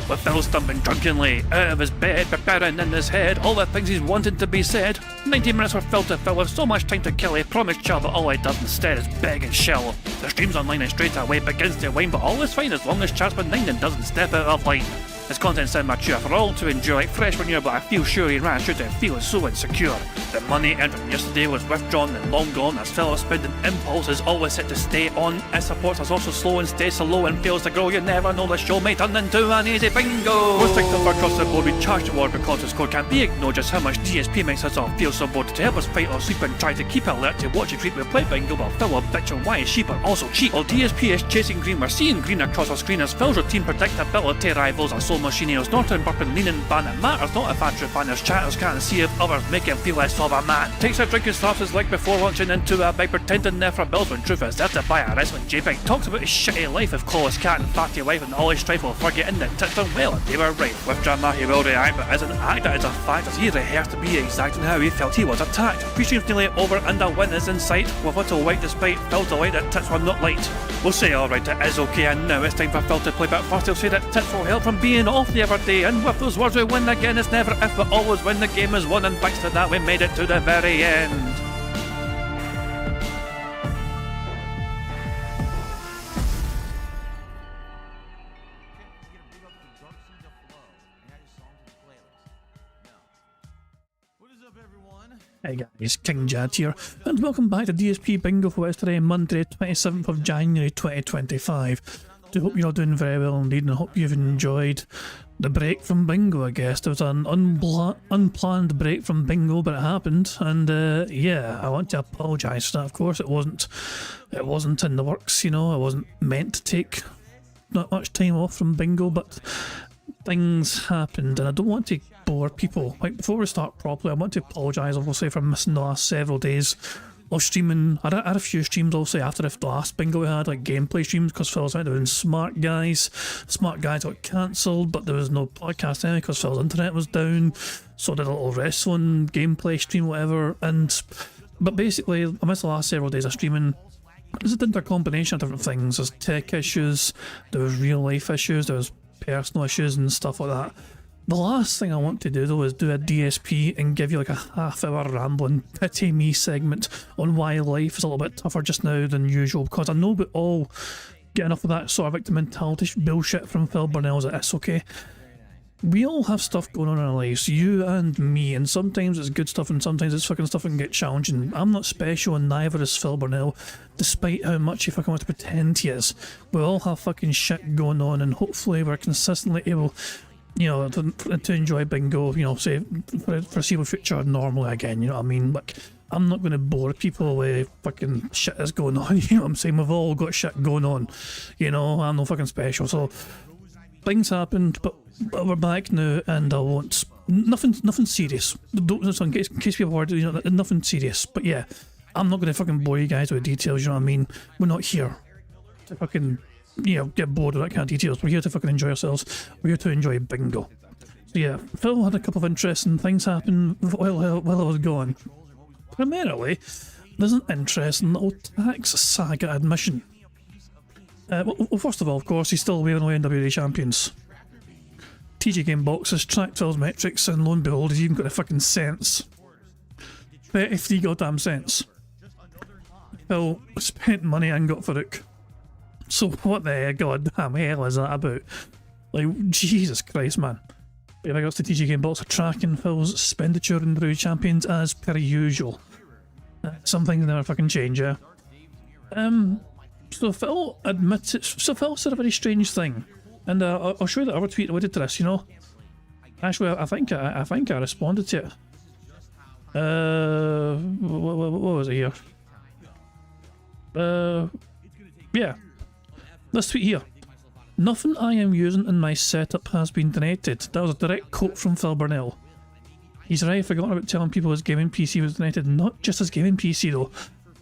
with Phil stumping drunkenly out of his bed, preparing in his head all the things he's wanted to be said. 90 minutes for Phil to fill with so much time to kill, he promised Chell that all he does instead is beg and shell. The stream's online and straight away begins to wane, but all is fine as long as Chat's been 9 and doesn't step out of line. His content's sound mature for all to enjoy, like fresh manure, but I feel sure he ran through to feel so insecure. The money earned from yesterday was withdrawn and long gone, as Phil's spending impulse is always set to stay on. His support is also slow and stays so low and fails to grow. You never know, the show may turn into an easy bingo. We're sick of across the board, we charge the war because the score can't be ignored. Just how much DSP makes us all feel so bored. To help us fight or sleep and try to keep alert to watch it treat, we play bingo while Phil will bitch on why his sheep are also cheap. While DSP is chasing green, we're seeing green across our screen as Phil's routine predictability rivals our soul machineers. Norton, burping, leaning, ban. It matters not if Andrew Banner's chatters can't see if others make him feel less of a man. Takes a drink and slaps his leg before launching into a bike, pretending there for bills when truth is there to buy a wrestling JPEG. Talks about his shitty life of Clawless Cat and fatty wife and all his strife while forgetting that tits done well and they were right. With drama he will react, but as an actor it's a fact as he rehearsed to be exact in how he felt he was attacked. Pre-stream's nearly over and a win is in sight, with little white despite Phil's delight that tits were not light. We'll say alright, it is okay, and now it's time for Phil to play, but first he'll say that tits will help from being off the other day, and with those words we win again. It's never if but always when the game is won, and thanks to that we made it to the very end. Hey guys, King Jad here, and welcome back to DSP Bingo for today, Monday, 27th of January 2025. I hope you're all doing very well indeed, and I hope you've enjoyed the break from Bingo. I guess there was an unplanned break from Bingo, but it happened, and yeah, I want to apologise for that. Of course, it wasn't in the works, you know. I wasn't meant to take not much time off from Bingo, but things happened, and I don't want to bore people. Like, before we start properly, I want to apologise, obviously, for missing the last several days of streaming. I had a few streams, obviously, after the last Bingo we had, like gameplay streams, because Phil was out doing Smart Guys. Smart Guys got cancelled, but there was no podcast anyway because Phil's internet was down, so I did a little wrestling gameplay stream, whatever, but basically, I missed the last several days of streaming. There's a combination of different things. There's tech issues, there was real life issues, there was personal issues and stuff like that. The last thing I want to do though is do a DSP and give you like a half-hour rambling pity me segment on why life is a little bit tougher just now than usual, because I know we all get enough of that sort of victim mentality bullshit from Phil Burnell's that it's okay. We all have stuff going on in our lives, you and me, and sometimes it's good stuff and sometimes it's fucking stuff that can get challenging. I'm not special and neither is Phil Burnell, despite how much he fucking wants to pretend he is. We all have fucking shit going on, and hopefully we're consistently able, you know, to enjoy Bingo, you know, say for the foreseeable future normally again, you know what I mean? Like, I'm not going to bore people with fucking shit that's going on, you know what I'm saying? We've all got shit going on, you know, I'm no fucking special, so things happened, but we're back now, and I won't, nothing serious, in case people are, you know, nothing serious, but yeah, I'm not going to fucking bore you guys with details, you know what I mean? We're not here to fucking, you know, get bored with that kind of details. We're here to fucking enjoy ourselves. We're here to enjoy Bingo. So yeah, Phil had a couple of interesting things happen while I was gone. Primarily, there's an interesting little tax saga admission. Well, first of all, of course, he's still wearing away NWA champions. TG Game Boxes tracked Phil's metrics, and lo and behold, he's even got a fucking cents. 33 goddamn cents. Phil spent money and got Farouk. So what the goddamn hell is that about? Like, Jesus Christ, man. But if I got to TG Game Box for tracking Phil's expenditure in the Raw Champions as per usual. Some things never fucking change, yeah. So Phil admitted, so Phil said a very strange thing, and I'll show you the other tweet related to this, you know. Actually, I think I responded to it. What was it here? Yeah. This tweet here. Nothing I am using in my setup has been donated. That was a direct quote from Phil Burnell. He's right, forgotten about telling people his gaming PC was donated. Not just his gaming PC though.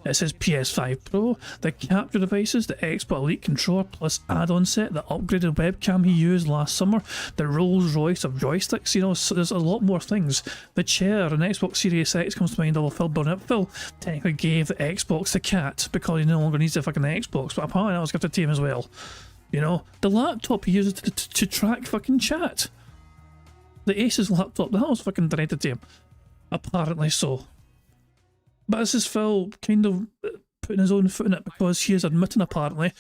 It says PS5 Pro, the capture devices, the Xbox Elite controller plus add-on set, the upgraded webcam he used last summer, the Rolls Royce of joysticks, you know, so there's a lot more things. The chair and Xbox Series X comes to mind, although Phil Burnell, Phil technically gave the Xbox to Cat because he no longer needs the fucking Xbox, but apparently that was gifted to him as well. You know, the laptop he uses to track fucking chat. The Asus laptop, that was fucking donated to him. Apparently so. But this is Phil kind of putting his own foot in it because he is admitting apparently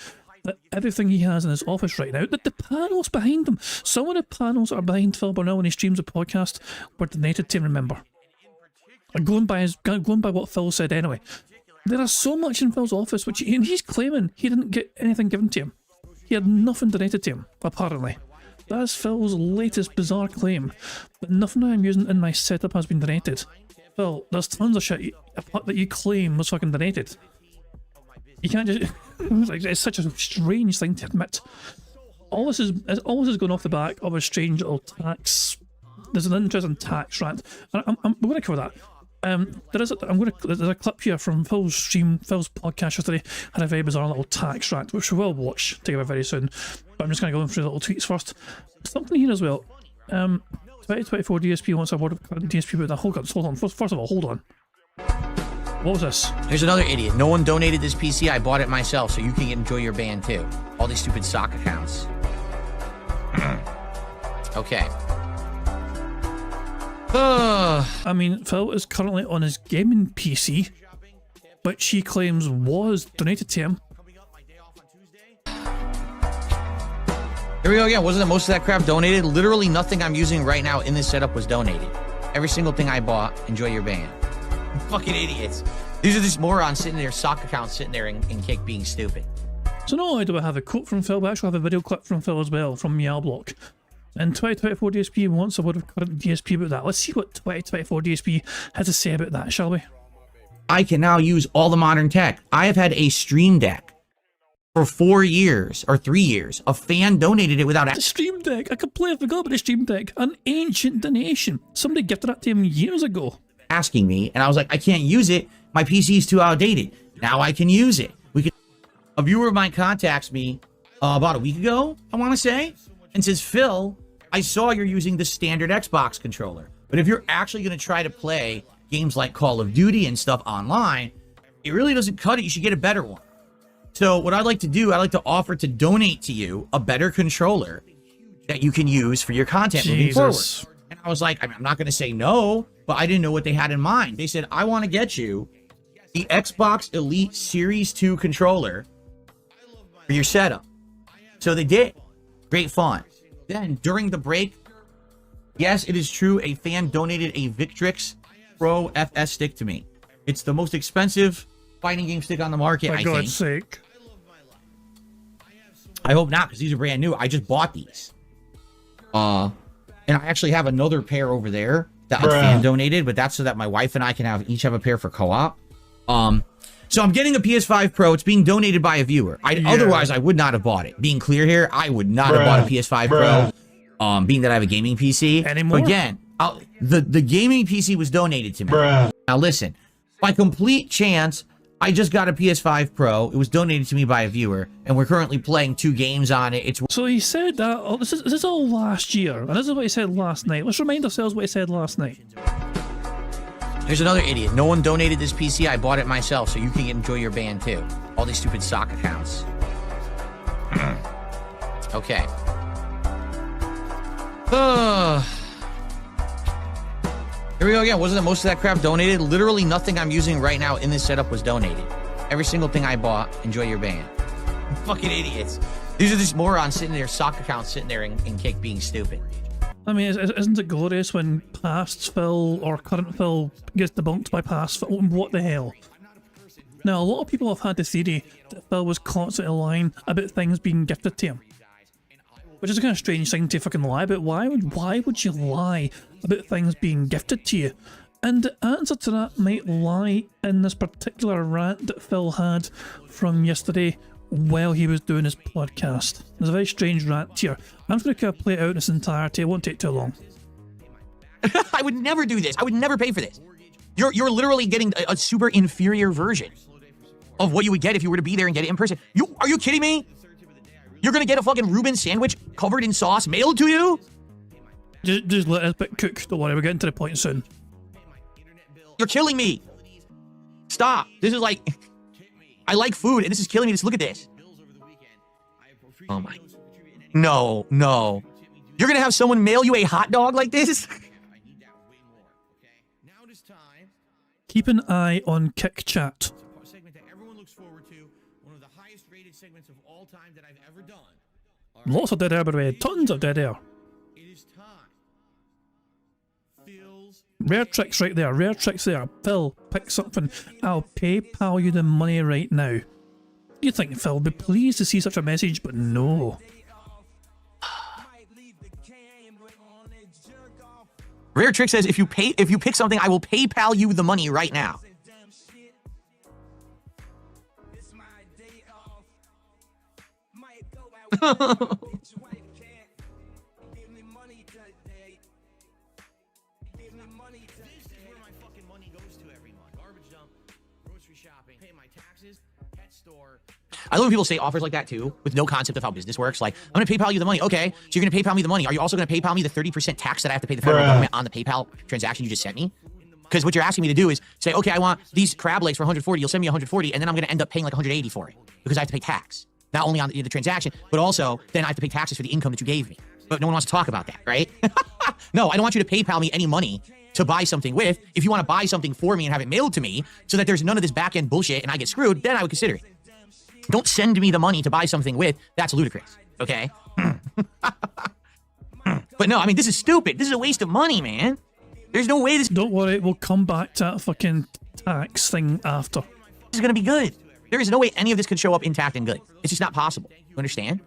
that everything he has in his office right now, that the panels behind him, some of the panels that are behind Phil Burnell when he streams a podcast were donated to him, remember. Going by what Phil said anyway. There is so much in Phil's office which he's claiming he didn't get anything given to him. He had nothing donated to him, apparently. That's Phil's latest bizarre claim, that nothing I'm using in my setup has been donated. Phil, there's tons of shit that you claim was fucking donated. You can't just... it's such a strange thing to admit. All this is going off the back of a strange little tax... There's an interesting tax rant. And we're going to cover that. There's a clip here from Phil's stream, Phil's podcast yesterday, had a very bizarre little tax rant, which we will watch together very soon. But I'm just going to go through the little tweets first. Something here as well. 2024 DSP wants a word of current DSP about that. Hold on. First of all, hold on. What was this? Here's another idiot. No one donated this PC. I bought it myself, so you can enjoy your band too. All these stupid sock accounts. Okay. I mean, Phil is currently on his gaming PC, which he claims was donated to him. Here we go again. Wasn't most of that crap donated? Literally nothing I'm using right now in this setup was donated. Every single thing I bought, enjoy your band. Fucking idiots. These are just morons sitting there, sock accounts sitting there in cake being stupid. So not only do I have a quote from Phil, but I actually have a video clip from Phil as well, from Meowblock. And 2024 DSP wants a word of current DSP about that. Let's see what 2024 DSP has to say about that, shall we? I can now use all the modern tech. I have had a Stream Deck for 4 years or 3 years. A fan donated it without a Stream Deck. I completely forgot about the Stream Deck. An ancient donation. Somebody gifted that to him years ago. Asking me, and I was like, I can't use it. My PC is too outdated. Now I can use it. A viewer of mine contacts me about a week ago, I want to say, and says, Phil, I saw you're using the standard Xbox controller, but if you're actually going to try to play games like Call of Duty and stuff online, it really doesn't cut it. You should get a better one. So what I'd like to do, I'd like to offer to donate to you a better controller that you can use for your content moving forward. And I was like, I'm not going to say no, but I didn't know what they had in mind. They said, I want to get you the Xbox Elite Series 2 controller for your setup. So they did. Great fun. Then during the break, yes, it is true, a fan donated a Victrix Pro FS stick to me. It's the most expensive fighting game stick on the market, I think. For God's sake. I hope not, because these are brand new. I just bought these. And I actually have another pair over there that a fan donated, but that's so that my wife and I can each have a pair for co-op. So I'm getting a PS5 Pro. It's being donated by a viewer. Otherwise, I would not have bought it. Being clear here, I would not have bought a PS5 Pro, being that I have a gaming PC. Anymore? But again, the gaming PC was donated to me. Now listen, by complete chance, I just got a PS5 Pro. It was donated to me by a viewer, and we're currently playing 2 games on it. So he said that, this is all last year, and this is what he said last night. Let's remind ourselves what he said last night. Here's another idiot. No one donated this PC. I bought it myself, so you can enjoy your band too. All these stupid sock accounts. Okay. Here we go again. Wasn't most of that crap donated? Literally nothing I'm using right now in this setup was donated. Every single thing I bought, enjoy your band. Fucking idiots. These are just morons sitting there, sock accounts sitting there in cake being stupid. I mean, isn't it glorious when past Phil or current Phil gets debunked by past Phil? What the hell? Now, a lot of people have had the theory that Phil was constantly lying about things being gifted to him. Which is a kind of strange thing to fucking lie about. Why would you lie about things being gifted to you? And the answer to that might lie in this particular rant that Phil had from yesterday while he was doing his podcast. There's a very strange rant here. I'm just going to play it out in its entirety. It won't take too long. I would never do this. I would never pay for this. You're literally getting a super inferior version of what you would get if you were to be there and get it in person. Are you kidding me? You're going to get a fucking Reuben sandwich covered in sauce mailed to you? Just let us bit cook. Don't worry, we're getting to the point soon. You're killing me. Stop. This is like... I like food, and this is killing me. Just look at this. Oh my. No, no. You're gonna have someone mail you a hot dog like this? Keep an eye on Kick Chat. Segment that everyone looks forward to, one of the highest rated segments of all time that I've ever done. Lots of dead air, by the way. Tons of dead air. It is time. Phil's Rare tricks right there. Rare tricks there. Phil, pick something. I'll PayPal you the money right now. You'd think Phil would be pleased to see such a message, but no. Rare Trick says, if you pick something, I will PayPal you the money right now. I love when people say offers like that too, with no concept of how business works. Like, I'm going to PayPal you the money. Okay, so you're going to PayPal me the money. Are you also going to PayPal me the 30% tax that I have to pay the federal government on the PayPal transaction you just sent me? Because what you're asking me to do is say, okay, I want these crab legs for 140. You'll send me 140, and then I'm going to end up paying like 180 for it because I have to pay tax. Not only on the transaction, but also then I have to pay taxes for the income that you gave me. But no one wants to talk about that, right? No, I don't want you to PayPal me any money to buy something with. If you want to buy something for me and have it mailed to me so that there's none of this back-end bullshit and I get screwed, then I would consider it. Don't send me the money to buy something with. That's ludicrous, okay? But no, I mean, this is stupid. This is a waste of money, man. There's no way this Don't worry, we'll come back to that fucking tax thing after. is going to be good. There is no way any of this could show up intact and good. It's just not possible. You understand?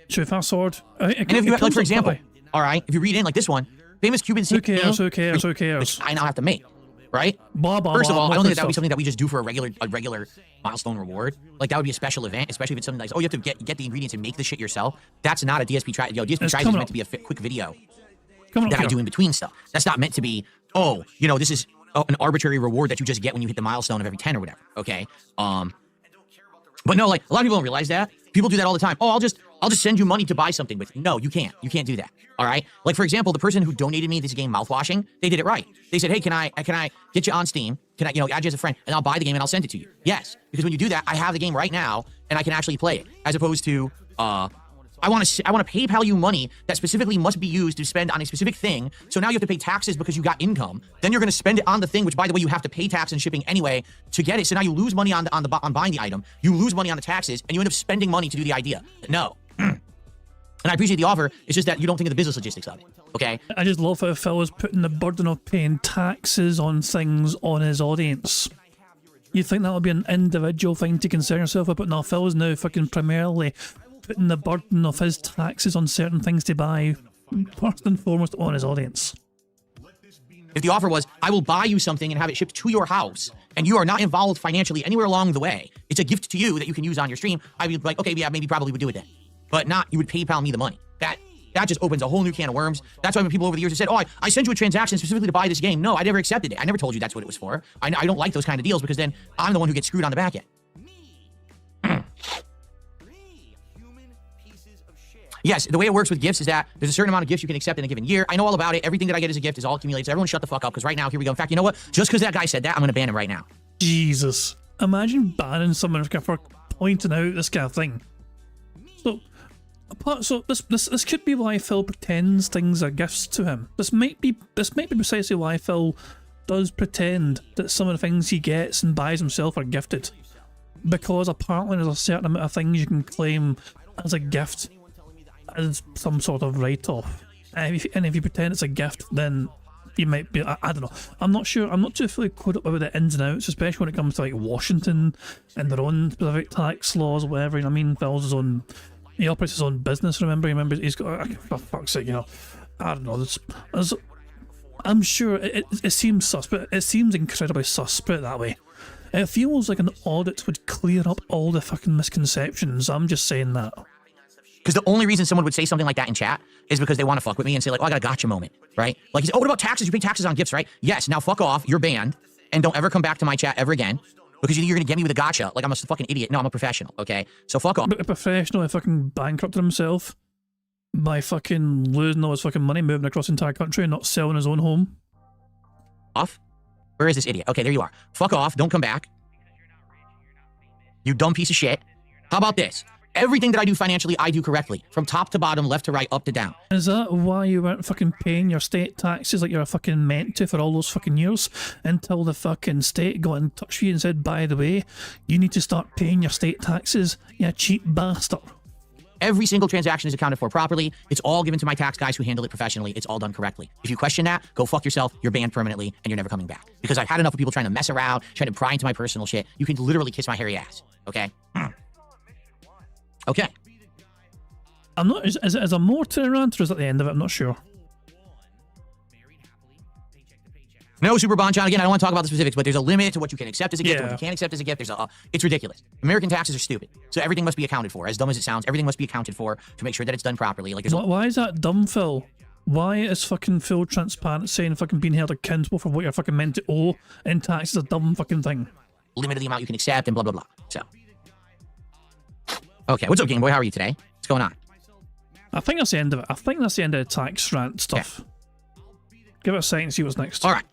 Should we fast forward? And if you, like, for example, all right, if you read in like this one, famous Cuban Who cares, who cares, who cares? which I now have to make, right? Blah, blah, First of blah, all, I blah, don't think good that would be stuff. something that we just do for a regular milestone reward. Like, that would be a special event, especially if it's something like, oh, you have to get the ingredients and make the shit yourself. That's not a DSP try. Yo, DSP It's tries is coming meant up. to be a quick video Coming that up I do here. in between stuff. That's not meant to be, oh, you know, this is an arbitrary reward that you just get when you hit the milestone of every 10 or whatever. Okay. But no, like, a lot of people don't realize that. People do that all the time. Oh, I'll just send you money to buy something with. No, you can't. You can't do that. All right. Like, for example, the person who donated me this game mouthwashing, they did it right. They said, hey, can I get you on Steam? Can I, add you as a friend, and I'll buy the game and I'll send it to you? Yes, because when you do that, I have the game right now and I can actually play it, as opposed to I want to PayPal you money that specifically must be used to spend on a specific thing. So now you have to pay taxes because you got income. Then you're going to spend it on the thing, which, by the way, you have to pay tax and shipping anyway to get it. So now you lose money on buying the item. You lose money on the taxes, and you end up spending money to do the idea. No. And I appreciate the offer. It's just that you don't think of the business logistics of it. Okay. I just love how Phil is putting the burden of paying taxes on things on his audience. You'd think that would be an individual thing to concern yourself with, but no, Phil is now fucking primarily putting the burden of his taxes on certain things to buy, first and foremost, on his audience. If the offer was, I will buy you something and have it shipped to your house, and you are not involved financially anywhere along the way, it's a gift to you that you can use on your stream, I'd be like, okay, yeah, maybe probably would do it then. But not, you would PayPal me the money. That just opens a whole new can of worms. That's why when people over the years have said, oh, I sent you a transaction specifically to buy this game. No, I never accepted it. I never told you that's what it was for. I don't like those kind of deals because then I'm the one who gets screwed on the back end. Yes, the way it works with gifts is that there's a certain amount of gifts you can accept in a given year. I know all about it. Everything that I get as a gift is all accumulated. So everyone shut the fuck up, because right now, here we go. In fact, you know what? Just because that guy said that, I'm going to ban him right now. Jesus. Imagine banning someone for pointing out this kind of thing. So this could be why Phil pretends things are gifts to him. This might be precisely why Phil does pretend that some of the things he gets and buys himself are gifted. Because apparently there's a certain amount of things you can claim as a gift as some sort of write-off. And if you pretend it's a gift, then you might be, I don't know. I'm not sure. I'm not too fully caught up with the ins and outs, especially when it comes to like Washington and their own specific tax laws or whatever. I mean, Phil's his own, he operates his own business, remember he's got, for fuck's sake, I don't know. I'm sure it seems suspect. It seems incredibly suspect that way. It feels like an audit would clear up all the fucking misconceptions. I'm just saying that. Because the only reason someone would say something like that in chat is because they want to fuck with me and say like, oh, I got a gotcha moment, right? Like, he said, oh, what about taxes? You pay taxes on gifts, right? Yes, now fuck off, you're banned, and don't ever come back to my chat ever again, because you're going to get me with a gotcha, like I'm a fucking idiot. No, I'm a professional, okay? So fuck off. But a professional who fucking bankrupted himself by fucking losing all his fucking money, moving across the entire country and not selling his own home. Off? Where is this idiot? Okay, there you are. Fuck off, don't come back. You dumb piece of shit. How about this? Everything that I do financially, I do correctly. From top to bottom, left to right, up to down. Is that why you weren't fucking paying your state taxes like you're fucking meant to for all those fucking years until the fucking state got in touch with you and said, by the way, you need to start paying your state taxes, you cheap bastard? Every single transaction is accounted for properly. It's all given to my tax guys who handle it professionally. It's all done correctly. If you question that, go fuck yourself. You're banned permanently and you're never coming back. Because I've had enough of people trying to mess around, trying to pry into my personal shit. You can literally kiss my hairy ass. Okay? Okay. I'm not, is there more to the rant or is that the end of it? I'm not sure. No, Super Bonchon, again, I don't want to talk about the specifics, but there's a limit to what you can accept as a gift and what you can't accept as a gift. It's ridiculous. American taxes are stupid. So everything must be accounted for. As dumb as it sounds, everything must be accounted for to make sure that it's done properly. Like, why is that dumb, Phil? Why is fucking full transparency and fucking being held accountable for what you're fucking meant to owe in taxes a dumb fucking thing? Limit of the amount you can accept and blah, blah, blah. So. Okay, what's up, Game Boy? How are you today? What's going on? I think that's the end of it. I think that's the end of the tax rant stuff. Yeah. Give it a second and see what's next. All right.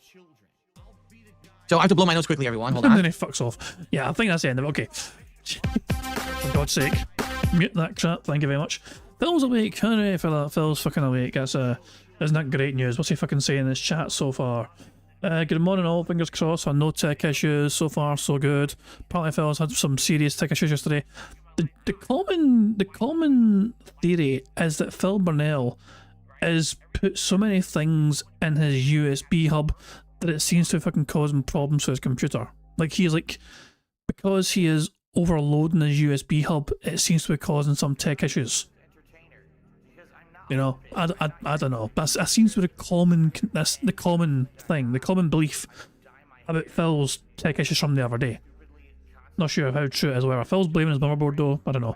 So I have to blow my nose quickly, everyone. Hold on. And then he fucks off. Yeah, I think that's the end of it. Okay. For God's sake. Mute that crap. Thank you very much. Phil's awake. Hooray for that. Phil's fucking awake. That's isn't that great news? What's he fucking saying in this chat so far? Good morning all. Fingers crossed on no tech issues. So far, so good. Apparently Phil's had some serious tech issues yesterday. The common theory is that Phil Burnell has put so many things in his USB hub that it seems to be fucking causing problems with his computer. Like he's like, because he is overloading his USB hub, it seems to be causing some tech issues. You know, I don't know. That seems to be the common thing, the common belief about Phil's tech issues from the other day. Not sure how true it is, however. Phil's blaming his motherboard though, I don't know.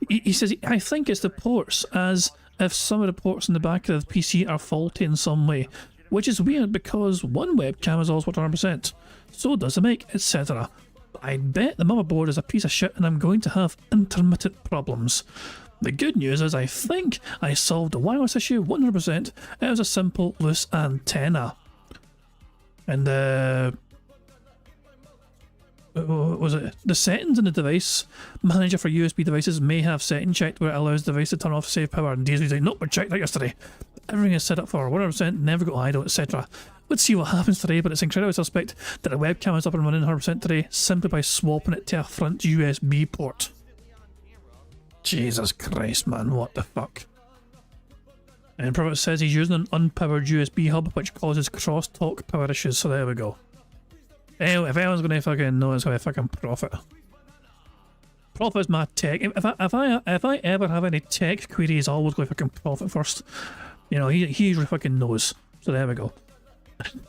He says, I think it's the ports, as if some of the ports in the back of the PC are faulty in some way, which is weird because one webcam is always 100%, so does the mic, etc. I bet the motherboard is a piece of shit and I'm going to have intermittent problems. The good news is I think I solved the wireless issue 100%. It was a simple loose antenna. And what was it? The settings in the device manager for USB devices may have setting checked where it allows the device to turn off save power, and DSP's like, nope, we checked that yesterday. Everything is set up for 100%, never go idle, etc. Let's see what happens today, but it's incredibly suspect that the webcam is up and running 100% today simply by swapping it to a front USB port. Jesus Christ, man, what the fuck? And Prophet says he's using an unpowered USB hub which causes crosstalk power issues, so there we go. Anyway, if anyone's gonna fucking know, it's gonna fucking Prophet. Prophet's my tech. If I ever have any tech queries, I'll always go fucking Prophet first. You know, he usually fucking knows. So there we go.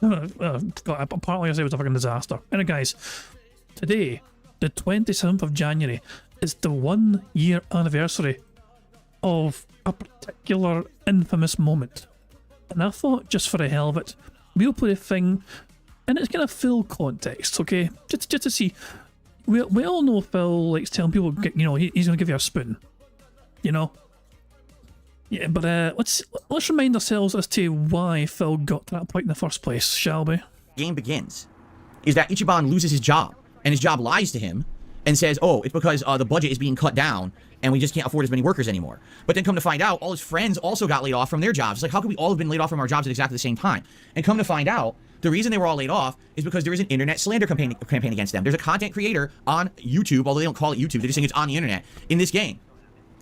Apparently I say it was a fucking disaster. Anyway guys, today, the 27th of January, is the 1 year anniversary of a particular infamous moment. And I thought, just for the hell of it, we'll put a thing, and it's kind of full context, okay? Just to see. We all know Phil likes telling people, you know, he's going to give you a spoon. You know? Yeah, but let's remind ourselves as to why Phil got to that point in the first place, shall we? Game begins is that Ichiban loses his job, and his job lies to him and says, oh, it's because the budget is being cut down and we just can't afford as many workers anymore. But then come to find out, all his friends also got laid off from their jobs. It's like, how could we all have been laid off from our jobs at exactly the same time? And come to find out, the reason they were all laid off is because there is an internet slander campaign against them. There's a content creator on YouTube, although they don't call it YouTube, they just think it's on the internet, in this game,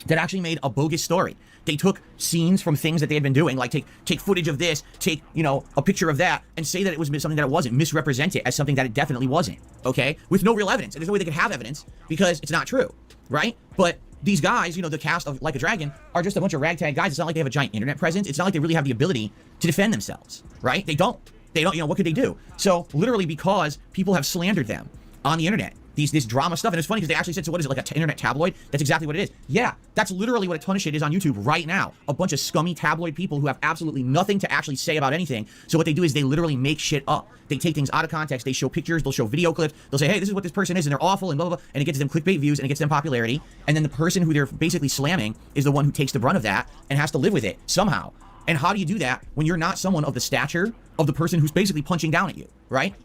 that actually made a bogus story. They took scenes from things that they had been doing, like take footage of this, take, you know, a picture of that, and say that it was something that it wasn't, misrepresent it as something that it definitely wasn't, okay? With no real evidence. And there's no way they could have evidence because it's not true, right? But these guys, you know, the cast of Like a Dragon, are just a bunch of ragtag guys. It's not like they have a giant internet presence. It's not like they really have the ability to defend themselves, right? They don't, you know, what could they do? So literally because people have slandered them on the internet, this drama stuff. And it's funny because they actually said, so what is it, like an internet tabloid? That's exactly what it is. Yeah, that's literally what a ton of shit is on YouTube right now. A bunch of scummy tabloid people who have absolutely nothing to actually say about anything. So what they do is they literally make shit up. They take things out of context. They show pictures. They'll show video clips. They'll say, hey, this is what this person is, and they're awful, and blah, blah, blah. And it gets them clickbait views, and it gets them popularity. And then the person who they're basically slamming is the one who takes the brunt of that and has to live with it somehow. And how do you do that when you're not someone of the stature of the person who's basically punching down at you, right?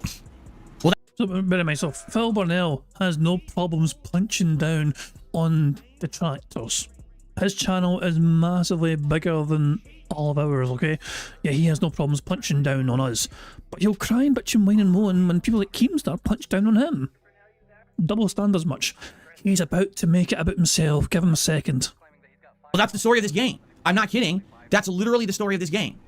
So, but myself, Phil Burnell has no problems punching down on detractors. His channel is massively bigger than all of ours, okay? Yeah, he has no problems punching down on us. But he'll cry and bitch and whine and moan when people like Keemstar punch down on him. Double standards much. He's about to make it about himself. Give him a second. Well, that's the story of this game. I'm not kidding. That's literally the story of this game.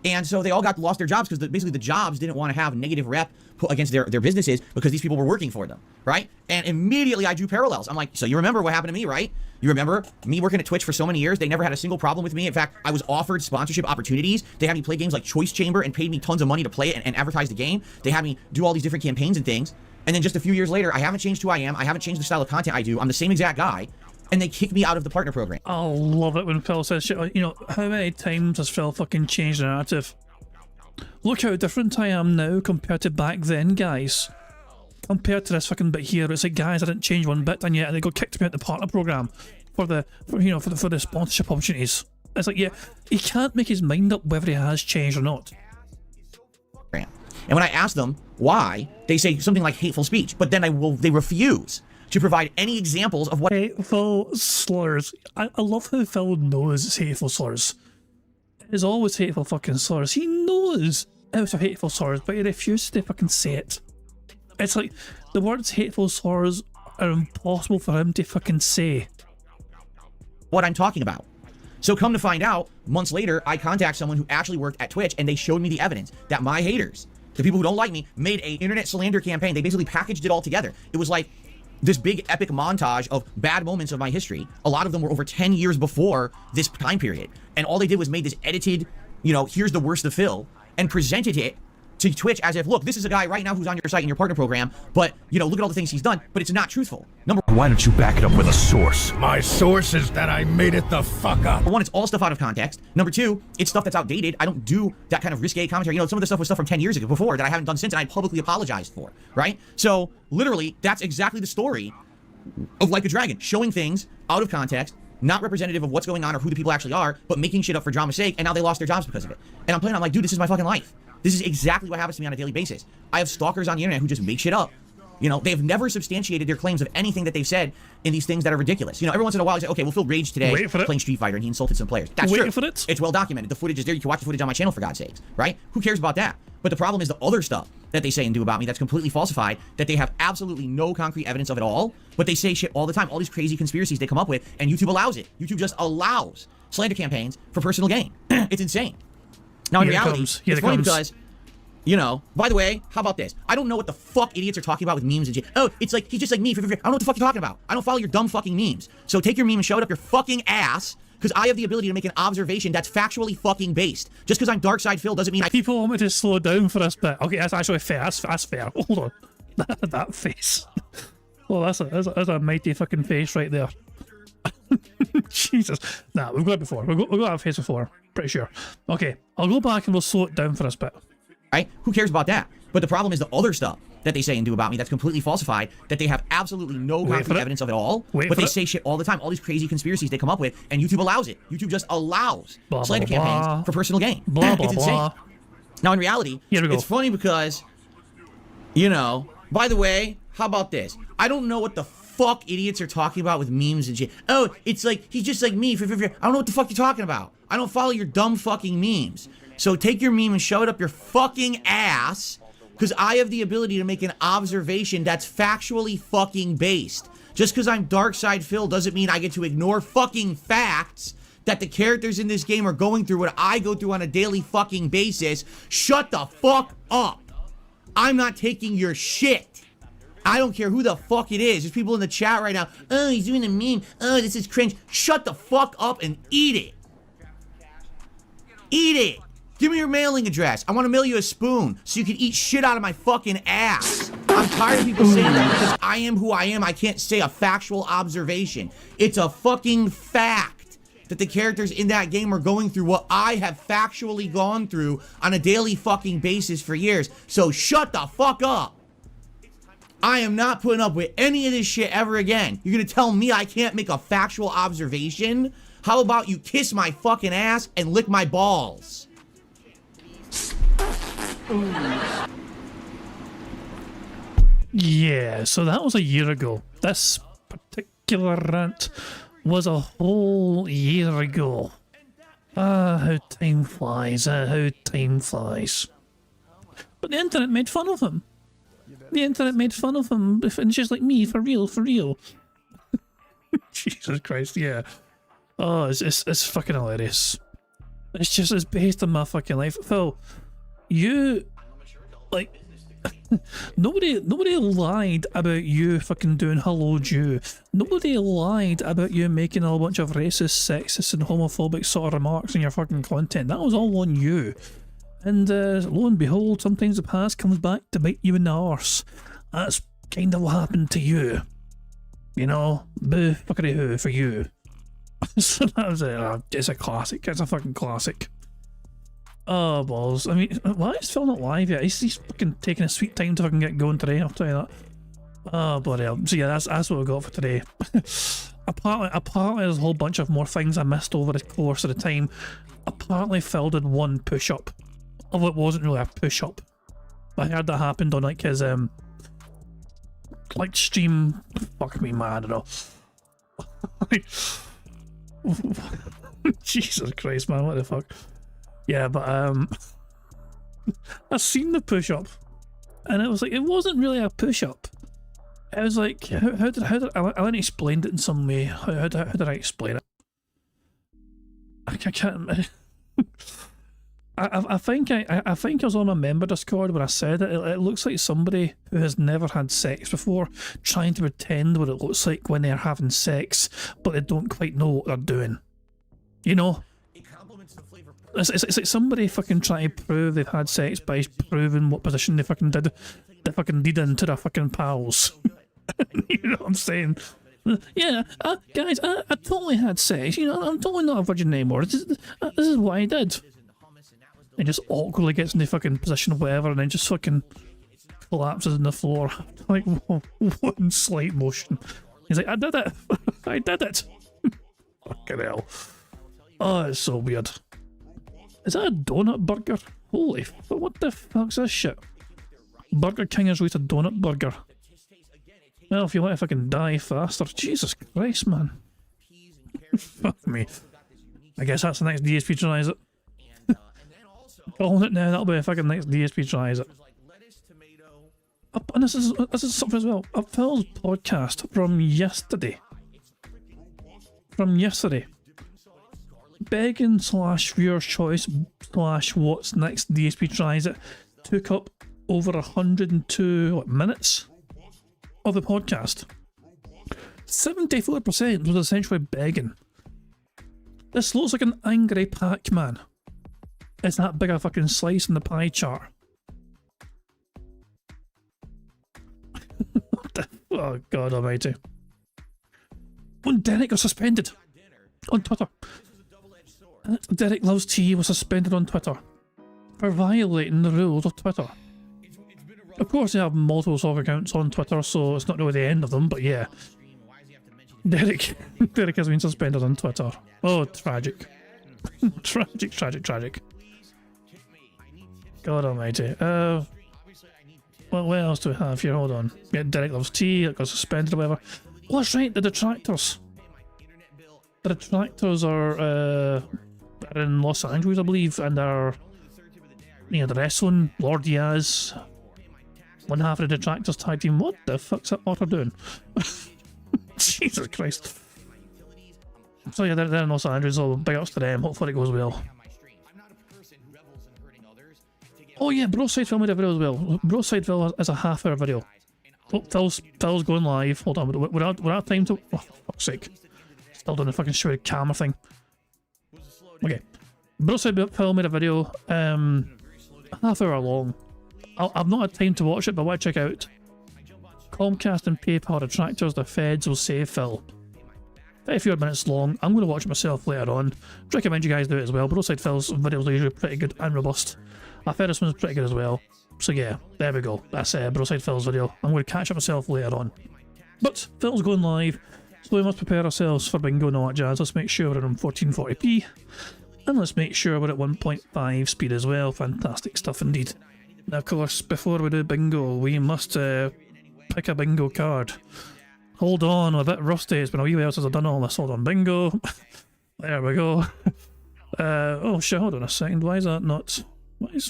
And so they all lost their jobs because basically the jobs didn't want to have negative rep put against their businesses because these people were working for them, right? And immediately I drew parallels. I'm like, so you remember what happened to me, right? You remember me working at Twitch for so many years? They never had a single problem with me. In fact, I was offered sponsorship opportunities. They had me play games like Choice Chamber and paid me tons of money to play it and advertise the game. They had me do all these different campaigns and things. And then just a few years later, I haven't changed who I am. I haven't changed the style of content I do. I'm the same exact guy. And they kick me out of the partner program. I love it when Phil says shit. You know, how many times has Phil fucking changed the narrative? Look how different I am now compared to back then, guys. Compared to this fucking bit here, it's like, guys, I didn't change one bit, and yet they got kicked me out the partner program for the sponsorship opportunities. It's like, yeah, he can't make his mind up whether he has changed or not. And when I ask them why, they say something like hateful speech, but then they refuse to provide any examples of what hateful slurs. I love how Phil knows it's hateful slurs. It's always hateful fucking slurs. He knows it's a hateful slurs, but he refuses to fucking say it. It's like the words hateful slurs are impossible for him to fucking say. What I'm talking about. So come to find out, months later, I contact someone who actually worked at Twitch, and they showed me the evidence that my haters, the people who don't like me, made a internet slander campaign. They basically packaged it all together. It was like this big epic montage of bad moments of my history. A lot of them were over 10 years before this time period. And all they did was made this edited, you know, here's the worst of Phil, and presented it to Twitch as if, look, this is a guy right now who's on your site in your partner program, but, you know, look at all the things he's done, but it's not truthful. Why don't you back it up with a source? My source is that I made it the fuck up. Number one, it's all stuff out of context. Number two, it's stuff that's outdated. I don't do that kind of risque commentary. You know, some of the stuff was stuff from 10 years ago before that I haven't done since, and I publicly apologized for, right? So, literally, that's exactly the story of Like a Dragon, showing things out of context, not representative of what's going on or who the people actually are, but making shit up for drama's sake, and now they lost their jobs because of it. And I'm like, dude, this is my fucking life. This is exactly what happens to me on a daily basis. I have stalkers on the internet who just make shit up. You know, they've never substantiated their claims of anything that they've said in these things that are ridiculous. You know, every once in a while, you say, okay, well, Phil raged today playing Street Fighter and he insulted some players. That's true. It's well documented. The footage is there. You can watch the footage on my channel, for God's sakes, right? Who cares about that? But the problem is the other stuff that they say and do about me that's completely falsified, that they have absolutely no concrete evidence of at all, but they say shit all the time, all these crazy conspiracies they come up with, and YouTube allows it. YouTube just allows slander campaigns for personal gain. It's insane. Now, in reality, it's funny because, you know, by the way, how about this? I don't know what the fuck idiots are talking about with memes and shit. Oh, it's like, he's just like me. I don't know what the fuck you're talking about. I don't follow your dumb fucking memes. So take your meme and shove it up your fucking ass, because I have the ability to make an observation that's factually fucking based. Just because I'm Dark Side Phil doesn't mean People want me to slow down for this bit. Okay, that's actually fair. That's fair. Hold on. That face. Oh, that's a mighty fucking face right there. Jesus. Nah, we've got it before. We've got a face before. Pretty sure. Okay, I'll go back and we'll slow it down for this bit. Right? Who cares about that? But the problem is the other stuff that they say and do about me that's completely falsified, that they have absolutely no concrete evidence of at all, but they say shit all the time, all these crazy conspiracies they come up with, and YouTube allows it. YouTube just allows slander campaigns for personal gain. It's insane. Now, in reality, it's funny because, you know, by the way, how about this? I don't know what the fuck idiots are talking about with memes and shit. Oh, it's like, he's just like me. I don't know what the fuck you're talking about. I don't follow your dumb fucking memes. So take your meme and shove it up your fucking ass, because I have the ability to make an observation that's factually fucking based. Just because I'm Dark Side Phil doesn't mean I get to ignore fucking facts that the characters in this game are going through what I go through on a daily fucking basis. Shut the fuck up. I'm not taking your shit. I don't care who the fuck it is. There's people in the chat right now. Oh, he's doing a meme. Oh, this is cringe. Shut the fuck up and eat it. Eat it. Give me your mailing address. I want to mail you a spoon so you can eat shit out of my fucking ass. I'm tired of people saying that because I am who I am. I can't say a factual observation. It's a fucking fact that the characters in that game are going through what I have factually gone through on a daily fucking basis for years. So shut the fuck up. I am not putting up with any of this shit ever again. You're gonna tell me I can't make a factual observation? How about you kiss my fucking ass and lick my balls? Yeah, so that was a year ago. This particular rant was a whole year ago. Ah, how time flies, how time flies. But the internet made fun of him. The internet made fun of him, and she's like, me, for real, for real. Jesus Christ, yeah. Oh, it's fucking hilarious. It's just, it's based on my fucking life. Phil, you, like, nobody lied about you fucking doing Hello Jew. Nobody lied about you making a bunch of racist, sexist and homophobic sort of remarks in your fucking content. That was all on you. And lo and behold, sometimes the past comes back to bite you in the arse. That's kind of what happened to you. You know, boo fuckery hoo for you. So that was it. It's a classic. It's a fucking classic. Oh, balls. I mean, why is Phil not live yet? He's fucking taking a sweet time to fucking get going today, I'll tell you that. Oh, bloody hell. So yeah, that's what we got for today. apparently there's a whole bunch of more things I missed over the course of the time. Apparently Phil did one push-up. Although it wasn't really a push-up. I heard that happened on like his like stream. Fuck me, man, I don't know. Jesus Christ, man, what the fuck? Yeah, but I seen the push-up, and it was like, it wasn't really a push-up. It was like, how did I explained it in some way? How did I explain it? I can't. I think I was on my member Discord when I said it. It looks like somebody who has never had sex before trying to pretend what it looks like when they're having sex, but they don't quite know what they're doing. You know? It's like somebody fucking trying to prove they've had sex by proving what position they fucking did into their fucking pals. You know what I'm saying? Yeah, guys, I totally had sex. You know, I'm totally not a virgin anymore. This is what I did. And just awkwardly gets in the fucking position or whatever, and then just fucking collapses on the floor. Like, one slight motion. He's like, I did it! I did it! Fucking hell. Oh, it's so weird. Is that a donut burger? Holy fuck, what the fuck's this shit? Burger King has released a donut burger. Well, if you want to fucking die faster. Jesus Christ, man. Fuck me. I guess that's the next DSP tries it. Calling it now, that'll be a fucking next DSP tries it. And this is something as well. Phil's podcast from yesterday. Begging / viewer's choice / what's next DSP tries it took up over 102 minutes of the podcast. 74% was essentially begging. This looks like an angry Pac-Man. It's that big a fucking slice in the pie chart. Oh God almighty. When Derek was suspended on Twitter. Derek Loves Tea was suspended on Twitter for violating the rules of Twitter. Of course they have multiple soccer accounts on Twitter, so it's not really the end of them, but yeah. Derek has been suspended on Twitter. Oh, tragic. Tragic. God almighty. Well, what else do we have here? Hold on. Yeah, Derek Loves Tea, that got suspended or whatever. Oh, that's right, the detractors. The detractors are in Los Angeles, I believe, and are, you know, the wrestling, Lord Diaz, one half of the detractors tag team. What the fuck's that otter doing? Jesus Christ. So yeah, they're in Los Angeles, so big ups to them. Hopefully it goes well. Oh yeah, Broside Phil made a video as well. Broside Phil is a half-hour video. Oh, Phil's going live. Hold on, we're out of time to... Oh, for fuck's sake. Still doing the fucking stupid camera thing. Okay. Broside Phil made a video, half-hour long. I've not had time to watch it, but I want to check out. Comcast and PayPal detractors, the feds will save Phil. 34 minutes long. I'm going to watch it myself later on. Recommend you guys do it as well. Broside Phil's videos are usually pretty good and robust. I thought this one's pretty good as well. So yeah, there we go. That's Broside Phil's video. I'm going to catch up myself later on. But Phil's going live, so we must prepare ourselves for bingo and all that jazz. Let's make sure we're on 1440p. And let's make sure we're at 1.5 speed as well. Fantastic stuff indeed. Now of course, before we do bingo, we must pick a bingo card. Hold on, I'm a bit rusty. It's been a wee while since I've done all this. Hold on, bingo. There we go. Oh shit, hold on a second. Why is that not...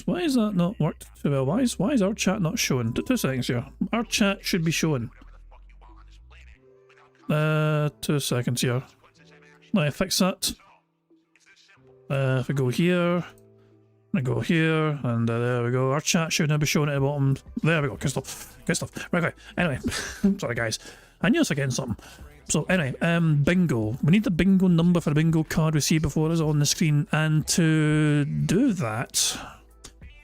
Why is that not worked too well? Why is our chat not showing? 2 seconds here. Our chat should be showing. 2 seconds here. Let me fix that. If we go here, I go here, and there we go. Our chat should now be showing at the bottom. There we go. Good stuff. Good stuff. Right, okay. Anyway, sorry guys. I knew I was getting something. So anyway, bingo. We need the bingo number for the bingo card we see before us on the screen, and to do that,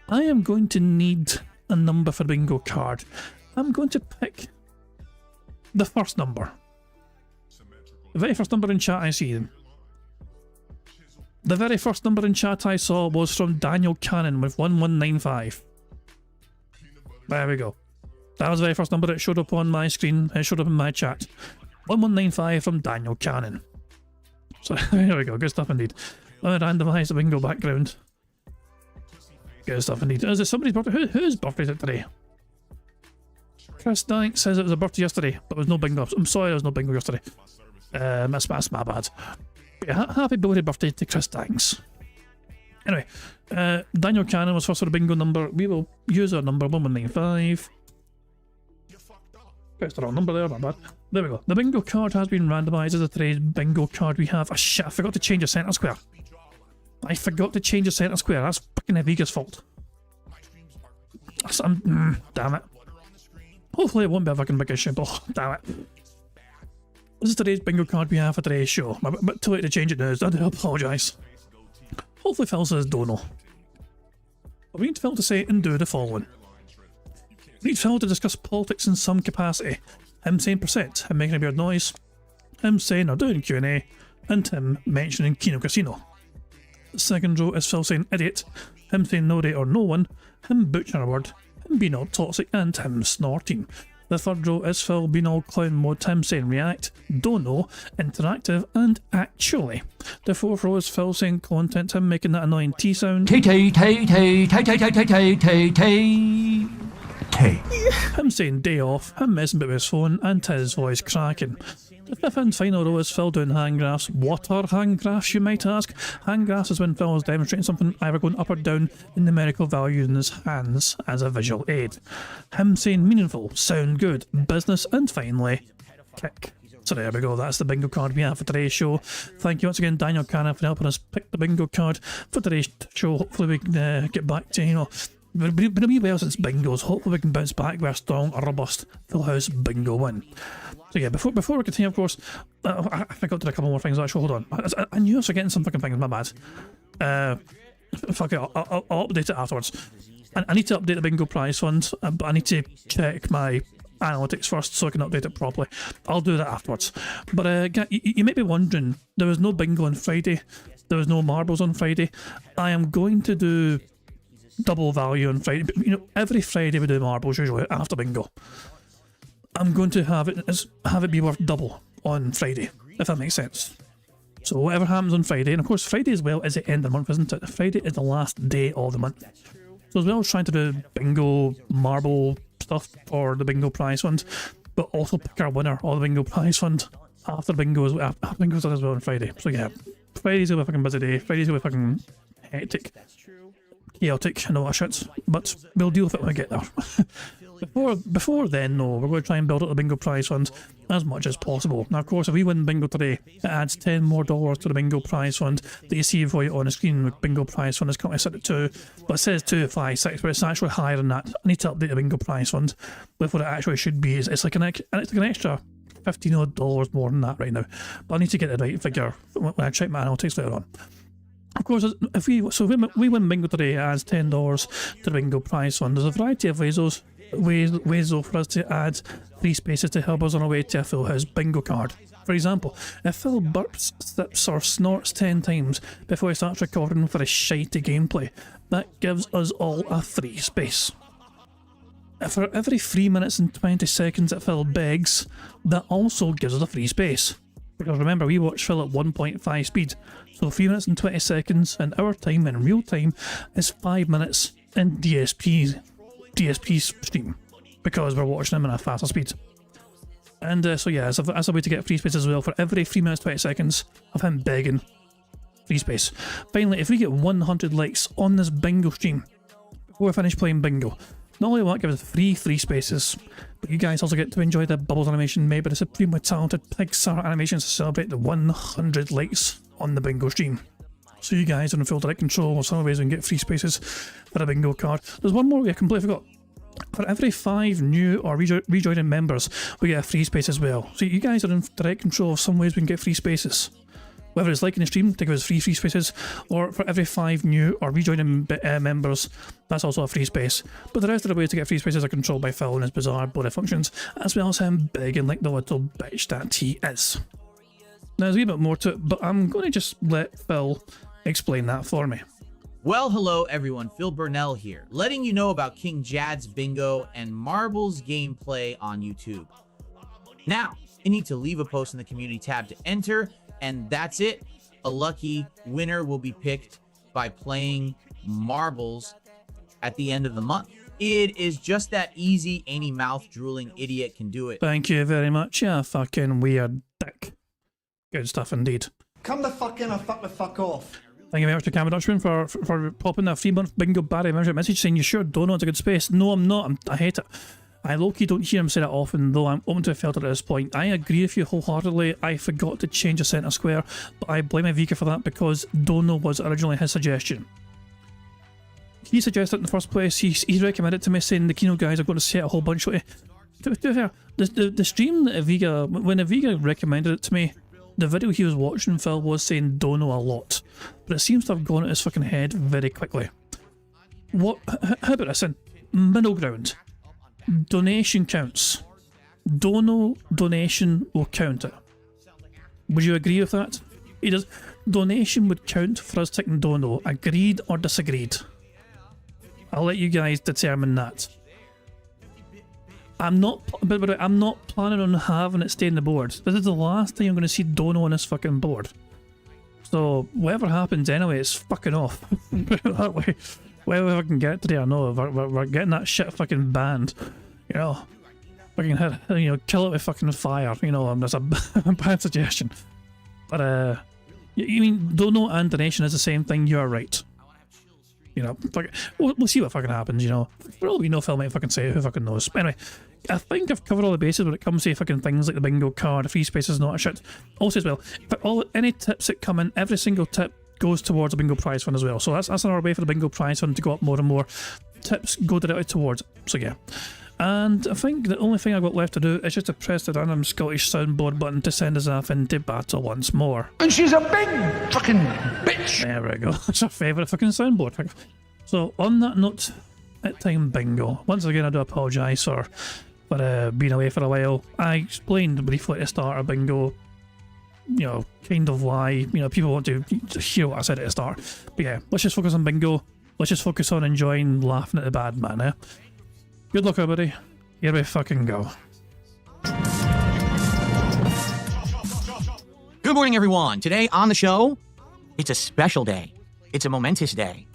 I am going to need a number for the bingo card. I'm going to pick the first number. The very first number in chat I see. The very first number in chat I saw was from Daniel Cannon with 1195. There we go. That was the very first number that showed up on my screen. It showed up in my chat. 1195 from Daniel Cannon. So there we go. Good stuff indeed. Let me randomise the bingo background. Good stuff indeed. Is it somebody's birthday? Whose birthday is it today? Chris Dank says it was a birthday yesterday, but there was no bingo. I'm sorry there was no bingo yesterday. That's my bad. Yeah, happy belated birthday to Chris Danks. Anyway, Daniel Cannon was first for the bingo number. We will use our number 1195. Press the wrong number there, my bad. There we go. The bingo card has been randomised as a today's bingo card we have. Oh shit, I forgot to change the centre square. I forgot to change the centre square. That's fucking Eviga's fault. Damn it. Hopefully it won't be a fucking big issue, but damn it. This is today's bingo card we have for today's show. I'm a bit too late to change it now, so I do apologise. Hopefully Phil says don't know. But we need Phil to say and do the following. We need Phil to discuss politics in some capacity. Him saying %, him making a weird noise, him saying or doing Q&A, and him mentioning Kino Casino. The second row is Phil saying idiot, him saying no date or no one, him butchering a word, him being all toxic, and him snorting. The third row is Phil being all clown mode, him saying react, don't know, interactive, and actually. The fourth row is Phil saying content, him making that annoying T sound. T T T T T T T T T T. Him saying day off, him messing with his phone, and his voice cracking. The fifth and final row is Phil doing hand graphs. What are hand graphs, you might ask? Hand graphs is when Phil is demonstrating something either going up or down in numerical values in his hands as a visual aid. Him saying meaningful, sound good, business, and finally, kick. So there we go, that's the bingo card we have for today's show. Thank you once again, Daniel Cannon, for helping us pick the bingo card for today's show. Hopefully we can get back to, been a wee while since bingos. Hopefully we can bounce back with a strong, robust, full house bingo win. So yeah, before we continue, of course, I forgot to do a couple more things actually. Hold on, I knew I was forgetting some fucking things, my bad. Fuck it, I'll update it afterwards. I need to update the bingo prize fund, but I need to check my analytics first so I can update it properly. I'll do that afterwards. But you might be wondering, there was no bingo on Friday, there was no marbles on Friday. I am going to do double value on Friday. Every Friday we do marbles usually after bingo. I'm going to have it be worth double on Friday, if that makes sense. So whatever happens on Friday, and of course Friday as well is the end of the month, isn't it? Friday is the last day of the month. So as well as trying to do bingo marble stuff for the bingo prize fund, but also pick our winner of the bingo prize fund after bingo's done as well on Friday. So yeah, Friday's gonna be a fucking busy day. Friday's gonna be fucking hectic, chaotic, and all that shit. But we'll deal with it when we get there. Before then, no, we're going to try and build up the bingo prize fund as much as possible. Now, of course, if we win bingo today, it adds $10 more to the bingo prize fund that you see for you on the screen. With bingo prize fund is currently set at 2, but it says 256, but it's actually higher than that. I need to update the bingo prize fund with what it actually should be. It's like an extra $15 more than that right now, but I need to get the right figure when I check my analytics later on. Of course, if we win bingo today, it adds $10 to the bingo prize fund. There's a variety of ways though for us to add free spaces to help us on our way to a full house bingo card. For example, if Phil burps, sips or snorts 10 times before he starts recording for a shitey gameplay, that gives us all a free space. For every 3 minutes and 20 seconds that Phil begs, that also gives us a free space. Because remember, we watch Phil at 1.5 speed, so 3 minutes and 20 seconds in our time in real time is 5 minutes in DSP's stream, because we're watching him at a faster speed. And so yeah, as a way to get free space as well, for every 3 minutes 20 seconds of him begging free space. Finally, if we get 100 likes on this bingo stream before we finish playing bingo, not only will that give us free spaces, but you guys also get to enjoy the Bubbles animation made by the supremely talented Pixar Animations to celebrate the 100 likes on the bingo stream. So you guys are in full direct control of some of the ways we can get free spaces for a bingo card. There's one more we completely forgot. For every 5 new or rejoining members, we get a free space as well. So you guys are in direct control of some ways we can get free spaces. Whether it's liking the stream to give us free spaces, or for every 5 new or rejoining members, that's also a free space. But the rest of the ways to get free spaces are controlled by Phil and his bizarre bonus functions, as well as him begging like the little bitch that he is. Now there's a wee bit more to it, but I'm going to just let Phil explain that for me. Well, hello everyone, Phil Burnell here, letting you know about King Jad's Bingo and Marbles gameplay on YouTube. Now, you need to leave a post in the community tab to enter, and that's it. A lucky winner will be picked by playing Marbles at the end of the month. It is just that easy. Any mouth-drooling idiot can do it. Thank you very much, yeah, fucking weird dick. Good stuff indeed. Come the fuck in or fuck the fuck off. Thank you very much to Cameron Dutchman for popping that 3-month bingo Barry message saying, "You sure Donut's a good space?" No, I'm not. I hate it. I low-key don't hear him say that often, though I'm open to a filter at this point. I agree with you wholeheartedly. I forgot to change the centre square, but I blame Ivica for that because Dono was originally his suggestion. He suggested it in the first place. He's recommended it to me, saying the Kino guys are going to set a whole bunch of... To be fair, the stream that Ivica... When Ivica recommended it to me, the video he was watching, Phil, was saying Dono a lot. But it seems to have gone at his fucking head very quickly. How about this then? Middle ground. Donation counts. Dono donation will count it. Would you agree with that? He does. Donation would count for us taking Dono. Agreed or disagreed? I'll let you guys determine that. I'm not planning on having it stay in the board. This is the last time I'm going to see Dono on this fucking board. So whatever happens anyway, it's fucking off. Put it that way. Whether I can get today or no, we're getting that shit fucking banned. You know, fucking hit, you know, kill it with fucking fire. You know, that's a bad suggestion. But you mean Dono and donation is the same thing? You're right. You know, we'll see what fucking happens. You know, for all we know, Phil might fucking say it, who fucking knows. But anyway, I think I've covered all the bases when it comes to fucking things like the bingo card, the free spaces, and all that shit. Also as well, any tips that come in, every single tip goes towards a bingo prize fund as well. So that's another way for the bingo prize fund to go up more and more. Tips go directly towards it. So yeah. And I think the only thing I've got left to do is just to press the random Scottish soundboard button to send us off into battle once more. And she's a big fucking bitch. There we go. That's our favourite fucking soundboard. So on that note, at time bingo. Once again, I do apologise for being away for a while. I explained briefly at the start of bingo, you know, kind of why, you know, people want to hear what I said at the start. But yeah, let's just focus on bingo. Let's just focus on enjoying laughing at the bad man, eh? Good luck, everybody. Here we fucking go. Good morning, everyone. Today on the show, it's a special day. It's a momentous day.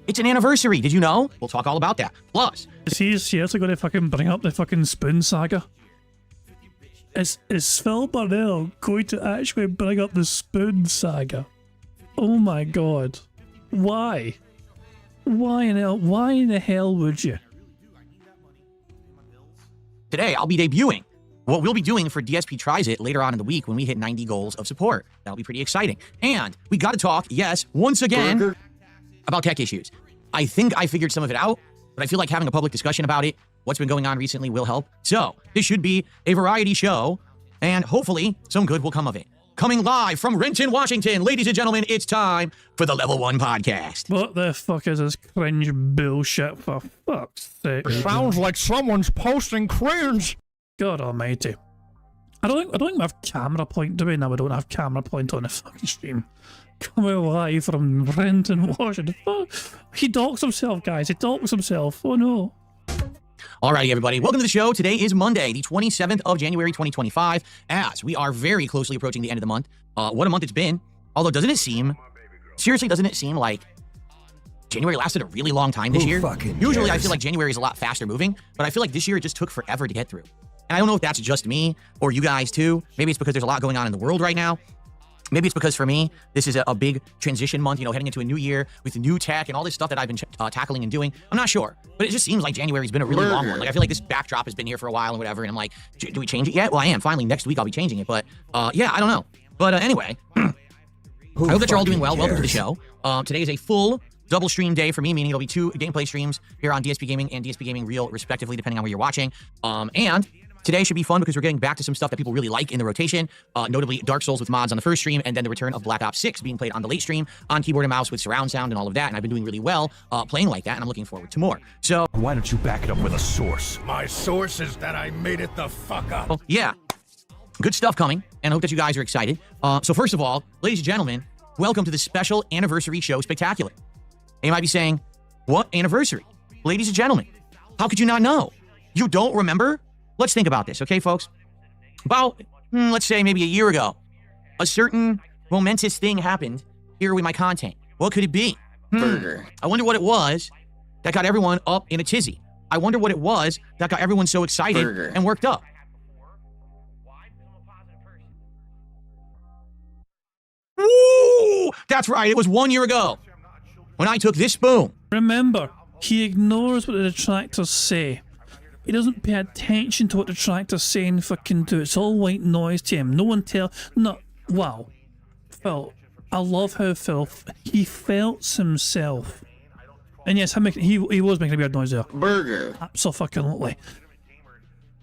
It's an anniversary. Did you know? We'll talk all about that. Plus, Is he seriously going to fucking bring up the fucking spoon saga? Is Phil Burnell going to actually bring up the spoon saga? Oh my god. Why? Why in the hell would you? today I'll be debuting what we'll be doing for DSP Tries It later on in the week when we hit 90 goals of support. That'll be pretty exciting. And we got to talk, yes, once again, about tech issues. I think I figured some of it out, but I feel like having a public discussion about it, what's been going on recently, will help. So this should be a variety show, and hopefully some good will come of it. Coming live from Renton, Washington, ladies and gentlemen, it's time for the Level 1 Podcast. What the fuck is this cringe bullshit, for fuck's sake? Sounds like someone's posting cringe. God almighty. I don't even have camera point, do we? No, we don't have camera point on the fucking stream. Coming live from Renton, Washington. Fuck. He docks himself, guys. He docks himself. Oh no. Alrighty, everybody. Welcome to the show. Today is Monday, the 27th of January, 2025, as we are very closely approaching the end of the month. What a month it's been. Although, seriously, doesn't it seem like January lasted a really long time this year? Usually, I feel like January is a lot faster moving, but I feel like this year it just took forever to get through. And I don't know if that's just me or you guys too. Maybe it's because there's a lot going on in the world right now. Maybe it's because for me, this is a big transition month, you know, heading into a new year with new tech and all this stuff that I've been tackling and doing. I'm not sure, but it just seems like January's been a really long one. Like, I feel like this backdrop has been here for a while and whatever, and I'm like, do we change it yet? Well, I am. Finally, next week I'll be changing it, but yeah, I don't know. But anyway, I hope that you're all doing well. Welcome to the show. Today is a full double stream day for me, meaning it'll be 2 gameplay streams here on DSP Gaming and DSP Gaming Real, respectively, depending on where you're watching. And today should be fun because we're getting back to some stuff that people really like in the rotation, notably Dark Souls with mods on the first stream, and then the return of Black Ops 6 being played on the late stream on keyboard and mouse with surround sound and all of that. And I've been doing really well playing like that, and I'm looking forward to more. So Why don't you back it up with a source? My source is that I made it the fuck up. yeah, good stuff coming, and I hope that you guys are excited. So first of all, ladies and gentlemen, welcome to the special anniversary show spectacular. And you might be saying, what anniversary? Ladies and gentlemen, how could you not know? You don't remember? Let's think about this, okay, folks? About, let's say maybe a year ago, a certain momentous thing happened here with my content. What could it be? Burger. I wonder what it was that got everyone up in a tizzy. I wonder what it was that got everyone so excited and worked up. Ooh, that's right. It was 1 year ago when I took this spoon. Remember, he ignores what the detractors say. He doesn't pay attention to what the detractors say and fucking do. It's all white noise to him. No one wow. Phil, I love how Phil, he felt himself. And yes, he was making a weird noise there. Burger. Absolutely.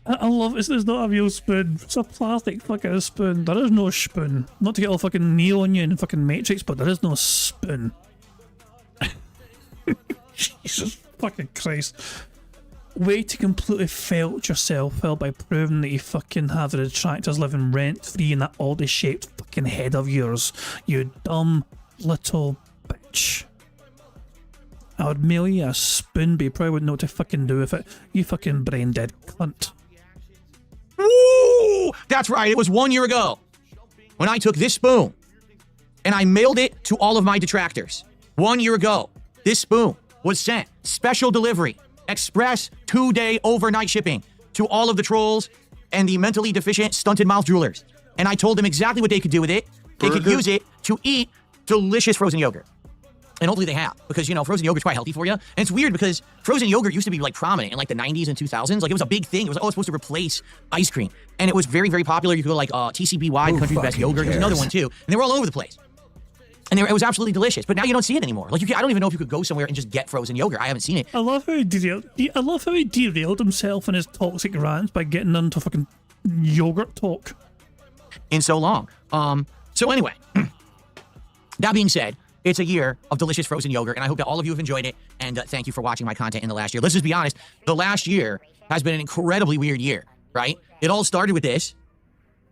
I love it. There's not a real spoon. It's a plastic fucking spoon. There is no spoon. Not to get all fucking Neo on you and fucking Matrix, but there is no spoon. Jesus fucking Christ. Way to completely felt yourself, Phil, by proving that you fucking have the detractors living rent-free in that oddly-shaped fucking head of yours. You dumb little bitch. I would mail you a spoon, but you probably wouldn't know what to fucking do with it. You fucking brain-dead cunt. Ooh, that's right. It was 1 year ago when I took this spoon and I mailed it to all of my detractors. 1 year ago, this spoon was sent special delivery, express 2-day overnight shipping to all of the trolls and the mentally deficient stunted mouth droolers. And I told them exactly what they could do with it. They could use it to eat delicious frozen yogurt. And hopefully they have, because, you know, frozen yogurt's quite healthy for you. And it's weird because frozen yogurt used to be, like, prominent in, like, the 90s and 2000s. Like, it was a big thing. It was, oh, it's supposed to replace ice cream. And it was very, very popular. You could go, like, TCBY, Country's Best Yogurt. There's another one, too. And they were all over the place. And it was absolutely delicious. But now you don't see it anymore. Like, I don't even know if you could go somewhere and just get frozen yogurt. I haven't seen it. I love how he derailed himself in his toxic rants by getting into fucking yogurt talk. In so long. So anyway, that being said, it's a year of delicious frozen yogurt, and I hope that all of you have enjoyed it, and thank you for watching my content in the last year. Let's just be honest, the last year has been an incredibly weird year, right? It all started with this,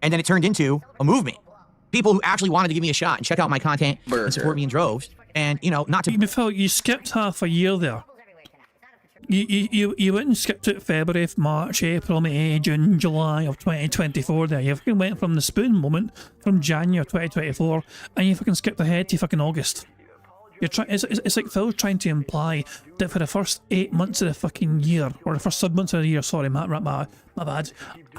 and then it turned into a movement. People who actually wanted to give me a shot and check out my content and support me in droves, and, you know, not to... You skipped half a year there. You went and skipped it February, March, April, May, June, July of 2024 there. You fucking went from the spoon moment from January of 2024 and you fucking skipped ahead to fucking August. It's like Phil's trying to imply that for the first 8 months of the fucking year, or the first 7 months of the year, sorry, my bad,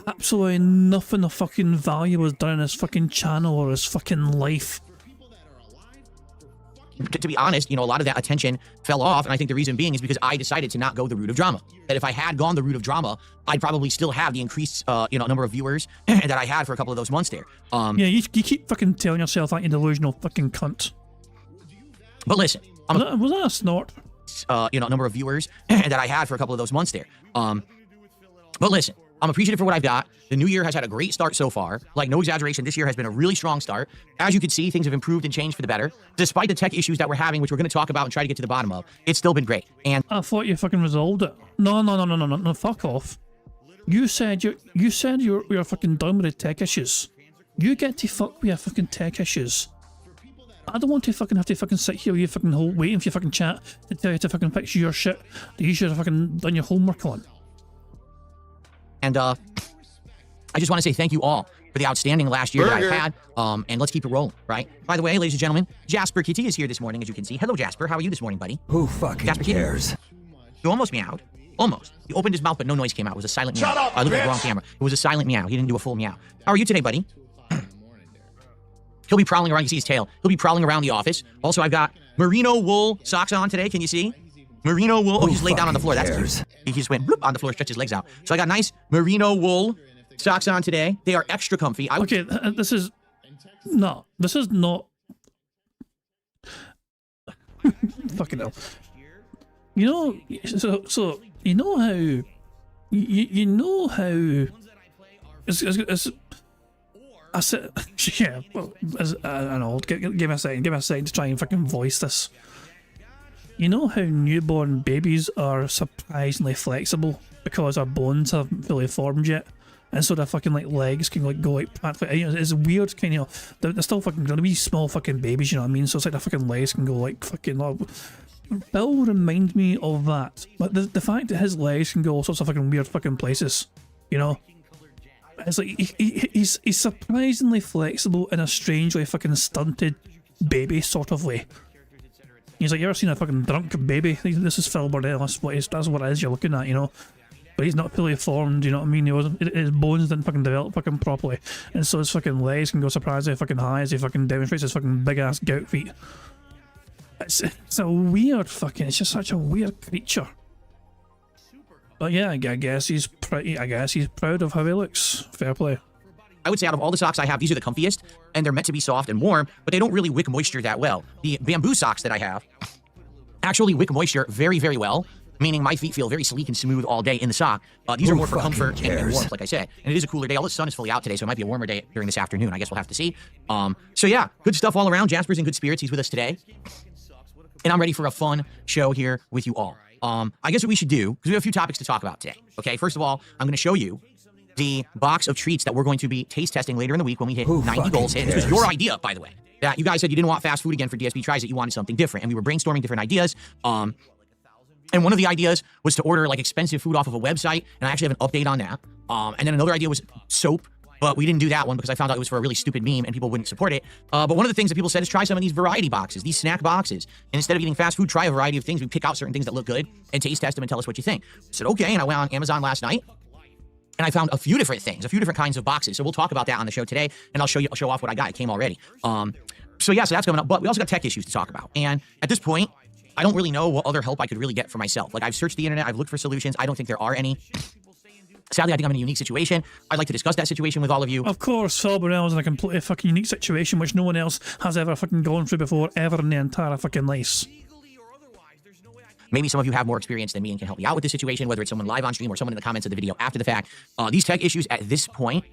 absolutely nothing of fucking value was done in his fucking channel or his fucking life. To be honest, you know, a lot of that attention fell off, and I think the reason being is because I decided to not go the route of drama. That if I had gone the route of drama, I'd probably still have the increased, number of viewers that I had for a couple of those months there. Yeah, you keep fucking telling yourself that, you delusional fucking cunt. But listen, was that a snort? Number of viewers that I had for a couple of those months there. But listen, I'm appreciative for what I've got. The new year has had a great start so far. Like, no exaggeration, this year has been a really strong start. As you can see, things have improved and changed for the better. Despite the tech issues that we're having, which we're going to talk about and try to get to the bottom of, it's still been great. And I thought you fucking resolved it. No, fuck off. You said you're fucking done with the tech issues. You get to fuck with your fucking tech issues. I don't want to fucking have to fucking sit here with you fucking waiting for your fucking chat to tell you to fucking fix your shit that you should have fucking done your homework on. And I just want to say thank you all for the outstanding last year that I've had, and let's keep it rolling, right? By the way, ladies and gentlemen, Jasper Kitty is here this morning, as you can see. Hello, Jasper. How are you this morning, buddy? Who fucking Jasper cares? Kitty. He almost meowed. Almost. He opened his mouth, but no noise came out. It was a silent meow. Shut up, I looked at the bitch. wrong camera. It was a silent meow. He didn't do a full meow. How are you today, buddy? He'll be prowling around. You see his tail. He'll be prowling around the office. Also, I've got merino wool socks on today. Can you see? Merino wool. Oh, he just laid down on the floor. That's cute. He just went bloop on the floor, stretched his legs out. So I got nice merino wool socks on today. They are extra comfy. Okay, this is not. Fucking hell. You know, so you know how you know how it's I said, yeah. Well, I don't know. Give me a second. Give me a second to try and fucking voice this. You know how newborn babies are surprisingly flexible because our bones haven't fully formed yet, and so their fucking like legs can like go like practically. You know, it's weird, kind of. They're still fucking gonna be small fucking babies. You know what I mean? So it's like their fucking legs can go like fucking. Bill reminds me of that, but the fact that his legs can go all sorts of fucking weird fucking places, you know. It's like he's surprisingly flexible in a strangely fucking stunted baby sort of way. He's like, you ever seen a fucking drunk baby? This is Phil Burnell. That's what it is you're looking at, you know. But he's not fully formed, you know what I mean? He wasn't. His bones didn't fucking develop fucking properly, and so his fucking legs can go surprisingly fucking high as he fucking demonstrates his fucking big ass gout feet. It's a weird fucking. It's just such a weird creature. But yeah, I guess he's proud of how he looks. Fair play. I would say out of all the socks I have, these are the comfiest, and they're meant to be soft and warm, but they don't really wick moisture that well. The bamboo socks that I have actually wick moisture very, very well, meaning my feet feel very sleek and smooth all day in the sock. These are more for comfort and warmth, like I said. And it is a cooler day. All the sun is fully out today, so it might be a warmer day during this afternoon. I guess we'll have to see. So yeah, good stuff all around. Jasper's in good spirits. He's with us today. And I'm ready for a fun show here with you all. I guess what we should do, because we have a few topics to talk about today. Okay, first of all, I'm going to show you the box of treats that we're going to be taste testing later in the week when we hit 90 goals. And this was your idea, by the way. That you guys said you didn't want fast food again for DSP Tries It. You wanted something different. And we were brainstorming different ideas. And one of the ideas was to order like expensive food off of a website. And I actually have an update on that. And then another idea was soap. But we didn't do that one because I found out it was for a really stupid meme and people wouldn't support it. But one of the things that people said is try some of these variety boxes, these snack boxes. And instead of eating fast food, try a variety of things. We pick out certain things that look good and taste test them and tell us what you think. I said, okay. And I went on Amazon last night and I found a few different things, a few different kinds of boxes. So we'll talk about that on the show today. And I'll show off what I got. It came already. So yeah, so that's coming up. But we also got tech issues to talk about. And at this point, I don't really know what other help I could really get for myself. Like I've searched the internet. I've looked for solutions. I don't think there are any. Sadly, I think I'm in a unique situation. I'd like to discuss that situation with all of you. Of course, Phil Burnell's in a completely fucking unique situation which no one else has ever fucking gone through before, ever in the entire fucking life. Maybe some of you have more experience than me and can help me out with this situation, whether it's someone live on stream or someone in the comments of the video after the fact. These tech issues at this point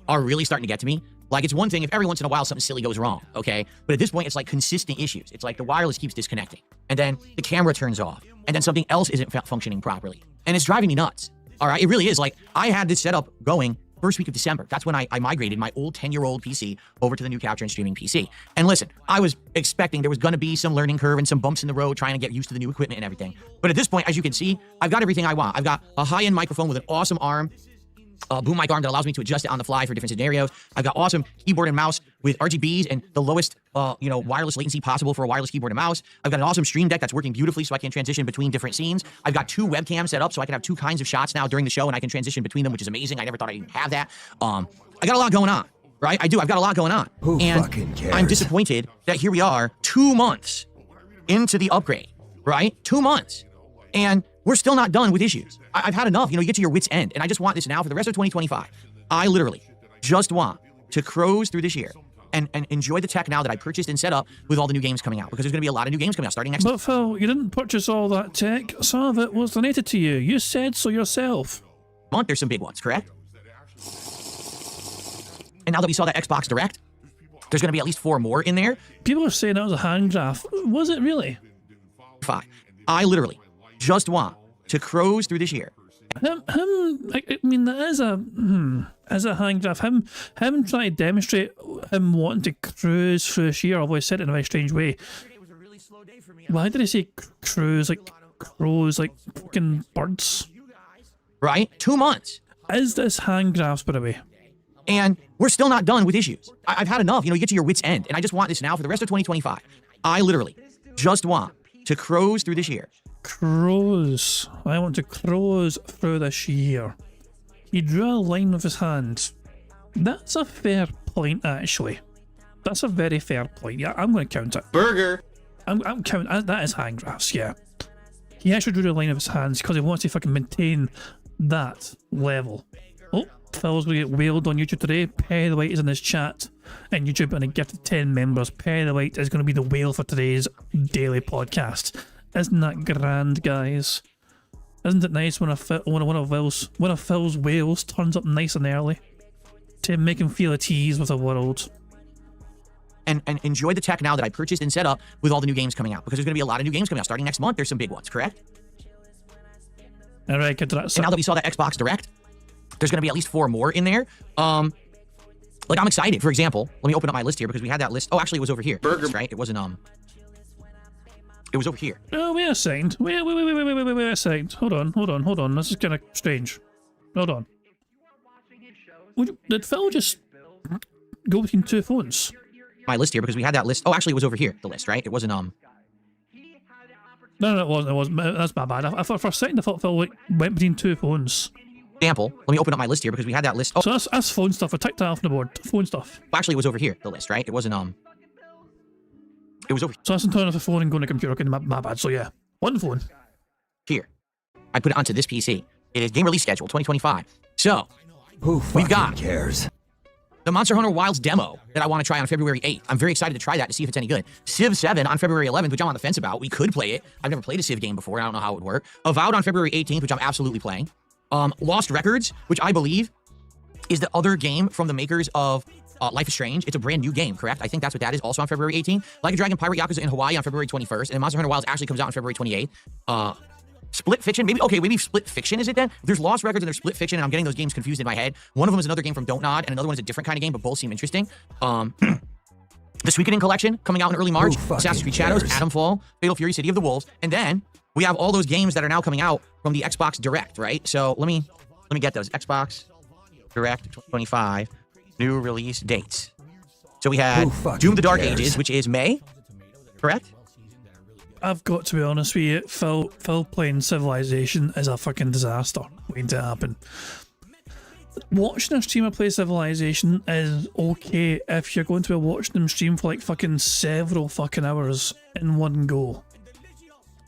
are really starting to get to me. Like, it's one thing if every once in a while something silly goes wrong, okay? But at this point, it's like consistent issues. It's like the wireless keeps disconnecting, and then the camera turns off, and then something else isn't functioning properly. And it's driving me nuts. All right, it really is. Like, I had this setup going first week of December. That's when I migrated my old 10-year-old PC over to the new capture and streaming PC. And listen, I was expecting there was going to be some learning curve and some bumps in the road trying to get used to the new equipment and everything. But at this point, as you can see, I've got everything I want. I've got a high-end microphone with an awesome arm, boom mic arm that allows me to adjust it on the fly for different scenarios. I've got awesome keyboard and mouse with RGBs and the lowest, wireless latency possible for a wireless keyboard and mouse. I've got an awesome stream deck that's working beautifully so I can transition between different scenes. I've got 2 webcams set up so I can have 2 kinds of shots now during the show and I can transition between them, which is amazing. I never thought I'd even have that. I got a lot going on, right? I do. I've got a lot going on. Who and fucking cares? I'm disappointed that here we are 2 months into the upgrade, right? 2 months. And we're still not done with issues. I've had enough. You get to your wit's end. And I just want this now for the rest of 2025. I literally just want to cruise through this year and enjoy the tech now that I purchased and set up with all the new games coming out. Because there's going to be a lot of new games coming out starting next But Phil, you didn't purchase all that tech. Some of it was donated to you. You said so yourself. month. There's some big ones, correct? And now that we saw that Xbox Direct, there's going to be at least 4 more in there. People are saying that was a hand graph. Was it really? 5. I literally just want to cruise through this year. I mean, that is as a hand graph. Him trying to demonstrate him wanting to cruise through this year. I've always said it in a very strange way. Why did he say cruise like crows, like fucking birds? Right? 2 months. Is this hand graphs, by the way? And we're still not done with issues. I've had enough. You get to your wit's end. And I just want this now for the rest of 2025. I literally just want to cruise through this year cruise. I want to cruise through this year. He drew a line with his hand. That's a fair point, actually. That's a very fair point. Yeah, I'm going to count it. Burger. I'm counting. That is hand grass, yeah. He actually drew the line of his hands because he wants to fucking maintain that level. Oh, Phil's going to get whaled on YouTube today. Perry the White is in this chat and YouTube, and a gifted 10 members. Perry the White is going to be the whale for today's daily podcast. Isn't that grand, guys? Isn't it nice when one of Phil's whales turns up nice and early to make him feel at ease with the world? And enjoy the tech now that I purchased and set up with all the new games coming out, because there's going to be a lot of new games coming out starting next month. There's some big ones, correct? All right, get to that. And now that we saw that Xbox Direct, there's going to be at least 4 more in there. Like, I'm excited. For example, let me open up my list here because we had that list. Oh, actually, it was over here. Burger, right? It wasn't It was over here. Oh, wait a second. Wait a second. Hold on. This is kind of strange. Hold on. Did Phil just go between 2 phones? My list here because we had that list. Oh, actually, it was over here. The list, right? It wasn't No, it wasn't. That's my bad. I thought for a second I thought Phil went between 2 phones. Example. Let me open up my list here because we had that list. Oh, so that's phone stuff. I ticked that off the board. Phone stuff. Actually, it was over here. The list, right? It wasn't It was over So that's turning off the phone and going to the computer. Okay, my bad. So yeah, 1 phone. here. I put it onto this PC. It is game release schedule 2025. So Who we've got cares? the Monster Hunter Wilds demo that I want to try on February 8th. I'm very excited to try that to see if it's any good. Civ 7 on February 11th, which I'm on the fence about. We could play it. I've never played a Civ game before. I don't know how it would work. Avowed on February 18th, which I'm absolutely playing. Lost Records, which I believe is the other game from the makers of Life is Strange. It's a brand new game, correct? I think that's what that is, also on February 18th. Like a Dragon Pirate Yakuza in Hawaii on February 21st. And Monster Hunter Wilds actually comes out on February 28th. Split Fiction, maybe Split Fiction is it then? There's Lost Records and there's Split Fiction, and I'm getting those games confused in my head. One of them is another game from Don't Nod, and another one is a different kind of game, but both seem interesting. The Suikoden Collection coming out in early March. Assassin's Creed Shadows, Atomfall, Fatal Fury, City of the Wolves, and then we have all those games that are now coming out from the Xbox Direct, right? So let me get those. Xbox Direct 2025 new release dates. So we had Doom: The Dark Ages, which is May, correct? I've got to be honest with you, Phil playing Civilization is a fucking disaster waiting to happen. Watching a streamer play Civilization is okay if you're going to be watching them stream for like fucking several fucking hours in one go.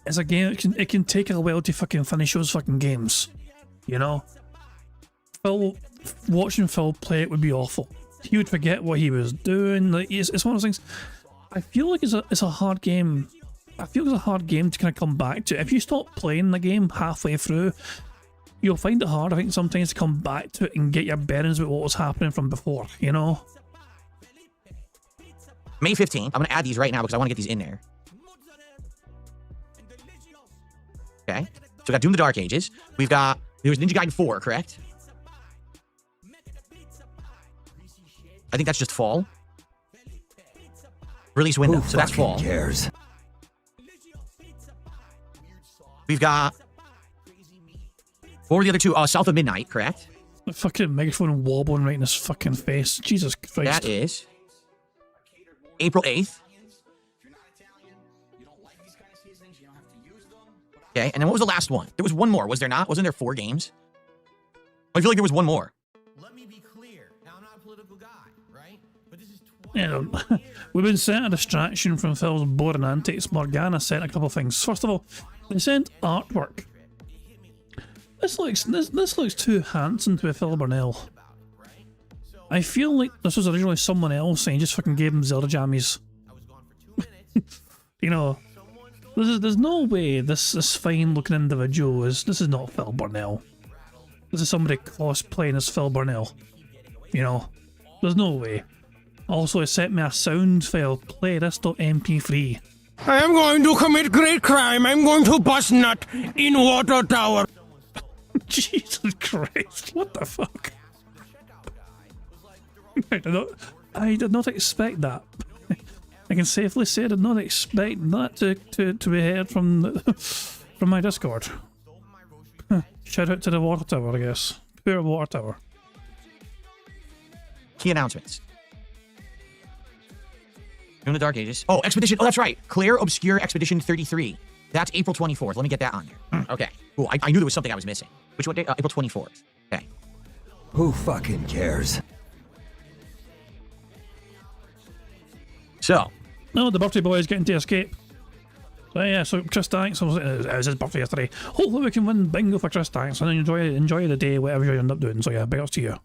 It's a game, it can take a while to fucking finish those fucking games, you know? Watching Phil play it would be awful. He would forget what he was doing. Like, it's one of those things. I feel like it's a hard game. I feel it's a hard game to kind of come back to. If you stop playing the game halfway through, you'll find it hard, I think, sometimes to come back to it and get your bearings with what was happening from before, you know? May 15th. I'm going to add these right now because I want to get these in there. Okay. So we got Doom: The Dark Ages. There was Ninja Gaiden 4, correct? I think that's just fall. Release window, so that's fall. Cares? We've got... What were the other two? South of Midnight, correct? The fucking megaphone wobbling right in his fucking face. Jesus Christ. That is April 8th. Okay, and then what was the last one? There was one more, was there not? Wasn't there 4 games? I feel like there was one more. Let me be clear. Now, I'm not a political guy, right? But this is Yeah, we've been sent a distraction from Phil's boring antics. Morgana sent a couple of things. First of all, they sent artwork. This looks too handsome to be Phil Burnell. I feel like this was originally someone else and he just fucking gave him Zelda jammies. You know, there's no way this fine looking individual this is not Phil Burnell. This is somebody cosplaying as Phil Burnell. You know, there's no way. Also, it sent me a sound file. Play this.mp3. I am going to commit great crime. I'm going to bust nut in water tower. Jesus Christ, what the fuck? I did not expect that. I can safely say I did not expect that to be heard from my Discord. Shout out to the water tower, I guess. Pure water tower. Key announcements. Doom: The Dark Ages. Oh, Expedition. Oh, that's right. Claire Obscure Expedition 33. That's April 24th. Let me get that on there. Okay, cool. I knew there was something I was missing. Which one day? April 24th. Okay. Who fucking cares? So, No, the birthday boy is getting to escape. So yeah, so Chris Thanks, it was his birthday yesterday. Hopefully we can win bingo for Chris Thanks and enjoy the day, whatever you end up doing. So yeah, big ups to you.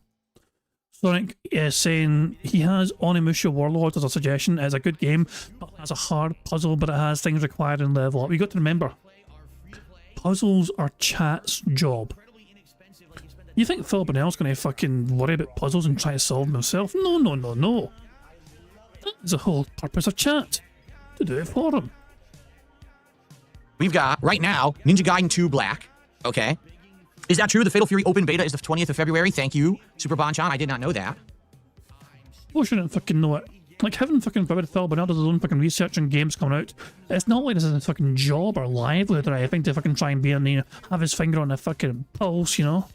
Sonic is saying he has Onimusha Warlord as a suggestion. It's a good game, but it has a hard puzzle, but it has things required in level up. You got to remember, puzzles are chat's job. You think Phil Burnell's going to fucking worry about puzzles and try to solve them himself? No, no, no, no. That's the whole purpose of chat, to do it for him. we've got, right now, Ninja Gaiden 2 Black. Okay. Is that true? The Fatal Fury open beta is the 20th of February. Thank you, Super Bonchan. I did not know that. Well, shouldn't fucking know it. Like, having fucking Phil Burnell does his own fucking research on games coming out. It's not like this is a fucking job or livelihood or anything to fucking try and be on, you know, have his finger on the fucking pulse, you know?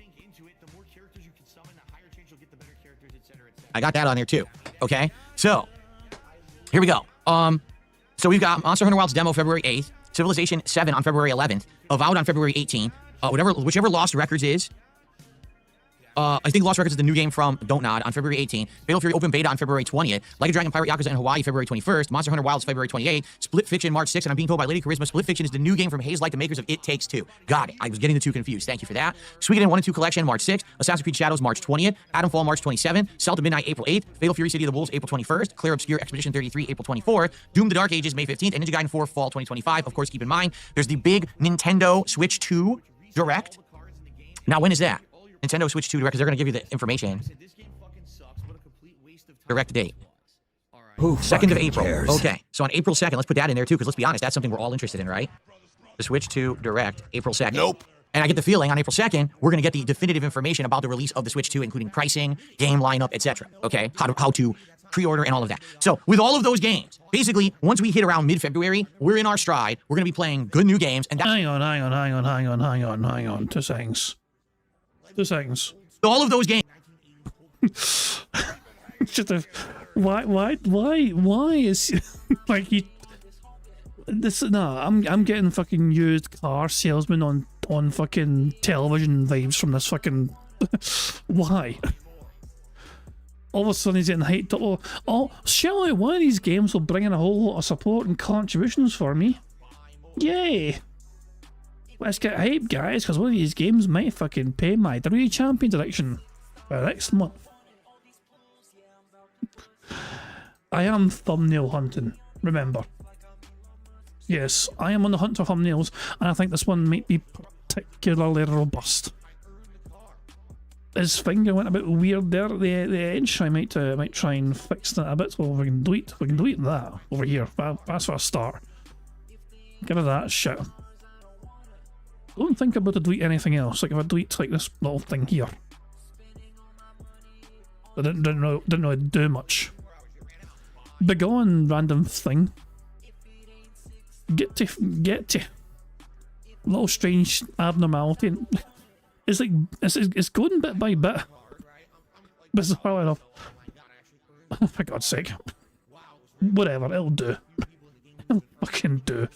I got that on there too. Okay. So, here we go. So we've got Monster Hunter Wilds demo February 8th, Civilization 7 on February 11th, Avowed on February 18th, whichever Lost Records is. I think Lost Records is the new game from Don't Nod on February 18th. Fatal Fury Open Beta on February 20th. Like a Dragon Pirate Yakuza in Hawaii February 21st. Monster Hunter Wilds February 28th. Split Fiction March 6th. And I'm being told by Lady Charisma, Split Fiction is the new game from Haze Light, the makers of It Takes Two. Got it. I was getting the two confused. Thank you for that. Suikoden 1 and 2 Collection March 6th. Assassin's Creed Shadows March 20th. Atomfall March 27th. Cell to Midnight April 8th. Fatal Fury City of the Wolves April 21st. Clear Obscure Expedition 33 April 24th. Doom the Dark Ages May 15th. And Ninja Gaiden 4 Fall 2025. Of course, keep in mind, there's the big Nintendo Switch 2 Direct. Now, when is that? Nintendo Switch 2 Direct, because they're going to give you the information. Direct date. 2nd of April. Cares? Okay, so on April 2nd, let's put that in there too, because let's be honest, that's something we're all interested in, right? The Switch 2 Direct, April 2nd. Nope. And I get the feeling on April 2nd, we're going to get the definitive information about the release of the Switch 2, including pricing, game lineup, etc. Okay, how to pre-order and all of that. So with all of those games, basically, once we hit around mid-February, we're in our stride. We're going to be playing good new games, and Hang on. 2 seconds. 2 seconds. all of those games. Just a, why is like he this no I'm getting fucking used car salesman on fucking television vibes from this fucking why all of a sudden he's getting hyped up. Oh, surely one of these games will bring in a whole lot of support and contributions for me. Yay, let's get hyped, guys, because one of these games might fucking pay my WWE Champions edition for next month. I am thumbnail hunting, remember. Yes, I am on the hunt for thumbnails, and I think this one might be particularly robust. His finger went a bit weird there at the edge. I might try and fix that a bit. So we can delete that over here. That's for a start. Get rid of that shit. Don't think about to delete anything else. Like if I delete like this little thing here, I didn't really do much. Begone, random thing. Get to. Little strange abnormality. It's like it's going bit by bit. Bizarre enough. For God's sake. Whatever, it'll do. It'll fucking do.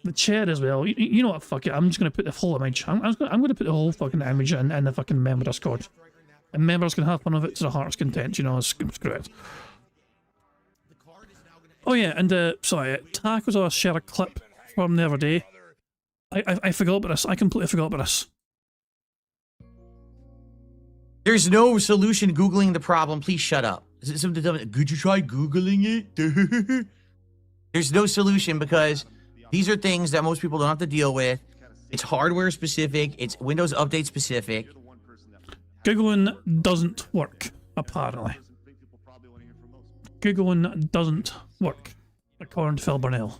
The chair as well. You know what? Fuck it. I'm just gonna put the whole image. I'm gonna put the whole fucking image in the fucking member Discord. And members can have fun of it to their heart's content. You know, screw it. Oh yeah, and sorry, Tack was a share a clip from the other day. I forgot about this. I completely forgot about this. There's no solution Googling the problem. Please shut up. Is it something to tell me? Could you try Googling it? There's no solution because these are things that most people don't have to deal with. It's hardware specific. It's Windows Update specific. Googling doesn't work, apparently. Googling doesn't work, according to Phil Burnell.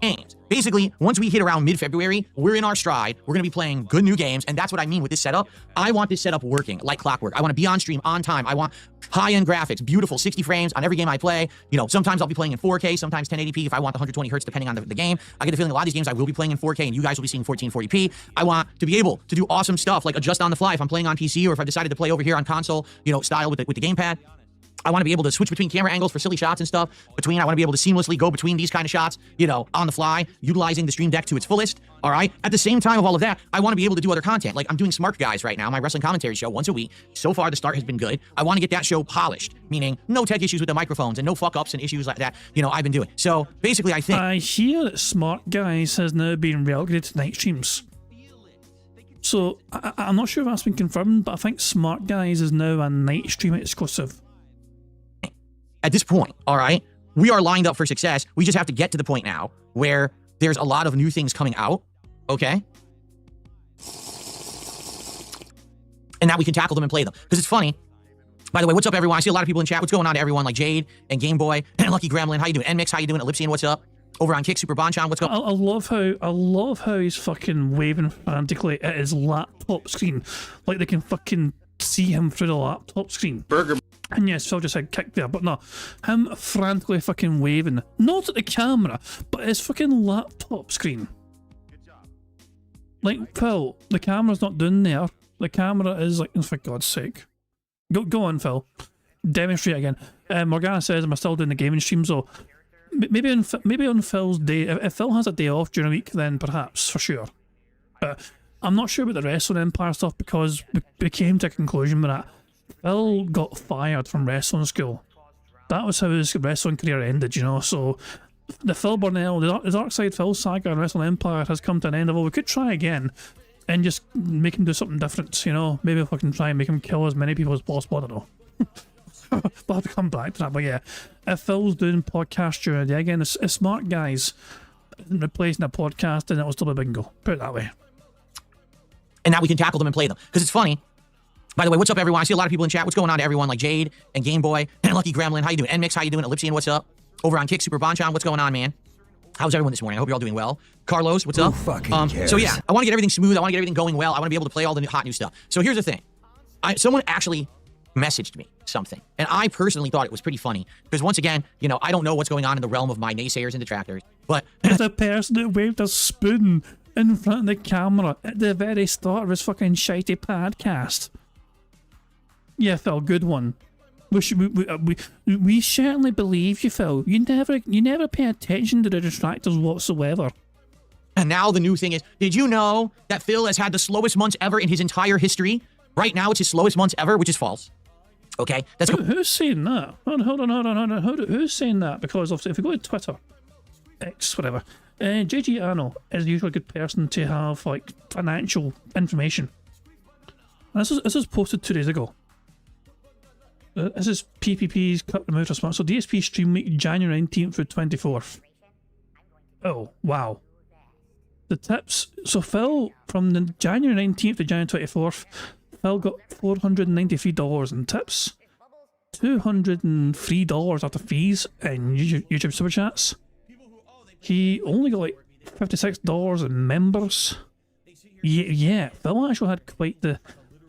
Games. Basically, once we hit around mid-February, we're in our stride. We're going to be playing good new games, and that's what I mean with this setup. I want this setup working like clockwork. I want to be on stream on time. I want high-end graphics, beautiful 60 frames on every game I play. You know, sometimes I'll be playing in 4K, sometimes 1080p if I want the 120 hertz, depending on the game. I get the feeling a lot of these games I will be playing in 4K, and you guys will be seeing 1440p. I want to be able to do awesome stuff, like adjust on the fly if I'm playing on PC, or if I've decided to play over here on console, you know, style with the gamepad. I want to be able to switch between camera angles for silly shots and stuff. I want to be able to seamlessly go between these kind of shots, you know, on the fly, utilizing the Stream Deck to its fullest. All right. At the same time of all of that, I want to be able to do other content. Like I'm doing Smart Guys right now, my wrestling commentary show once a week. So far, the start has been good. I want to get that show polished, meaning no tech issues with the microphones and no fuck ups and issues like that. You know, I've been doing. So basically, I think I hear that Smart Guys has now been relegated to night streams. So I'm not sure if that's been confirmed, but I think Smart Guys is now a night stream exclusive. at this point, all right, we are lined up for success. We just have to get to the point now where there's a lot of new things coming out, okay? And now we can tackle them and play them. Because it's funny. By the way, what's up, everyone? I see a lot of people in chat. What's going on to everyone? Like Jade and Game Boy and Lucky Gremlin. How you doing? NMix, how you doing? Ellipsian, what's up? Over on Kick, Super Bonchan, what's going on? I love how he's fucking waving frantically at his laptop screen. Like they can fucking see him through the laptop screen. Burger. And yes, Phil just said kick there, but no. Him frantically fucking waving. Not at the camera, but his fucking laptop screen. Like, Phil, the camera's not doing there. The camera is like, for God's sake. Go on, Phil. Demonstrate again. Morgana says, am I still doing the gaming stream? So maybe on Phil's day, if Phil has a day off during a week, then perhaps, for sure. But I'm not sure about the Wrestling Empire stuff because we came to a conclusion with that. Phil got fired from wrestling school. That was how his wrestling career ended, you know. So the Phil Burnell, the Dark Side Phil saga and Wrestling Empire has come to an end. Well, we could try again and just make him do something different, you know. Maybe if I can try and make him kill as many people as possible, I don't know. We'll have to come back to that. But yeah, if Phil's doing podcast during the day again, it's Smart Guys replacing a podcast, and it'll still be bingo. Put it that way. And now we can tackle them and play them. Because it's funny. By the way, what's up, everyone? I see a lot of people in chat. What's going on to everyone? Like Jade and Game Boy and Lucky Gremlin. How you doing? NMix, how you doing? Ellipsian, what's up? Over on Kick, Super Bonchan, what's going on, man? How's everyone this morning? I hope you're all doing well. Carlos, what's up? So yeah, I want to get everything smooth. I want to get everything going well. I want to be able to play all the hot new stuff. So here's the thing. Someone actually messaged me something, and I personally thought it was pretty funny because once again, you know, I don't know what's going on in the realm of my naysayers and detractors, but it's a person that waved a spoon in front of the camera at the very start of his fucking shitey podcast. Yeah, Phil, good one. We certainly believe you, Phil. You never pay attention to the detractors whatsoever. And now the new thing is, did you know that Phil has had the slowest months ever in his entire history? Right now, it's his slowest months ever, which is false. Okay, that's who's saying that? Hold on. Who's saying that? Because if you go to Twitter, X, whatever, JG Anno is usually a good person to have like financial information. And this was posted 2 days ago. This is PPP's cut remote response. So DSP stream week January 19th through 24th. Oh, wow. The tips. So Phil, from the January 19th to January 24th, Phil got $493 in tips. $203 after fees and YouTube Super Chats. He only got like $56 in members. Yeah, Phil actually had quite the...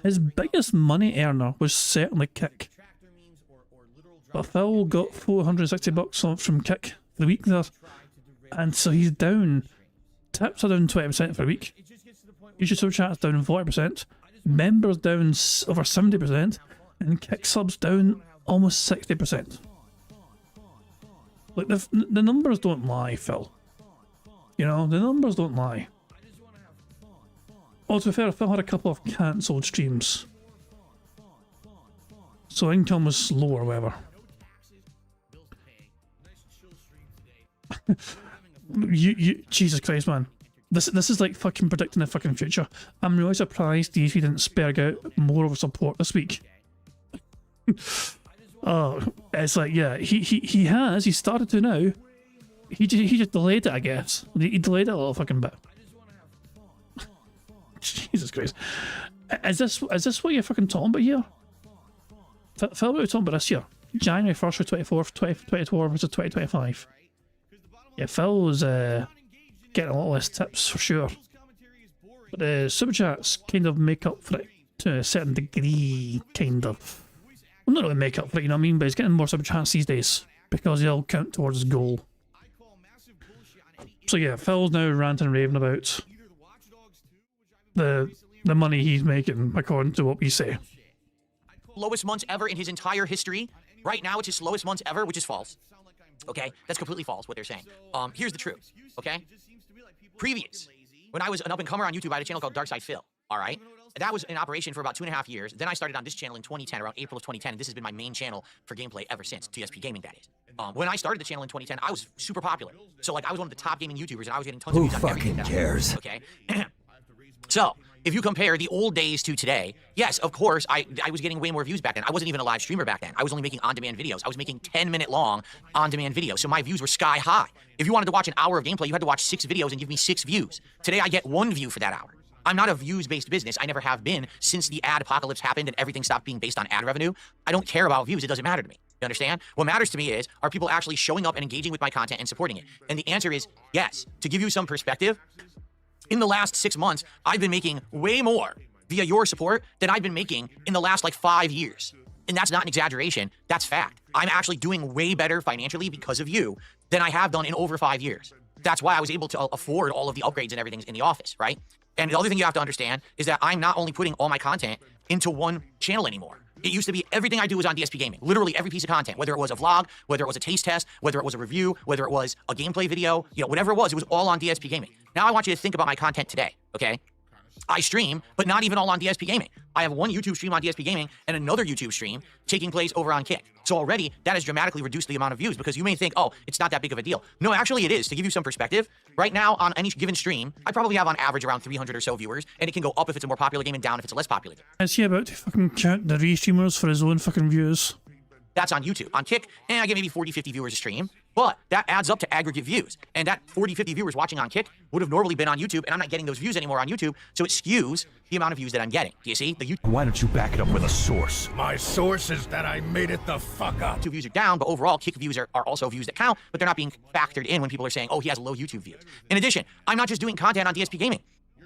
His biggest money earner was certainly Kick. But Phil got $460 from Kick for the week there. And so he's down. Tips are down 20% for a week. YouTube Super Chat's down 40%. Members down over 70%. And Kick subs down almost 60%. Like, the numbers don't lie, Phil. You know, the numbers don't lie. Oh, to be fair, Phil had a couple of cancelled streams. So income was low or whatever. Jesus Christ, man. This is like fucking predicting the fucking future. I'm really surprised DSP didn't spurg out more of a support this week. Oh, it's like, yeah, he started to now. He just delayed it, I guess. He delayed it a little fucking bit. Jesus Christ. Is this what you're fucking talking about here? Phil, what are we talking about this year? January 1st or 24th, 2024 versus 2025. Yeah, Phil was getting a lot less tips for sure. But the Super Chats kind of make up for it to a certain degree, kind of. Well, not really make up for it, you know what I mean? But he's getting more Super Chats these days because he'll count towards his goal. So yeah, Phil's now ranting and raving about the money he's making according to what we say. lowest months ever in his entire history. Right now, it's his slowest months ever, which is false. Okay, that's completely false, what they're saying. Here's the truth, okay? Previous, when I was an up-and-comer on YouTube, I had a channel called Darkside Phil, all right? That was in operation for about 2.5 years. Then I started on this channel in 2010, around April of 2010, and this has been my main channel for gameplay ever since, DSP Gaming, that is. When I started the channel in 2010, I was super popular. So, like, I was one of the top gaming YouTubers, and I was getting tons of views on everything. Who fucking cares? Okay? So, if you compare the old days to today, yes, of course, I was getting way more views back then. I wasn't even a live streamer back then. I was only making on-demand videos. I was making 10-minute long on-demand videos, so my views were sky high. If you wanted to watch an hour of gameplay, you had to watch 6 videos and give me 6 views. Today, I get 1 view for that hour. I'm not a views-based business. I never have been since the ad apocalypse happened and everything stopped being based on ad revenue. I don't care about views. It doesn't matter to me. You understand? What matters to me is, are people actually showing up and engaging with my content and supporting it? And the answer is yes. To give you some perspective, in the last 6 months, I've been making way more via your support than I've been making in the last, like, 5 years. And that's not an exaggeration. That's fact. I'm actually doing way better financially because of you than I have done in over 5 years. That's why I was able to afford all of the upgrades and everything in the office, right? And the other thing you have to understand is that I'm not only putting all my content into one channel anymore. It used to be everything I do was on DSP Gaming. Literally every piece of content, whether it was a vlog, whether it was a taste test, whether it was a review, whether it was a gameplay video, you know, whatever it was all on DSP Gaming. Now I want you to think about my content today, okay? I stream, but not even all on DSP Gaming. I have one YouTube stream on DSP Gaming and another YouTube stream taking place over on Kick. So already, that has dramatically reduced the amount of views because you may think, oh, it's not that big of a deal. No, actually it is. To give you some perspective, right now on any given stream, I probably have on average around 300 or so viewers, and it can go up if it's a more popular game and down if it's a less popular game. Is he about to fucking count the re-streamers for his own fucking views? That's on YouTube. On Kick, I get maybe 40, 50 viewers a stream, but that adds up to aggregate views. And that 40, 50 viewers watching on Kick would have normally been on YouTube, and I'm not getting those views anymore on YouTube, so it skews the amount of views that I'm getting. Do you see? The YouTube Why don't you back it up with a source? My source is that I made it the fuck up. views are down, but overall, Kick views are also views that count, but they're not being factored in when people are saying, oh, he has low YouTube views. In addition, I'm not just doing content on DSP Gaming.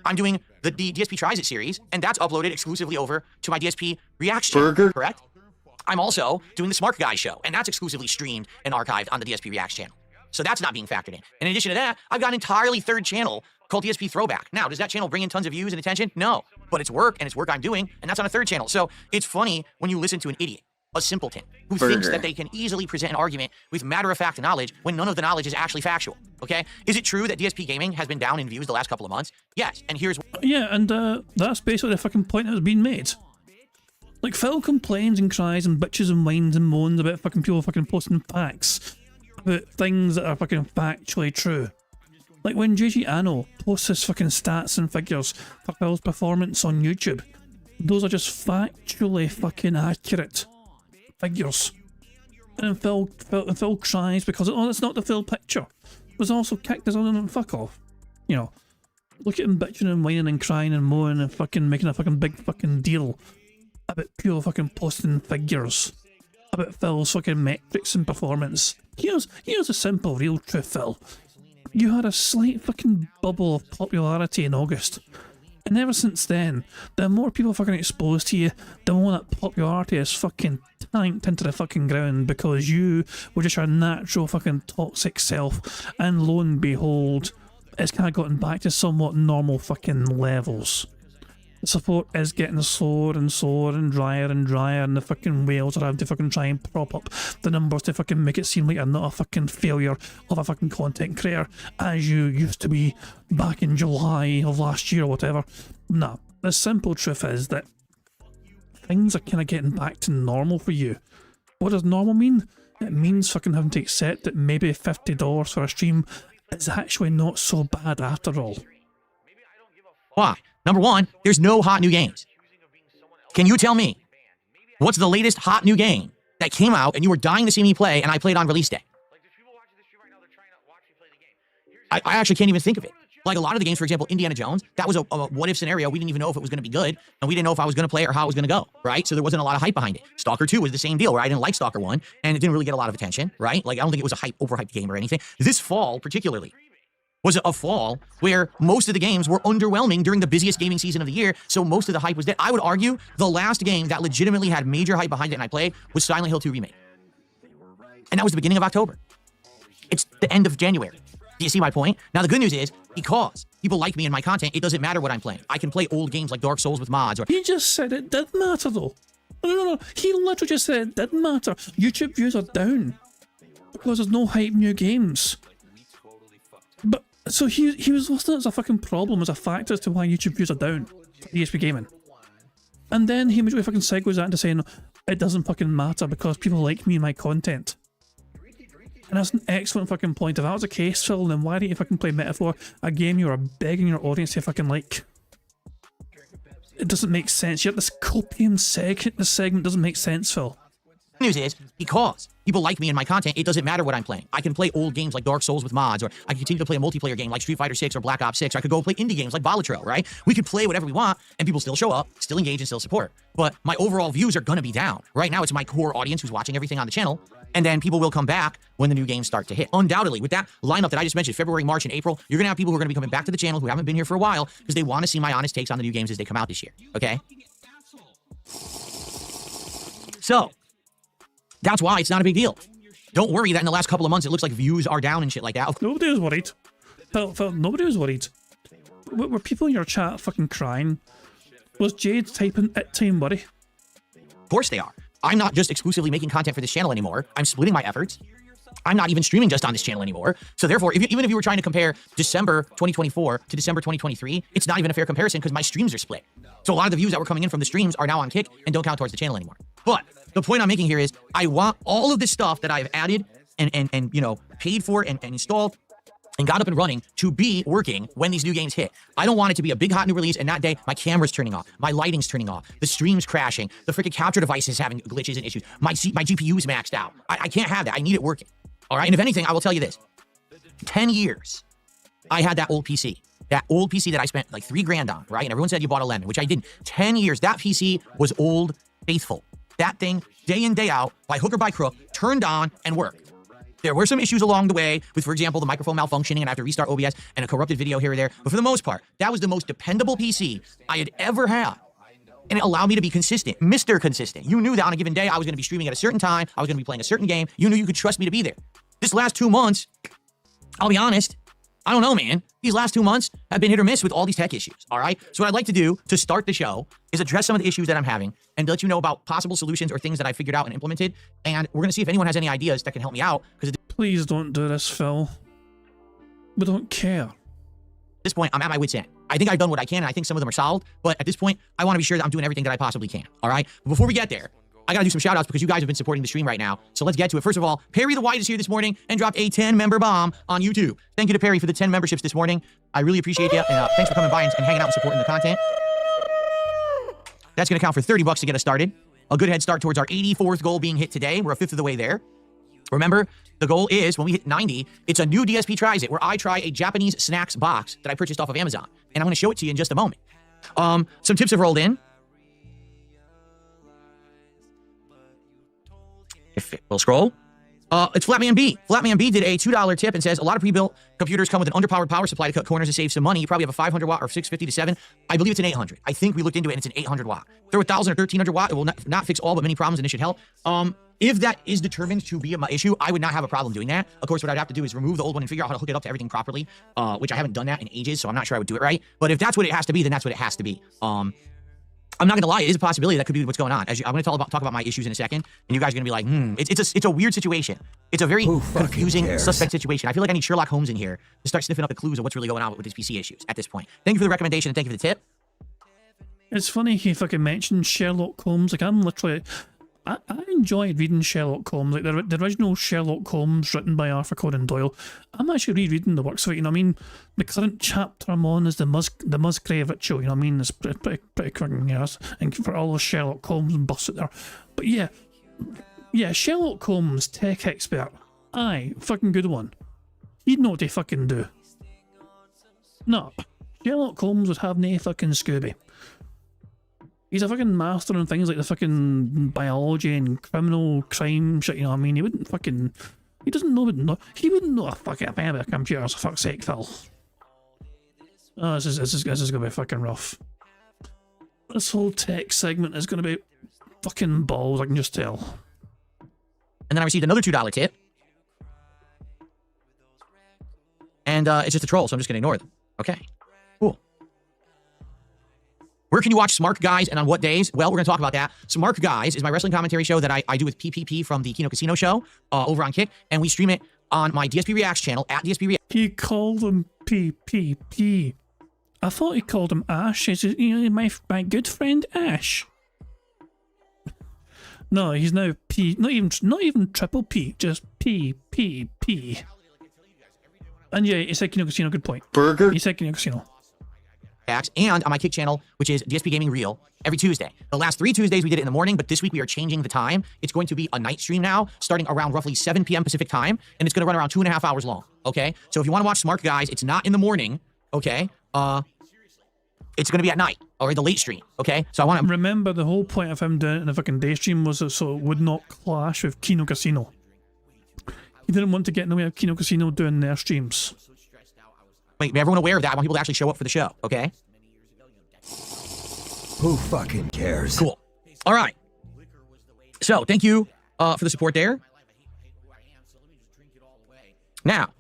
I'm doing the DSP Tries It series, and that's uploaded exclusively over to my DSP Reaction, correct? I'm also doing the Smart Guy show, and that's exclusively streamed and archived on the DSP Reacts channel. So that's not being factored in. In addition to that, I've got an entirely third channel called DSP Throwback. Now, does that channel bring in tons of views and attention? No. But it's work, and it's work I'm doing, and that's on a third channel. So it's funny when you listen to an idiot, a simpleton, who thinks that they can easily present an argument with matter-of-fact knowledge when none of the knowledge is actually factual, okay? Is it true that DSP Gaming has been down in views the last couple of months? Yes, and here's... Yeah, and that's basically the fucking point that was being made. Like, Phil complains and cries and bitches and whines and moans about fucking people fucking posting facts about things that are fucking factually true. Like when JG Anno posts his fucking stats and figures for Phil's performance on YouTube, those are just factually fucking accurate figures. And then Phil cries because, oh, that's not the full picture. It was also kicked as on and fuck off. You know, look at him bitching and whining and crying and moaning and fucking making a fucking big fucking deal about pure fucking posting figures about Phil's fucking metrics and performance. Here's a simple real truth, Phil. You had a slight fucking bubble of popularity in August, and ever since then, the more people fucking exposed to you, the more that popularity is fucking tanked into the fucking ground because you were just your natural fucking toxic self, and lo and behold, it's kind of gotten back to somewhat normal fucking levels. The support is getting slower and slower and drier, and the fucking whales are having to fucking try and prop up the numbers to fucking make it seem like you're not a fucking failure of a fucking content creator as you used to be back in July of last year or whatever. Nah, the simple truth is that things are kind of getting back to normal for you. What does normal mean? It means fucking having to accept that maybe $50 for a stream is actually not so bad after all. Why? Number one, there's no hot new games. Can you tell me what's the latest hot new game that came out and you were dying to see me play and I played on release day? I actually can't even think of it. Like a lot of the games, for example, Indiana Jones, that was a what-if scenario. We didn't even know if it was going to be good, and we didn't know if I was going to play it or how it was going to go, right? So there wasn't a lot of hype behind it. Stalker 2 was the same deal, where I didn't like Stalker 1, and it didn't really get a lot of attention, right? Like, I don't think it was a overhyped game or anything. This fall, particularly, was a fall where most of the games were underwhelming during the busiest gaming season of the year, so most of the hype was dead. I would argue the last game that legitimately had major hype behind it and I played was Silent Hill 2 Remake. And that was the beginning of October. It's the end of January. Do you see my point? Now, the good news is, because people like me and my content, it doesn't matter what I'm playing. I can play old games like Dark Souls with mods or... He just said it did matter, though. No. He literally just said it didn't matter. YouTube views are down because there's no hype new games. But so he was listed as a fucking problem, as a factor as to why YouTube views are down for DSP Gaming. And then he immediately fucking segues that into saying it doesn't fucking matter because people like me and my content. And that's an excellent fucking point. If that was the case, Phil, then why didn't you fucking play Metaphor, a game you are begging your audience to fucking like? It doesn't make sense. You have this copium segment doesn't make sense, Phil. News is, because people like me and my content, it doesn't matter what I'm playing. I can play old games like Dark Souls with mods, or I can continue to play a multiplayer game like Street Fighter 6 or Black Ops 6, or I could go play indie games like Volatro, right? We could play whatever we want, and people still show up, still engage, and still support. But my overall views are gonna be down. Right now, it's my core audience who's watching everything on the channel, and then people will come back when the new games start to hit. Undoubtedly, with that lineup that I just mentioned, February, March, and April, you're gonna have people who are gonna be coming back to the channel who haven't been here for a while because they want to see my honest takes on the new games as they come out this year, okay? So, that's why it's not a big deal. Don't worry that in the last couple of months it looks like views are down and shit like that. Nobody was worried. Phil, nobody was worried. Were people in your chat fucking crying? Was Jade typing "it time worry"? Of course they are. I'm not just exclusively making content for this channel anymore. I'm splitting my efforts. I'm not even streaming just on this channel anymore. So therefore, even if you were trying to compare December 2024 to December 2023, it's not even a fair comparison because my streams are split. So a lot of the views that were coming in from the streams are now on Kick and don't count towards the channel anymore. But the point I'm making here is I want all of this stuff that I've added and you know, paid for and installed and got up and running to be working when these new games hit. I don't want it to be a big hot new release and that day my camera's turning off, my lighting's turning off, the stream's crashing, the freaking capture device is having glitches and issues, my GPU's maxed out. I can't have that. I need it working. All right, and if anything, I will tell you this. 10 years, I had that old PC. That old PC that I spent like $3,000 on, right? And everyone said you bought a lemon, which I didn't. 10 years, that PC was old, faithful. That thing, day in, day out, by hook or by crook, turned on and worked. There were some issues along the way with, for example, the microphone malfunctioning and I have to restart OBS and a corrupted video here or there. But for the most part, that was the most dependable PC I had ever had. And it allowed me to be consistent, Mr. Consistent. You knew that on a given day, I was going to be streaming at a certain time. I was going to be playing a certain game. You knew you could trust me to be there. This last 2 months, I'll be honest, I don't know, man. These last 2 months have been hit or miss with all these tech issues, all right? So what I'd like to do to start the show is address some of the issues that I'm having and let you know about possible solutions or things that I figured out and implemented. And we're going to see if anyone has any ideas that can help me out. Because Please don't do this, Phil. We don't care. at this point, I'm at my wit's end. I think I've done what I can, and I think some of them are solved. But at this point, I want to be sure that I'm doing everything that I possibly can, all right? But before we get there, I gotta do some shout outs because you guys have been supporting the stream right now. So let's get to it. First of all, Perry the White is here this morning and dropped a 10-member bomb on YouTube. Thank you to Perry for the 10 memberships this morning. I really appreciate you. And thanks for coming by and hanging out and supporting the content. That's gonna count for $30 to get us started. A good head start towards our 84th goal being hit today. We're a fifth of the way there. Remember, the goal is when we hit 90, it's a new DSP Tries It where I try a Japanese snacks box that I purchased off of Amazon. And I'm gonna show it to you in just a moment. Some tips have rolled in. If we'll scroll. It's Flatman B. Flatman B did a $2 tip and says, a lot of pre-built computers come with an underpowered power supply to cut corners and save some money. You probably have a 500 watt or 650 to 7. I believe it's an 800. I think we looked into it and it's an 800 watt. Throw 1,000 or 1,300 watt. It will not fix all but many problems and it should help. If that is determined to be my issue, I would not have a problem doing that. Of course, what I'd have to do is remove the old one and figure out how to hook it up to everything properly, which I haven't done that in ages, so I'm not sure I would do it right. But if that's what it has to be, then that's what it has to be. I'm not gonna lie, it is a possibility that could be what's going on. I'm gonna talk about my issues in a second, and you guys are gonna be like, it's a weird situation. It's a very confusing, suspect situation. I feel like I need Sherlock Holmes in here to start sniffing up the clues of what's really going on with these PC issues at this point. Thank you for the recommendation and thank you for the tip. It's funny he fucking mentioned Sherlock Holmes. Like, I'm literally... I enjoyed reading Sherlock Holmes, like the original Sherlock Holmes written by Arthur Conan Doyle. I'm actually rereading the works of it, you know what I mean? The current chapter I'm on is the Musgrave Ritual, you know what I mean? It's pretty quick, you know, and for all those Sherlock Holmes and busts it there. But yeah, Sherlock Holmes, tech expert. Aye, fucking good one. He'd know what to fucking do. No, Sherlock Holmes would have no fucking Scooby. He's a fucking master in things like the fucking biology and criminal crime shit, you know what I mean? He wouldn't fucking... He doesn't know... He wouldn't know a fucking thing about computers, for fuck's sake, Phil. Oh, this is gonna be fucking rough. This whole tech segment is gonna be fucking balls, I can just tell. And then I received another $2 tip. And it's just a troll, so I'm just gonna ignore them. Okay, cool. Where can you watch Smart Guys and on what days? Well, we're going to talk about that. Smart Guys is my wrestling commentary show that I do with PPP from the Kino Casino show over on Kick, and we stream it on my DSP Reacts channel at DSP Reacts. He called him PPP. I thought he called him Ash. Is it, you know, my good friend Ash? No, he's now P. Not even triple P. Just PPP. And yeah, he said Kino Casino. Good point. Burger. He said Kino Casino. And on my Kick channel, which is DSP Gaming Real, every Tuesday. The last 3 Tuesdays we did it in the morning, but this week we are changing the time. It's going to be a night stream now, starting around roughly 7 p.m. Pacific time, and it's going to run around 2.5 hours long, okay? So if you want to watch Smart Guys, it's not in the morning, okay? It's going to be at night, or the late stream, okay? So I want to... Remember, the whole point of him doing it in the fucking day stream was so it would not clash with Kino Casino. He didn't want to get in the way of Kino Casino doing their streams. Make everyone aware of that. I want people to actually show up for the show, okay? Who fucking cares? Cool. All right. So, thank you for the support there. Now,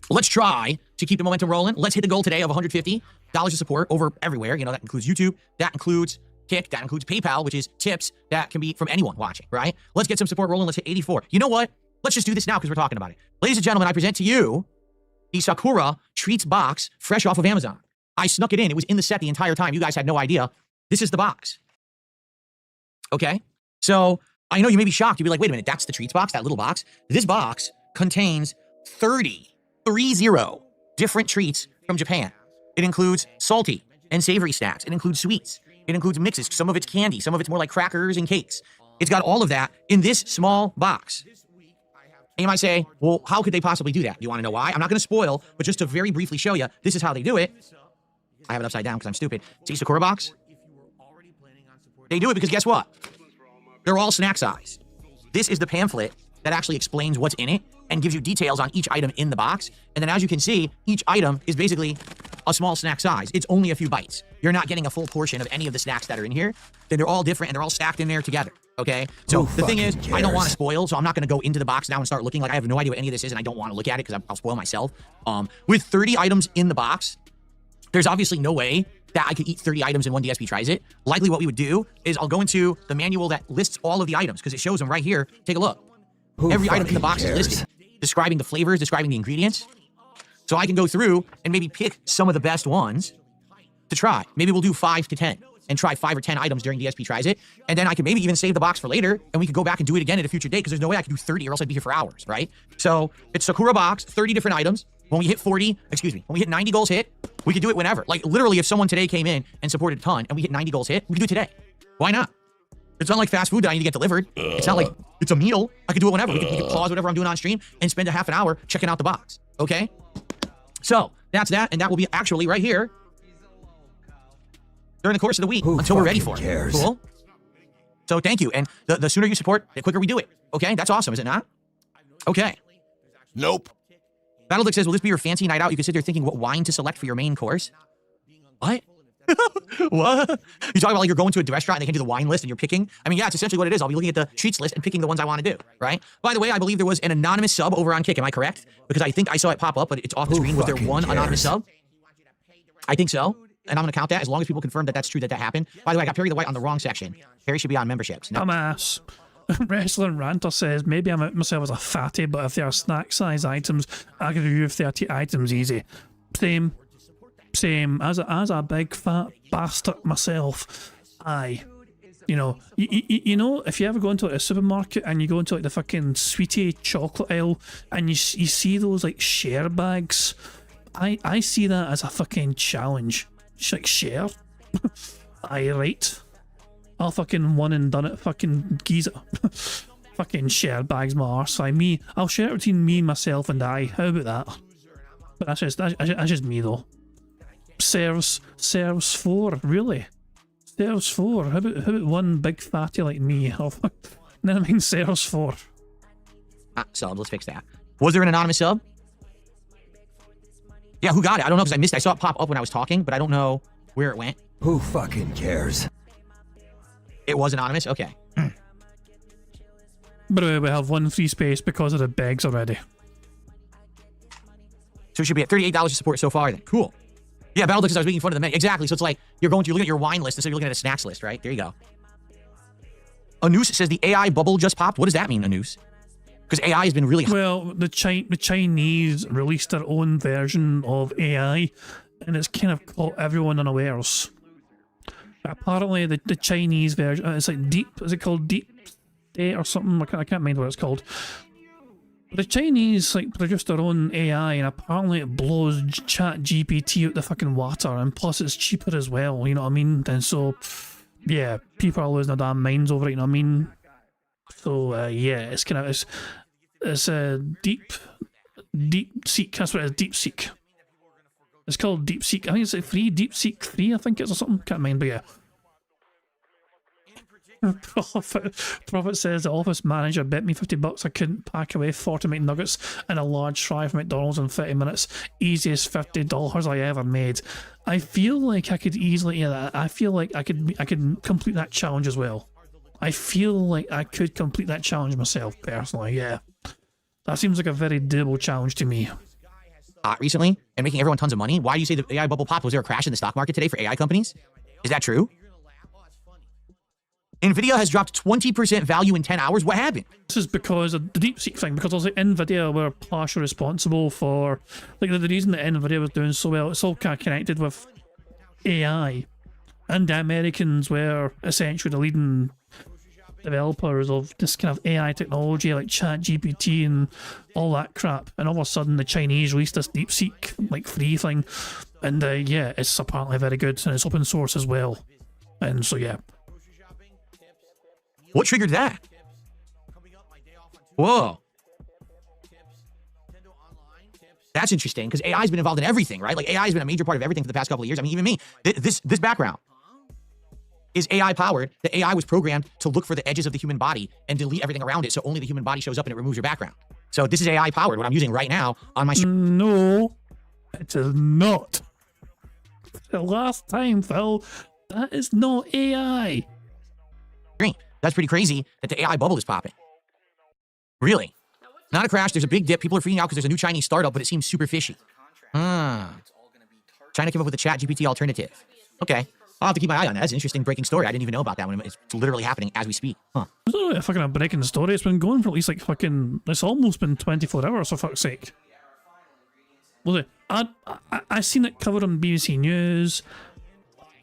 let's try to keep the momentum rolling. Let's hit the goal today of $150 of support over everywhere. You know, that includes YouTube, that includes Kick, that includes PayPal, which is tips that can be from anyone watching, right? Let's get some support rolling. Let's hit 84. You know what? Let's just do this now because we're talking about it. Ladies and gentlemen, I present to you the Sakura Treats box fresh off of Amazon. I snuck it in. It was in the set the entire time. You guys had no idea. This is the box. Okay? So I know you may be shocked. You'd be like, wait a minute, that's the Treats box, that little box? This box contains 30 different treats from Japan. It includes salty and savory snacks. It includes sweets. It includes mixes. Some of it's candy. Some of it's more like crackers and cakes. It's got all of that in this small box. And you might say, well, how could they possibly do that? Do you want to know why? I'm not going to spoil, but just to very briefly show you, this is how they do it. I have it upside down because I'm stupid. See Sakura box? They do it because guess what? They're all snack size. This is the pamphlet that actually explains what's in it and gives you details on each item in the box. And then as you can see, each item is basically a small snack size. It's only a few bites. You're not getting a full portion of any of the snacks that are in here. They're all different and they're all stacked in there together. Okay? So the thing is, I don't want to spoil, so I'm not going to go into the box now and start looking. Like I have no idea what any of this is and I don't want to look at it because I'll spoil myself. With 30 items in the box, there's obviously no way that I could eat 30 items in one DSP tries it. Likely what we would do is I'll go into the manual that lists all of the items because it shows them right here. Take a look. Every item in the box is listed, describing the flavors, describing the ingredients. So I can go through and maybe pick some of the best ones to try. Maybe we'll do 5 to 10 and try 5 or 10 items during DSP tries it. And then I can maybe even save the box for later and we could go back and do it again at a future date because there's no way I could do 30 or else I'd be here for hours, right? So it's Sakura box, 30 different items. When we hit when we hit 90 goals hit, we could do it whenever. Like literally if someone today came in and supported a ton and we hit 90 goals hit, we could do it today. Why not? It's not like fast food that I need to get delivered. It's not like it's a meal. I could do it whenever. We could pause whatever I'm doing on stream and spend a half an hour checking out the box. Okay? So that's that, and that will be actually right here during the course of the week until we're ready for it. Cool? So thank you. And the sooner you support, the quicker we do it. Okay? That's awesome, is it not? Okay. Nope. Battledick says, will this be your fancy night out? You can sit there thinking what wine to select for your main course. What? What? You talking about like you're going to a restaurant and they can do the wine list and you're picking? I mean, yeah, it's essentially what it is. I'll be looking at the treats list and picking the ones I want to do, right? By the way, I believe there was an anonymous sub over on Kick. Am I correct? Because I think I saw it pop up, but it's off the screen. Was there one anonymous sub? I think so. And I'm going to count that as long as people confirm that that's true, that happened. By the way, I got Perry the White on the wrong section. Perry should be on memberships. No. Dumbass. Wrestling Ranter says, maybe I'm out myself as a fatty, but if they are snack size items, I can review 30 items easy. Same. As a big fat bastard myself, you know, you know, if you ever go into like a supermarket and you go into like the fucking sweetie chocolate aisle and you see those like share bags, I see that as a fucking challenge. Just like share. Right. I'll fucking one and done it. Fucking geezer. Fucking share bags my arse. I'll share it between me, myself, and I. How about that? But that's just me though. Serves 4, really? Serves 4. How about one big fatty like me? Oh, then I mean serves 4. Sub, let's fix that. Was there an anonymous sub? Yeah, who got it? I don't know because I missed it. I saw it pop up when I was talking, but I don't know where it went. Who fucking cares? It was anonymous? Okay. By the way, we have one free space because of the begs already. So we should be at $38 of support so far then. Cool. Yeah, Battle because I was making fun of the menu. Exactly. So it's like you're looking at your wine list instead of looking at a snacks list, right? There you go. Anus says the AI bubble just popped. What does that mean, Anus? Because AI has been really Well, the Chinese released their own version of AI, and it's kind of caught everyone unawares. Apparently, the Chinese version, it's like Deep, is it called Deep State or something? I can't mind what it's called. The Chinese like produced their own AI, and apparently it blows Chat GPT out the fucking water, and plus it's cheaper as well, you know what I mean? And so, yeah, people are losing their damn minds over it, you know what I mean? So, yeah, it's kind of, it's deep seek, that's what it is, deep seek. It's called Deep Seek. I think it's like free, Deep Seek 3, I think it's or something, can't mind, but yeah. Prophet says the office manager bet me $50 I couldn't pack away 40 McNuggets and a large fry from McDonald's in 30 minutes. Easiest $50 I ever made. I feel like I could easily, yeah, I feel like I could complete that challenge as well. I feel like I could complete that challenge myself personally, yeah. That seems like a very doable challenge to me. Recently and making everyone tons of money. Why do you say the AI bubble popped? Was there a crash in the stock market today for AI companies? Is that true? Nvidia has dropped 20% value in 10 hours. What happened? This is because of the DeepSeek thing, because also Nvidia were partially responsible for, like, the reason that Nvidia was doing so well, it's all kind of connected with AI. And the Americans were essentially the leading developers of this kind of AI technology, like ChatGPT and all that crap. And all of a sudden, the Chinese released this DeepSeek, like, free thing. And, yeah, it's apparently very good, and it's open source as well. And so, yeah. What triggered that? Whoa. That's interesting, because AI has been involved in everything, right? Like, AI has been a major part of everything for the past couple of years. I mean, even me, this background is AI powered. The AI was programmed to look for the edges of the human body and delete everything around it, so only the human body shows up and it removes your background. So this is AI powered, what I'm using right now on my No, it is not. The last time, Phil, that is not AI. screen. That's pretty crazy that the AI bubble is popping. Really? Not a crash. There's a big dip. People are freaking out because there's a new Chinese startup, but it seems super fishy. China came up with a ChatGPT alternative. Okay. I'll have to keep my eye on that. That's an interesting breaking story. I didn't even know about that one. It's literally happening as we speak. Huh. It's not really a fucking breaking story. It's been going for at least like fucking, it's almost been 24 hours for fuck's sake. Was it? I seen it covered on BBC News.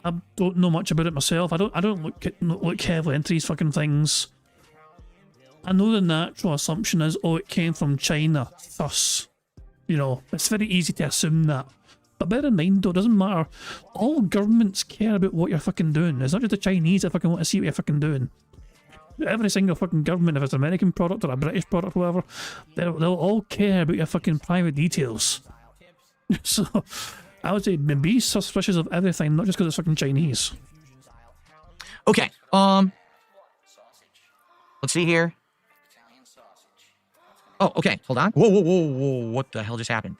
I don't know much about it myself. I don't look heavily into these fucking things. I know the natural assumption is, oh, it came from China. Thus, you know, it's very easy to assume that. But bear in mind, though, it doesn't matter. All governments care about what you're fucking doing. It's not just the Chinese that fucking want to see what you're fucking doing. Every single fucking government, if it's an American product or a British product, whatever, they'll all care about your fucking private details. So, I would say be suspicious of everything, not just because it's fucking Chinese. Okay, let's see here. Oh, okay, hold on. Whoa, what the hell just happened?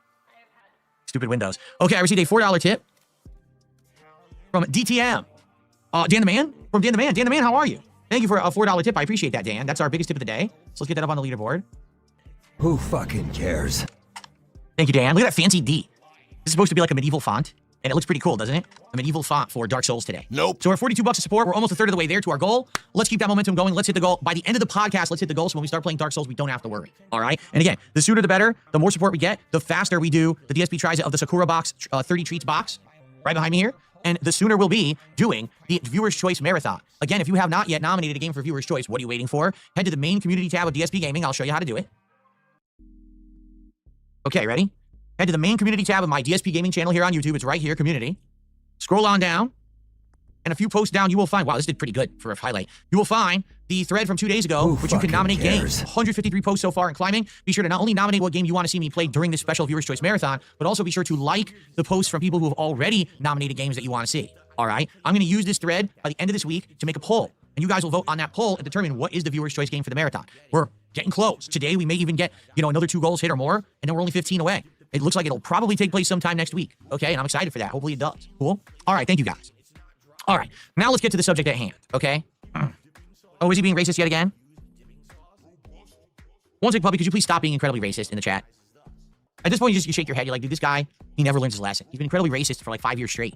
Stupid Windows. Okay, I received a $4 tip from DTM. Dan the Man? From Dan the Man. Dan the Man, how are you? Thank you for a $4 tip. I appreciate that, Dan. That's our biggest tip of the day. So let's get that up on the leaderboard. Who fucking cares? Thank you, Dan. Look at that fancy D. This is supposed to be like a medieval font, and it looks pretty cool, doesn't it? A medieval font for Dark Souls today. Nope. So we're $42 of support. We're almost a third of the way there to our goal. Let's keep that momentum going. Let's hit the goal. By the end of the podcast, let's hit the goal. So when we start playing Dark Souls, we don't have to worry. All right? And again, the sooner the better. The more support we get, the faster we do the DSP tries of the Sakura box, 30 treats box, right behind me here. And the sooner we'll be doing the Viewer's Choice Marathon. Again, if you have not yet nominated a game for Viewer's Choice, what are you waiting for? Head to the main community tab of DSP Gaming. I'll show you how to do it. Okay, ready? Head to the main community tab of my DSP Gaming channel here on YouTube. It's right here, community. Scroll on down. And a few posts down, you will find, wow, this did pretty good for a highlight. You will find the thread from 2 days ago, which you can nominate games. 153 posts so far and climbing. Be sure to not only nominate what game you want to see me play during this special Viewer's Choice Marathon, but also be sure to like the posts from people who have already nominated games that you want to see. All right? I'm going to use this thread by the end of this week to make a poll. And you guys will vote on that poll and determine what is the Viewer's Choice game for the marathon. We're getting close. Today, we may even get, another 2 goals hit or more, and then we're only 15 away. It looks like it'll probably take place sometime next week. Okay, and I'm excited for that. Hopefully it does. Cool? All right, thank you guys. All right, now let's get to the subject at hand, okay? Oh, is he being racist yet again? One sec, puppy, could you please stop being incredibly racist in the chat? At this point, you shake your head. You're like, dude, this guy, he never learns his lesson. He's been incredibly racist for like 5 years straight.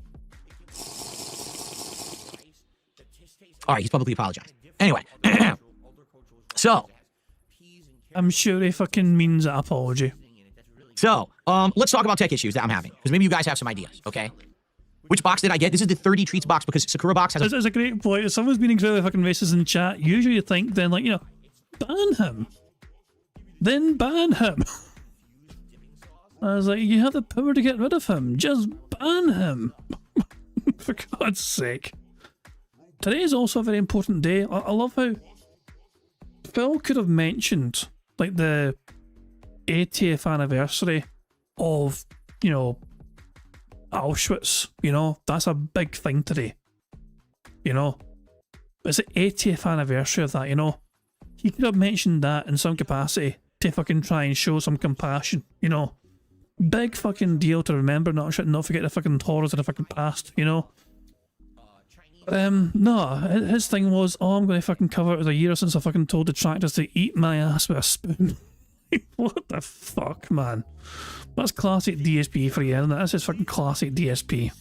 All right, he's publicly apologized. Anyway, so I'm sure he fucking means an apology. So, let's talk about tech issues that I'm having, because maybe you guys have some ideas, okay? Which box did I get? This is the 30 treats box, because Sakura box has It's a great point. If someone's been incredibly fucking racist in chat, usually you think then, like, you know, ban him. Then ban him. I was like, you have the power to get rid of him. Just ban him. For God's sake. Today is also a very important day. I love how Phil could have mentioned, like, the 80th anniversary of, you know, Auschwitz. You know, that's a big thing today. You know, it's the 80th anniversary of that, you know. He could have mentioned that in some capacity to fucking try and show some compassion, you know. Big fucking deal to remember, not forget the fucking horrors of the fucking past, you know. No, his thing was, oh, I'm going to fucking cover it. It was a year since I fucking told the tractors to eat my ass with a spoon. What the fuck, man? That's classic DSP for you, isn't it? That's just fucking classic DSP.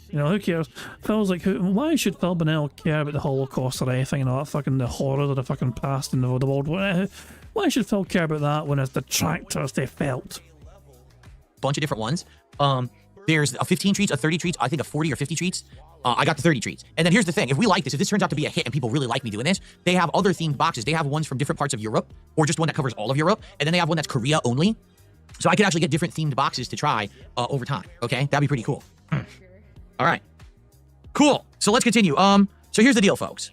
You know, who cares? Phil's like, why should Phil Bonnell care about the Holocaust or anything and all that fucking the horrors of the fucking past and the world? Why should Phil care about that when it's the tractors they felt? bunch of different ones. There's a 15 treats, a 30 treats, I think a 40 or 50 treats. I got the 30 treats. And then here's the thing. If we like this, if this turns out to be a hit and people really like me doing this, they have other themed boxes. They have ones from different parts of Europe, or just one that covers all of Europe. And then they have one that's Korea only. So I could actually get different themed boxes to try over time. Okay, that'd be pretty cool. All right, cool. So let's continue. So here's the deal, folks.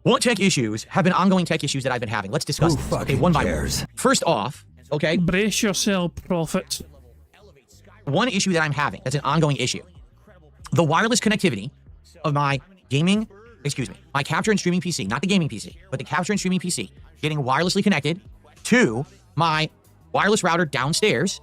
What tech issues have been ongoing tech issues that I've been having? Let's discuss this. Okay, one by one. First off, okay. Brace yourself, Prophet. One issue that I'm having that's an ongoing issue. The wireless connectivity of my my capture and streaming PC, not the gaming PC, but the capture and streaming PC, getting wirelessly connected to my wireless router downstairs,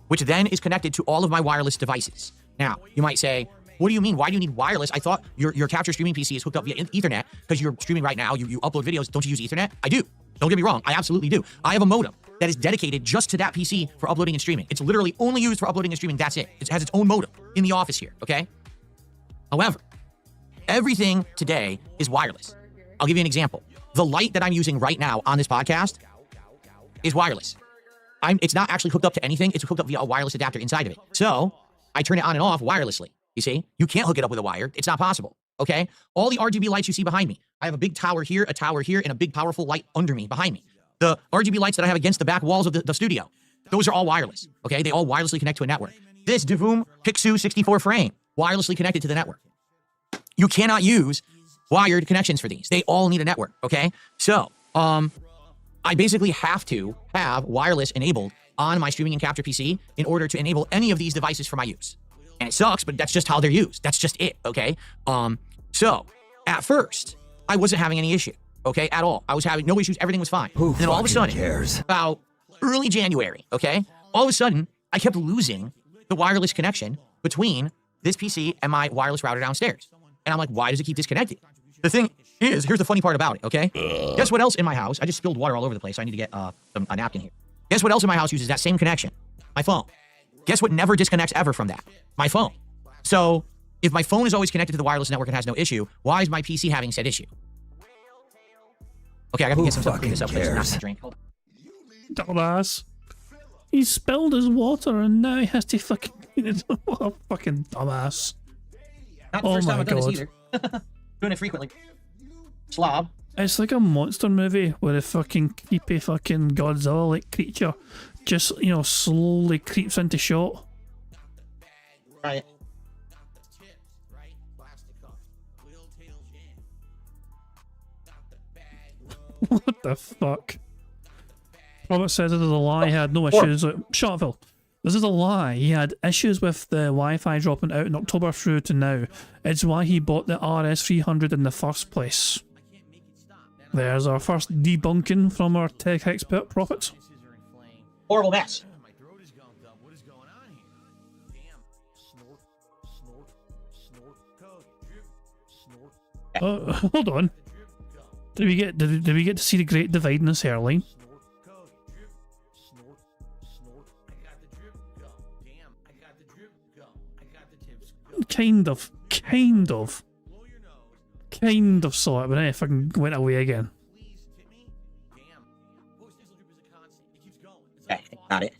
which then is connected to all of my wireless devices. Now, you might say, what do you mean? Why do you need wireless? I thought your capture streaming PC is hooked up via Ethernet because you're streaming right now. You upload videos. Don't you use Ethernet? I do. Don't get me wrong. I absolutely do. I have a modem that is dedicated just to that PC for uploading and streaming. It's literally only used for uploading and streaming. That's it. It has its own modem in the office here, okay? However, everything today is wireless. I'll give you an example. The light that I'm using right now on this podcast is wireless. It's not actually hooked up to anything. It's hooked up via a wireless adapter inside of it. So I turn it on and off wirelessly. You see? You can't hook it up with a wire. It's not possible. Okay? All the RGB lights you see behind me. I have a big tower here, and a big powerful light under me, behind me. The RGB lights that I have against the back walls of the studio, those are all wireless. Okay? They all wirelessly connect to a network. This Divoom Pixu 64 frame, wirelessly connected to the network. You cannot use wired connections for these. They all need a network. Okay? So, I basically have to have wireless enabled on my streaming and capture PC in order to enable any of these devices for my use. And it sucks, but that's just how they're used. That's just it, okay? So, at first, I wasn't having any issue, okay, at all. I was having no issues. Everything was fine. Who and then all of a sudden, cares? About early January, okay, all of a sudden, I kept losing the wireless connection between this PC and my wireless router downstairs. And I'm like, why does it keep disconnected? The thing is, here's the funny part about it, okay? Guess what else in my house? I just spilled water all over the place, so I need to get a napkin here. Guess what else in my house uses that same connection? My phone. Guess what never disconnects ever from that? My phone. So, if my phone is always connected to the wireless network and has no issue, why is my PC having said issue? Okay, I gotta get some stuff to clean this up. Not to drink. Hold on. Dumbass. He spilled his water and now he has to fucking clean it up. What a fucking dumbass. Not the first time I've done this either. Doing it frequently. Slob. It's like a monster movie where a fucking creepy fucking Godzilla-like creature just, you know, slowly creeps into shot. Right. What the fuck? Robert says it is a lie. He had no issues. Shut up, Phil. This is a lie. He had issues with the Wi-Fi dropping out in October through to now. It's why he bought the RS300 in the first place. There's our first debunking from our tech expert, Prophet. Horrible mess. Hold on. Did we get to see the Great Divide in this hairline? Kind of saw it, but then it fucking went away again. Okay, got it.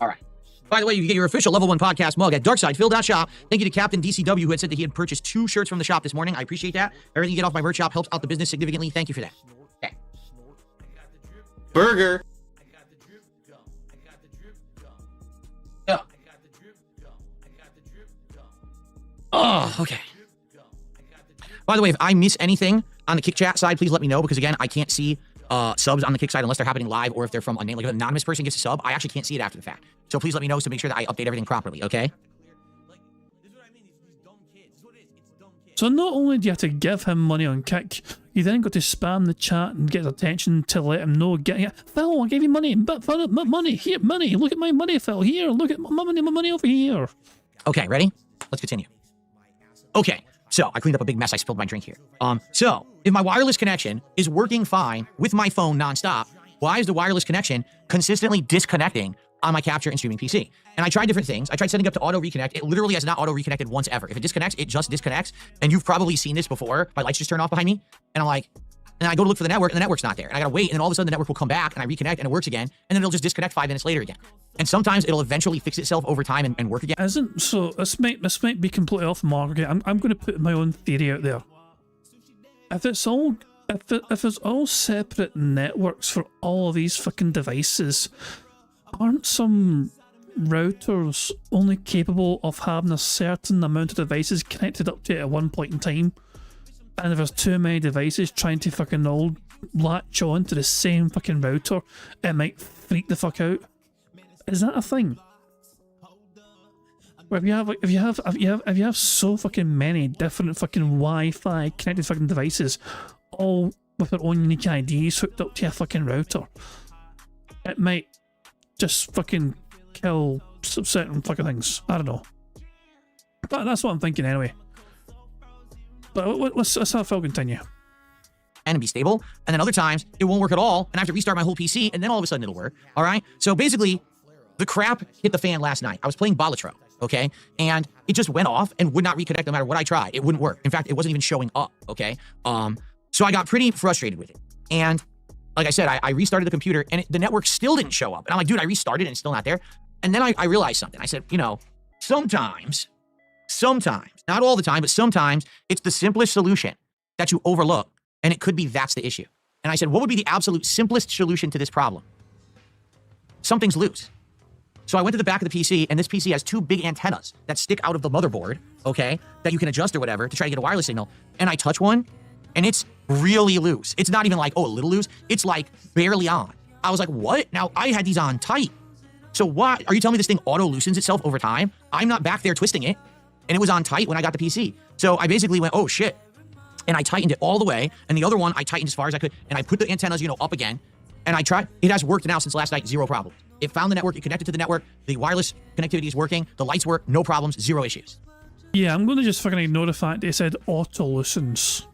All right. By the way, you can get your official Level 1 podcast mug at darksidephil.shop. Thank you to Captain DCW, who had said that he had purchased 2 shirts from the shop this morning. I appreciate that. Everything you get off my merch shop helps out the business significantly. Thank you for that. Okay. Burger. Yeah. Oh, okay. By the way, if I miss anything on the Kick Chat side, please let me know, because again, I can't see subs on the Kick side unless they're happening live or if they're from a name. Like if an anonymous person gets a sub, I actually can't see it after the fact. So please let me know to make sure that I update everything properly, okay? So not only do you have to give him money on Kick, you then got to spam the chat and get his attention to let him know, Phil, I gave you money, but money, here, money, look at my money, Phil, here, look at my money over here. Okay, ready? Let's continue. Okay, so I cleaned up a big mess. I spilled my drink here. So if my wireless connection is working fine with my phone nonstop, why is the wireless connection consistently disconnecting on my capture and streaming PC? And I tried different things. I tried setting up to auto reconnect. It literally has not auto reconnected once ever. If it disconnects, it just disconnects. And you've probably seen this before. My lights just turn off behind me. And I'm like, and I go to look for the network and the network's not there. And I gotta wait. And then all of a sudden the network will come back and I reconnect and it works again. And then it'll just disconnect 5 minutes later again. And sometimes it'll eventually fix itself over time and work again. So this might be completely off mark. Okay, I'm going to put my own theory out there. If it's all separate networks for all of these fucking devices, aren't some routers only capable of having a certain amount of devices connected up to it at one point in time? And if there's too many devices trying to fucking all latch on to the same fucking router, it might freak the fuck out. Is that a thing? Where if you have so fucking many different fucking Wi-Fi connected fucking devices, all with their own unique IDs hooked up to a fucking router, it might just fucking kill certain fucking things. I don't know. But that's what I'm thinking anyway. But let's have Phil continue. And be stable. And then other times it won't work at all. And I have to restart my whole PC and then all of a sudden it'll work. All right. So basically the crap hit the fan last night. I was playing Balatro. Okay. And it just went off and would not reconnect no matter what I tried. It wouldn't work. In fact, it wasn't even showing up. Okay. So I got pretty frustrated with it. And like I said, I restarted the computer and the network still didn't show up. And I'm like, dude, I restarted and it's still not there. And then I realized something. I said, you know, sometimes, not all the time, but sometimes it's the simplest solution that you overlook. And it could be that's the issue. And I said, what would be the absolute simplest solution to this problem? Something's loose. So I went to the back of the PC, and this PC has 2 big antennas that stick out of the motherboard, okay, that you can adjust or whatever to try to get a wireless signal. And I touch one, and it's really loose. It's not even like, oh, a little loose. It's like barely on. I was like, what? Now, I had these on tight. So why? Are you telling me this thing auto-loosens itself over time? I'm not back there twisting it, and it was on tight when I got the PC. So I basically went, oh, shit. And I tightened it all the way, and the other one I tightened as far as I could, and I put the antennas, you know, up again, and I tried. It has worked now since last night, 0 problems. It found the network, it connected to the network, the wireless connectivity is working, the lights work, no problems, 0 issues. Yeah, I'm going to just fucking ignore the fact that it said auto-loosens.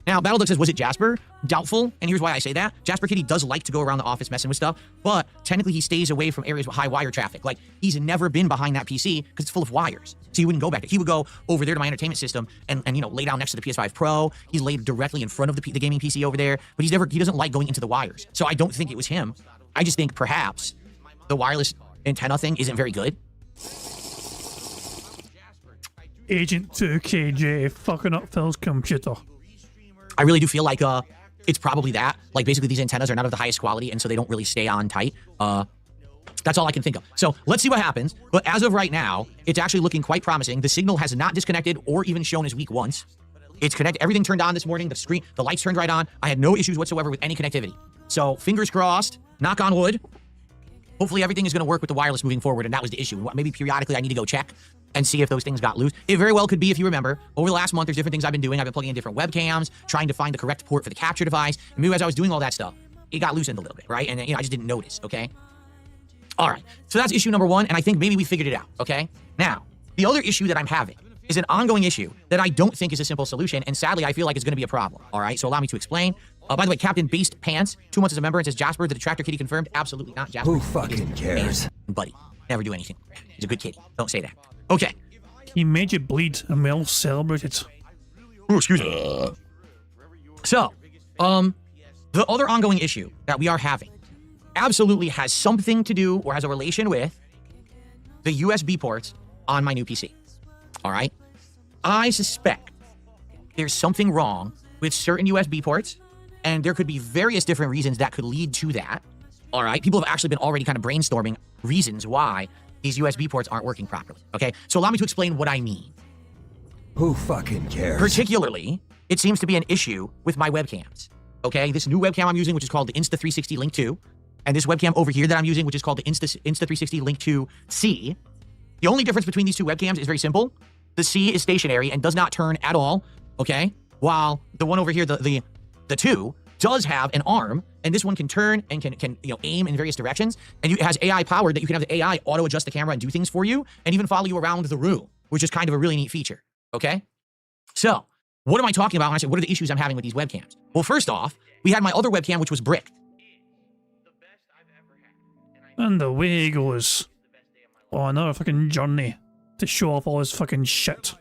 Now, Battleduck says, was it Jasper? Doubtful, and here's why I say that. Jasper Kitty does like to go around the office messing with stuff, but technically he stays away from areas with high wire traffic. Like, he's never been behind that PC because it's full of wires. So he wouldn't go back there. He would go over there to my entertainment system and you know, lay down next to the PS5 Pro. He's laid directly in front of the gaming PC over there, but he doesn't like going into the wires. So I don't think it was him. I just think perhaps the wireless antenna thing isn't very good. Agent 2KJ fucking up Phil's computer. I really do feel like it's probably that. Like, basically these antennas are not of the highest quality, and so they don't really stay on tight. That's all I can think of. So let's see what happens. But as of right now, it's actually looking quite promising. The signal has not disconnected or even shown as weak once. It's connected. Everything turned on this morning. The lights turned right on. I had no issues whatsoever with any connectivity. So fingers crossed, knock on wood. Hopefully everything is going to work with the wireless moving forward, and that was the issue. Maybe periodically I need to go check and see if those things got loose. It very well could be, if you remember, over the last month, there's different things I've been doing. I've been plugging in different webcams, trying to find the correct port for the capture device. And maybe as I was doing all that stuff, it got loosened a little bit, right? And you know, I just didn't notice, okay? All right, so that's issue number 1, and I think maybe we figured it out, okay? Now, the other issue that I'm having is an ongoing issue that I don't think is a simple solution, and sadly, I feel like it's gonna be a problem, all right? So allow me to explain. By the way, Captain Based Pants, 2 months as a member, and says Jasper, the detractor kitty confirmed. Absolutely not, Jasper. Who fucking cares? Buddy, never do anything. He's a good kitty. Don't say that. Okay. He made you bleed, and we all celebrated. Oh, excuse me. So, the other ongoing issue that we are having absolutely has something to do or has a relation with the USB ports on my new PC. All right? I suspect there's something wrong with certain USB ports, and there could be various different reasons that could lead to that. All right? People have actually been already kind of brainstorming reasons why these USB ports aren't working properly. Okay? So allow me to explain what I mean. Who fucking cares? Particularly, it seems to be an issue with my webcams. Okay? This new webcam I'm using, which is called the Insta360 Link 2, and this webcam over here that I'm using, which is called the Insta360 Link 2C. The only difference between these two webcams is very simple. The C is stationary and does not turn at all, okay? While the one over here, the 2, does have an arm, and this one can turn and can aim in various directions, and it has AI powered that you can have the AI auto-adjust the camera and do things for you, and even follow you around the room, which is kind of a really neat feature, okay? So, what am I talking about when I say, what are the issues I'm having with these webcams? Well, first off, we had my other webcam, which was bricked. And away he goes on another fucking journey to show off all his fucking shit.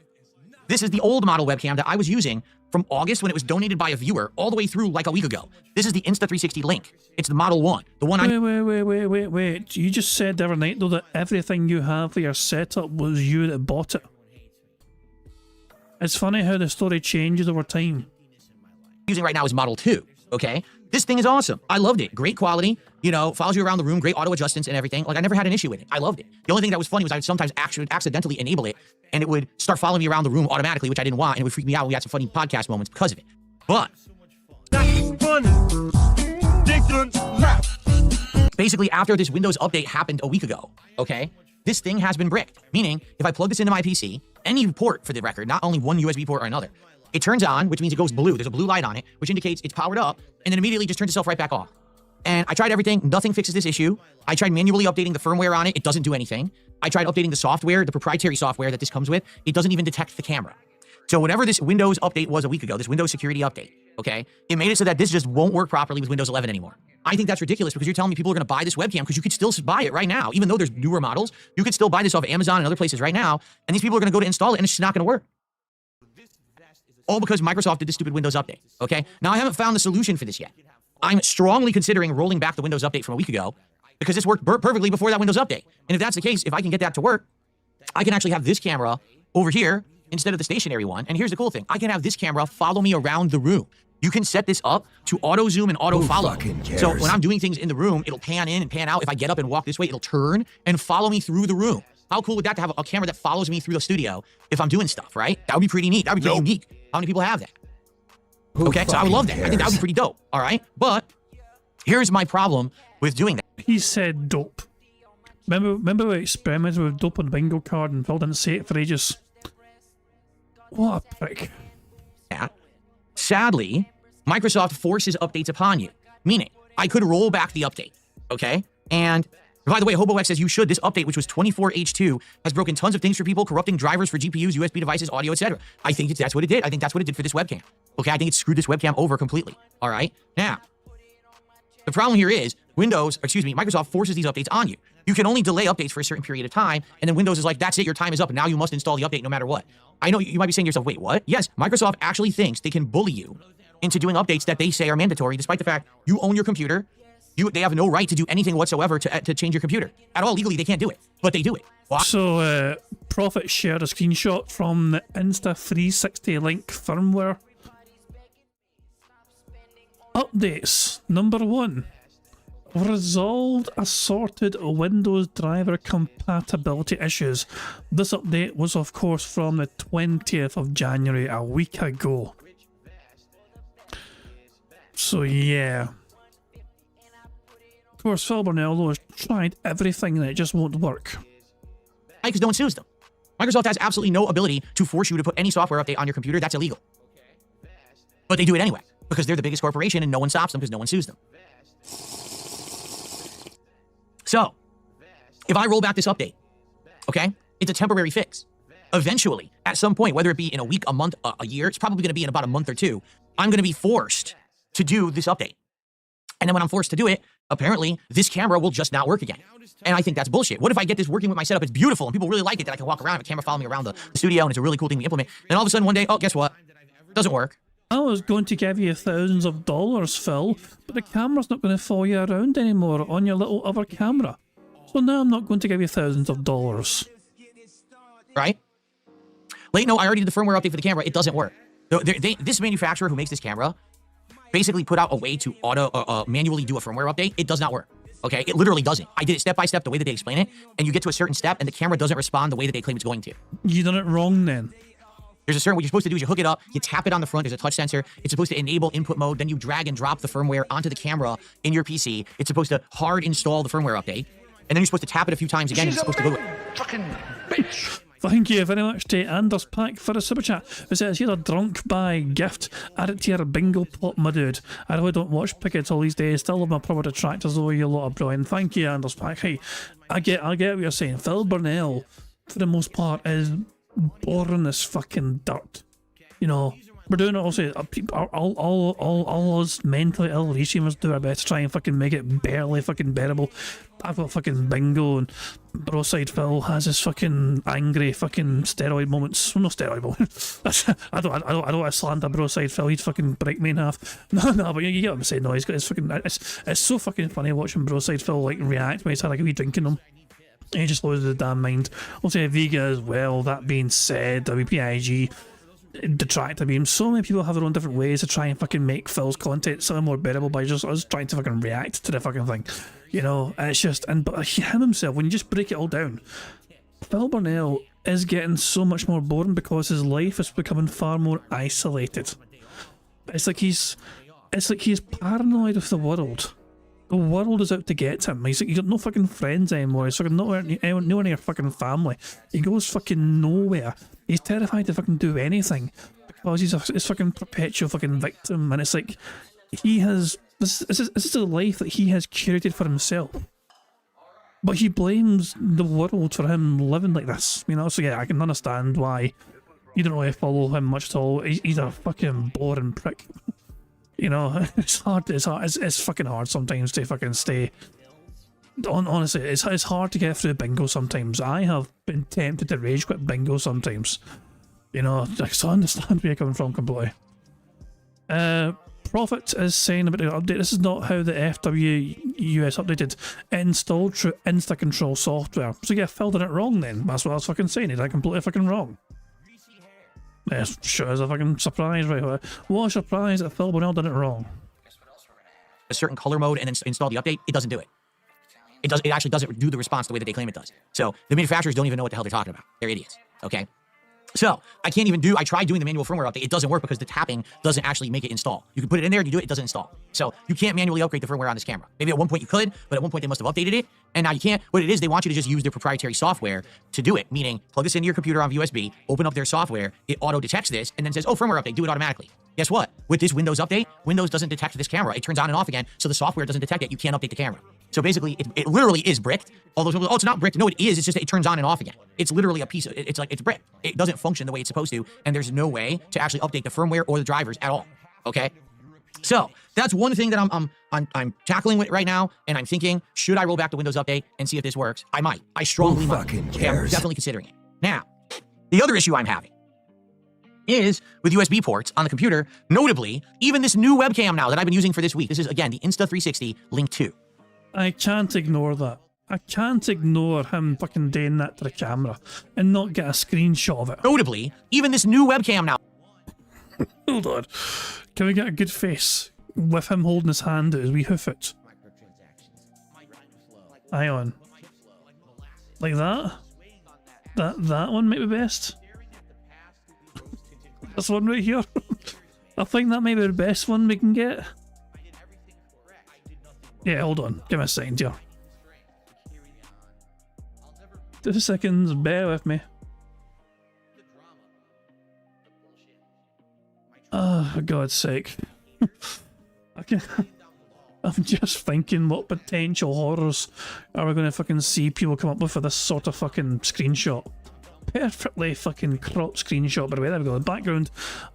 This is the old model webcam that I was using from August when it was donated by a viewer all the way through like a week ago. This is the Insta360 Link. It's the Model 1. The one I'm... Wait. You just said the other night, though, that everything you have for your setup was you that bought it. It's funny how the story changes over time. using right now is Model 2, okay? This thing is awesome. I loved it. Great quality, follows you around the room, great auto adjustments and everything. Like, I never had an issue with it. I loved it. The only thing that was funny was I would sometimes actually accidentally enable it, and it would start following me around the room automatically, which I didn't want, and it would freak me out when we had some funny podcast moments because of it. But basically, after this Windows update happened a week ago, okay, this thing has been bricked. Meaning, if I plug this into my PC, any port for the record, not only one USB port or another, it turns on, which means it goes blue. There's a blue light on it, which indicates it's powered up, and then immediately just turns itself right back off. And I tried everything. Nothing fixes this issue. I tried manually updating the firmware on it. It doesn't do anything. I tried updating the software, the proprietary software that this comes with. It doesn't even detect the camera. So whatever this Windows update was a week ago, this Windows security update, okay, it made it so that this just won't work properly with Windows 11 anymore. I think that's ridiculous because you're telling me people are going to buy this webcam because you could still buy it right now. Even though there's newer models, you could still buy this off Amazon and other places right now, and these people are going to go to install it, and it's just not going to work. All because Microsoft did this stupid Windows update, okay? Now, I haven't found the solution for this yet. I'm strongly considering rolling back the Windows update from a week ago because this worked perfectly before that Windows update. And if that's the case, if I can get that to work, I can actually have this camera over here instead of the stationary one. And here's the cool thing. I can have this camera follow me around the room. You can set this up to auto zoom and auto follow. So when I'm doing things in the room, it'll pan in and pan out. If I get up and walk this way, it'll turn and follow me through the room. How cool would that to have a camera that follows me through the studio if I'm doing stuff, right? That would be pretty neat. That would be pretty unique. How many people have that? Okay, so I would love that. I think that would be pretty dope, all right? But here's my problem with doing that. He said dope. Remember we experimented with dope on the bingo card and Phil didn't say it for ages? What a prick. Sadly, Microsoft forces updates upon you, meaning I could roll back the update, okay? And by the way, HoboX says you should. This update, which was 24H2, has broken tons of things for people, corrupting drivers for GPUs, USB devices, audio, etc. I think that's what it did. I think that's what it did for this webcam. Okay, I think it screwed this webcam over completely. All right? Now, the problem here is Microsoft forces these updates on you. You can only delay updates for a certain period of time, and then Windows is like, that's it, your time is up, and now you must install the update no matter what. I know you might be saying to yourself, wait, what? Yes, Microsoft actually thinks they can bully you into doing updates that they say are mandatory, despite the fact you own your computer. They have no right to do anything whatsoever to change your computer. At all, legally, they can't do it, but they do it. Why? So, Prophet shared a screenshot from the Insta360 Link firmware. Updates. Number 1. Resolved assorted Windows driver compatibility issues. This update was, of course, from the 20th of January, a week ago. So, yeah. Of course, Phil Burnell has tried everything and it just won't work. Because no one sues them. Microsoft has absolutely no ability to force you to put any software update on your computer. That's illegal. But they do it anyway, because they're the biggest corporation and no one stops them because no one sues them. So, if I roll back this update, okay, it's a temporary fix. Eventually, at some point, whether it be in a week, a month, a year, it's probably going to be in about a month or two, I'm going to be forced to do this update. And then when I'm forced to do it, apparently this camera will just not work again. And I think that's bullshit. What if I get this working with my setup? It's beautiful and people really like it that I can walk around, have a camera follow me around the studio, and it's a really cool thing to implement. And all of a sudden one day, oh, guess what? Doesn't work. I was going to give you thousands of dollars, Phil, but the camera's not going to follow you around anymore on your little other camera. So now I'm not going to give you thousands of dollars. Right? Like, no, I already did the firmware update for the camera. It doesn't work. This manufacturer who makes this camera basically put out a way to manually do a firmware update. It does not work. Okay? It literally doesn't. I did it step by step the way that they explain it, and you get to a certain step, and the camera doesn't respond the way that they claim it's going to. You done it wrong then. There's a certain, what you're supposed to do is you hook it up, you tap it on the front, there's a touch sensor, it's supposed to enable input mode, then you drag and drop the firmware onto the camera in your PC. It's supposed to hard install the firmware update, and then you're supposed to tap it a few times again, and it's supposed to go. Fucking bitch. Thank you very much to Anders Pack for a super chat. It says, here's a drunk by gift. Add it to your bingo pot, my dude. I really don't watch cricket all these days. Still love my proper detractors, though. You lot of brilliant. Thank you, Anders Pack. Hey, I get what you're saying. Phil Burnell, for the most part, is boring as fucking dirt. You know, we're doing it also. All us mentally ill restreamers do our best to try and fucking make it barely fucking bearable. I've got fucking Bingo, and Broside Phil has his fucking angry fucking steroid moments. Well, no steroid moments. I don't want to slander Broside Phil. He'd fucking break me in half. No, but you get what I'm saying. No, he's got his fucking. It's so fucking funny watching Broside Phil like react when he's had like a wee drink in him. He just loses his damn mind. I'll say Vega as well. That being said, WPIG. Detract. I mean, so many people have their own different ways to try and fucking make Phil's content something more bearable by just us trying to fucking react to the fucking thing, you know. And it's just, but him himself, when you just break it all down, Phil Burnell is getting so much more boring because his life is becoming far more isolated. It's like he's paranoid of the world. The world is out to get him. He's got no fucking friends anymore. He's fucking nowhere near fucking family. He goes fucking nowhere. He's terrified to fucking do anything because he's a fucking perpetual fucking victim. And it's like he has this is a life that he has curated for himself. But he blames the world for him living like this. You know, so yeah, I can understand why you don't really follow him much at all. He's a fucking boring prick. You know, it's fucking hard sometimes to fucking stay. Honestly, it's hard to get through bingo sometimes. I have been tempted to rage quit bingo sometimes. You know, I understand where you're coming from completely. Prophet is saying about the update. This is not how the FWUS updated. Installed through Insta-Control software. So yeah, Phil did it wrong then. That's what I was fucking saying. He did it completely fucking wrong. Yes, sure is a fucking surprise, right? What a surprise that Phil Burnell did it wrong. A certain color mode and then install the update, it doesn't do it. It actually doesn't do the response the way that they claim it does. So the manufacturers don't even know what the hell they're talking about. They're idiots, okay? So I can't even I tried doing the manual firmware update. It doesn't work because the tapping doesn't actually make it install. You can put it in there and you do it, it doesn't install. So you can't manually upgrade the firmware on this camera. Maybe at one point you could, but at one point they must have updated it, and now you can't. What it is, they want you to just use their proprietary software to do it, meaning plug this into your computer on USB, open up their software, it auto-detects this, and then says, oh, firmware update, do it automatically. Guess what? With this Windows update, Windows doesn't detect this camera. It turns on and off again, so the software doesn't detect it. You can't update the camera. So basically, it literally is bricked. All those people, oh, it's not bricked. No, it is. It's just that it turns on and off again. It's literally a piece of, it's like, it's bricked. It doesn't function the way it's supposed to, and there's no way to actually update the firmware or the drivers at all, okay? So that's one thing that I'm tackling with right now, and I'm thinking, should I roll back the Windows update and see if this works? I might. I strongly might. Fucking Okay, I'm cares? definitely considering it. Now, the other issue I'm having is with USB ports on the computer, notably, even this new webcam now that I've been using for this week. This is, again, the Insta360 Link 2. I can't ignore that. I can't ignore him fucking doing that to the camera and not get a screenshot of it. Notably, even this new webcam now. Hold on. Can we get a good face with him holding his hand as we hoof it? Hang on. Like that? That one might be best. This one right here. I think that might be the best one we can get. Yeah, hold on. Give me a second here. 2 seconds, bear with me. Oh, for God's sake. I'm just thinking what potential horrors are we going to fucking see people come up with for this sort of fucking screenshot. Perfectly fucking cropped screenshot, by the way. There we go. The background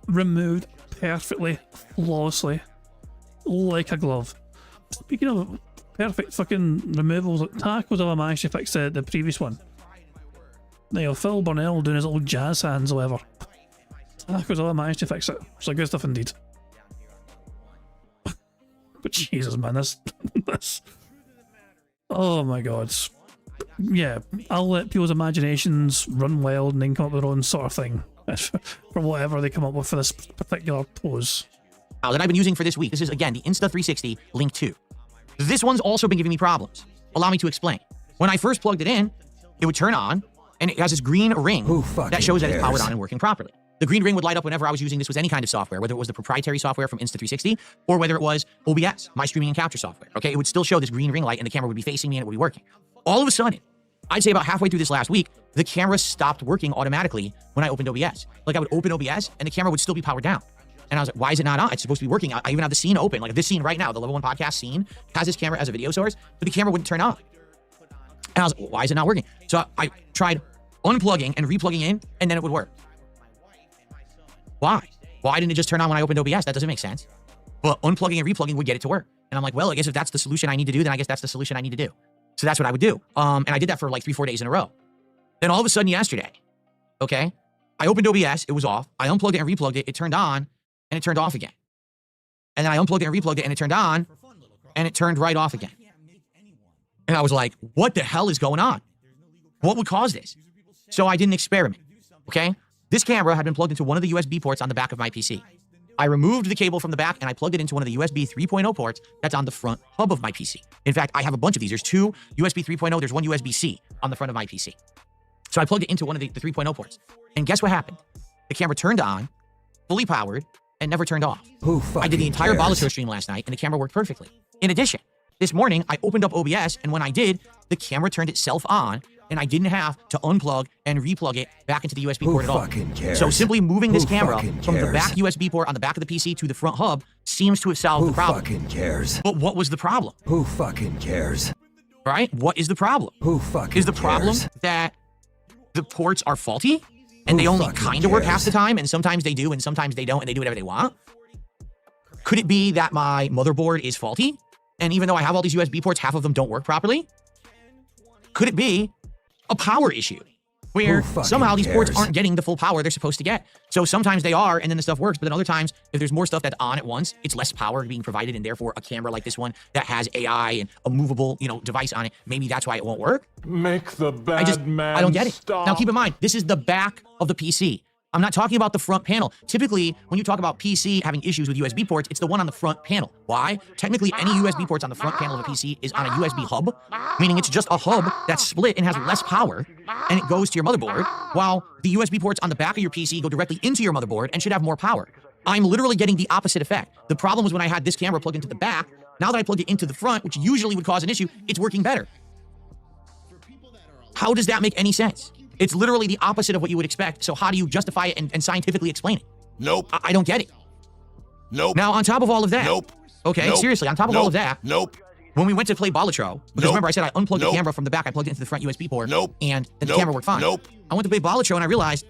removed perfectly, flawlessly. like a glove. Speaking of perfect fucking removals, Tacos have managed to fix the previous one. Now, Phil Burnell doing his little jazz hands, however. Tacos have managed to fix it. So good stuff indeed. But Jesus, man, this. Oh my god. Yeah, I'll let people's imaginations run wild and then come up with their own sort of thing for whatever they come up with for this particular pose. That I've been using for this week. This is, again, the Insta360 Link 2. This one's also been giving me problems. Allow me to explain. When I first plugged it in, it would turn on, and it has this green ring that shows that it's powered on and working properly. The green ring would light up whenever I was using this with any kind of software, whether it was the proprietary software from Insta360 or whether it was OBS, my streaming and capture software. Okay, it would still show this green ring light and the camera would be facing me and it would be working. All of a sudden, I'd say about halfway through this last week, the camera stopped working automatically when I opened OBS. Like I would open OBS and the camera would still be powered down. And I was like, why is it not on? It's supposed to be working. I even have the scene open. Like this scene right now, the Level 1 podcast scene, has this camera as a video source, but the camera wouldn't turn on. And I was like, why is it not working? So I tried unplugging and replugging in, and then it would work. Why? Why didn't it just turn on when I opened OBS? That doesn't make sense. But unplugging and replugging would get it to work. And I'm like, well, I guess if that's the solution I need to do, then I guess that's the solution I need to do. So that's what I would do. And I did that for like 3-4 days in a row. Then all of a sudden yesterday, okay, I opened OBS, it was off. I unplugged it and replugged it, it turned on, and it turned off again. And then I unplugged it and replugged it, and it turned on, and it turned right off again. And I was like, what the hell is going on? What would cause this? So I did an experiment, okay? This camera had been plugged into one of the USB ports on the back of my PC. I removed the cable from the back and I plugged it into one of the USB 3.0 ports that's on the front hub of my PC. In fact, I have a bunch of these. There's two USB 3.0, there's one USB-C on the front of my PC. So I plugged it into one of the 3.0 ports. And guess what happened? The camera turned on, fully powered, and never turned off. I did the entire Bolito stream last night and the camera worked perfectly. In addition, this morning I opened up OBS and when I did, the camera turned itself on and I didn't have to unplug and replug it back into the USB port at all. So simply moving this camera from the back USB port on the back of the PC to the front hub seems to have solved the problem. Who fucking cares? But what was the problem? Who fucking cares? Right? What is the problem? Who fucking Is the problem cares? that the ports are faulty and they only kind of work half the time and sometimes they do and sometimes they don't and they do whatever they want? Could it be that my motherboard is faulty? And even though I have all these USB ports, half of them don't work properly? Could it be a power issue where somehow these ports aren't getting the full power they're supposed to get? So sometimes they are and then the stuff works, but then other times if there's more stuff that's on at once, it's less power being provided and therefore a camera like this one that has AI and a movable, device on it, maybe that's why it won't work. Make the bad man I don't get it. stop. Now keep in mind, this is the back of the PC. I'm not talking about the front panel. Typically, when you talk about PC having issues with USB ports, it's the one on the front panel. Why? Technically, any USB ports on the front panel of a PC is on a USB hub, meaning it's just a hub that's split and has less power, and it goes to your motherboard, while the USB ports on the back of your PC go directly into your motherboard and should have more power. I'm literally getting the opposite effect. The problem was when I had this camera plugged into the back. Now that I plugged it into the front, which usually would cause an issue, it's working better. How does that make any sense? It's literally the opposite of what you would expect. So how do you justify it and scientifically explain it? Nope. I don't get it. Nope. Now, on top of all of that. Nope. Okay, Nope. seriously, on top of all of that. Nope. When we went to play Bolitro, because remember I said I unplugged Nope. the camera from the back, I plugged it into the front USB port. Nope. And then the Nope. camera worked fine. Nope. I went to play Bolitro and I realized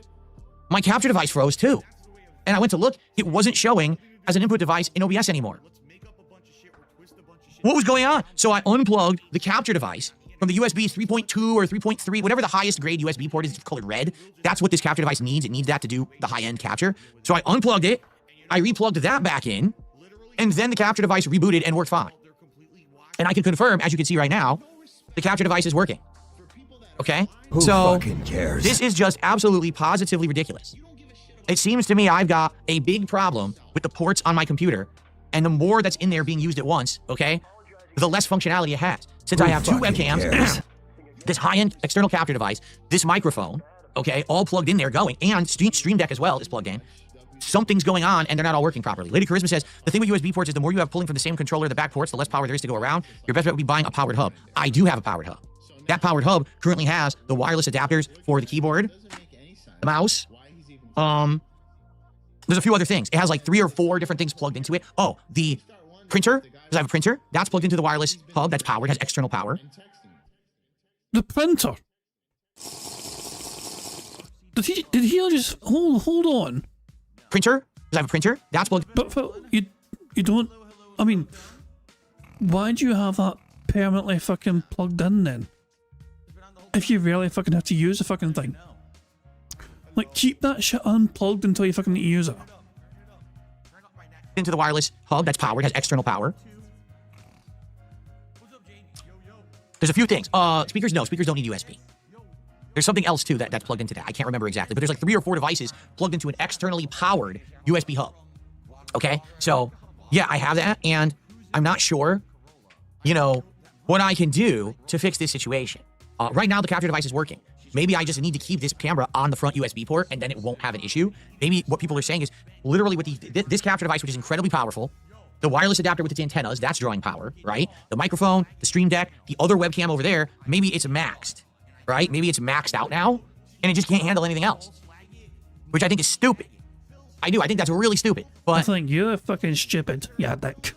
my capture device froze too. And I went to look, it wasn't showing as an input device in OBS anymore. What was going on? So I unplugged the capture device from the USB 3.2 or 3.3, whatever the highest grade USB port is, it's colored red. That's what this capture device needs. It needs that to do the high-end capture. So I unplugged it, I replugged that back in, and then the capture device rebooted and worked fine. And I can confirm, as you can see right now, the capture device is working. Okay? Who so fucking cares? This is just absolutely positively ridiculous. It seems to me I've got a big problem with the ports on my computer, and the more that's in there being used at once, okay, the less functionality it has. Since I have two webcams, this high-end external capture device, this microphone, okay, all plugged in there going, and Stream Deck as well is plugged in, something's going on and they're not all working properly. Lady Charisma says, the thing with USB ports is the more you have pulling from the same controller the back ports, the less power there is to go around. Your best bet would be buying a powered hub. I do have a powered hub. That powered hub currently has the wireless adapters for the keyboard, the mouse, there's a few other things. It has like 3 or 4 different things plugged into it. Oh, the printer, because I have a printer, that's plugged into the wireless hub, that's powered, has external power. The printer. Did he just hold on? Printer, because I have a printer, that's plugged. But Phil, you don't I mean, why do you have that permanently fucking plugged in then? If you really fucking have to use the fucking thing. Like, keep that shit unplugged until you fucking need to use it. Into the wireless hub that's powered, has external power. There's a few things. Speakers, no, speakers don't need USB. There's something else too that's plugged into that. I can't remember exactly, but there's like 3 or 4 devices plugged into an externally powered USB hub. Okay, so yeah, I have that, and I'm not sure, you know, what I can do to fix this situation. Right now, the capture device is working. Maybe I just need to keep this camera on the front USB port, and then it won't have an issue. Maybe what people are saying is literally with this capture device, which is incredibly powerful, the wireless adapter with its antennas, that's drawing power, right? The microphone, the Stream Deck, the other webcam over there, maybe it's maxed, right? Maybe it's maxed out now, and it just can't handle anything else, which I think is stupid. I do. I think that's really stupid. But I think you're fucking stupid. Yeah, dick.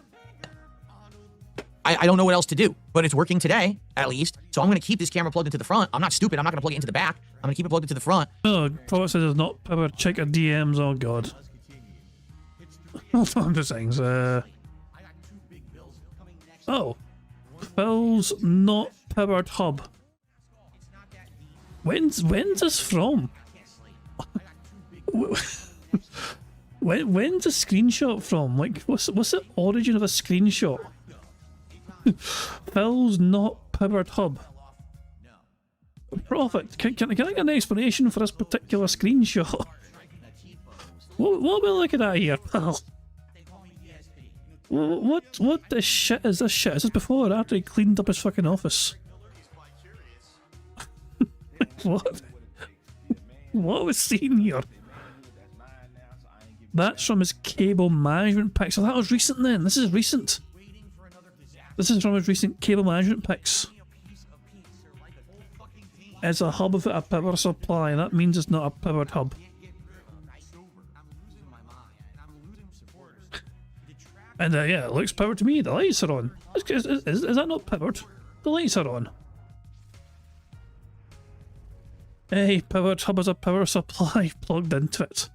I don't know what else to do, but it's working today, at least. So I'm going to keep this camera plugged into the front. I'm not stupid. I'm not going to plug it into the back. I'm going to keep it plugged into the front. Oh, Prophet says it's not powered. Check your DMs. Oh, God. I'm just saying. Oh. Phil's not powered hub. When's this from? When's a screenshot from? Like, what's the origin of a screenshot? Phil's not powered hub. Prophet, can I get an explanation for this particular screenshot? What are we looking at here, pal? What the shit is this shit? Is this before or after he cleaned up his fucking office? What? What was seen here? That's from his cable management pics. So that was recent then. This is recent. This is from his recent cable management pics. It's a hub without a power supply. That means it's not a powered hub. And yeah, it looks powered to me. The lights are on. Is that not powered? The lights are on. Hey, powered hub has a power supply plugged into it.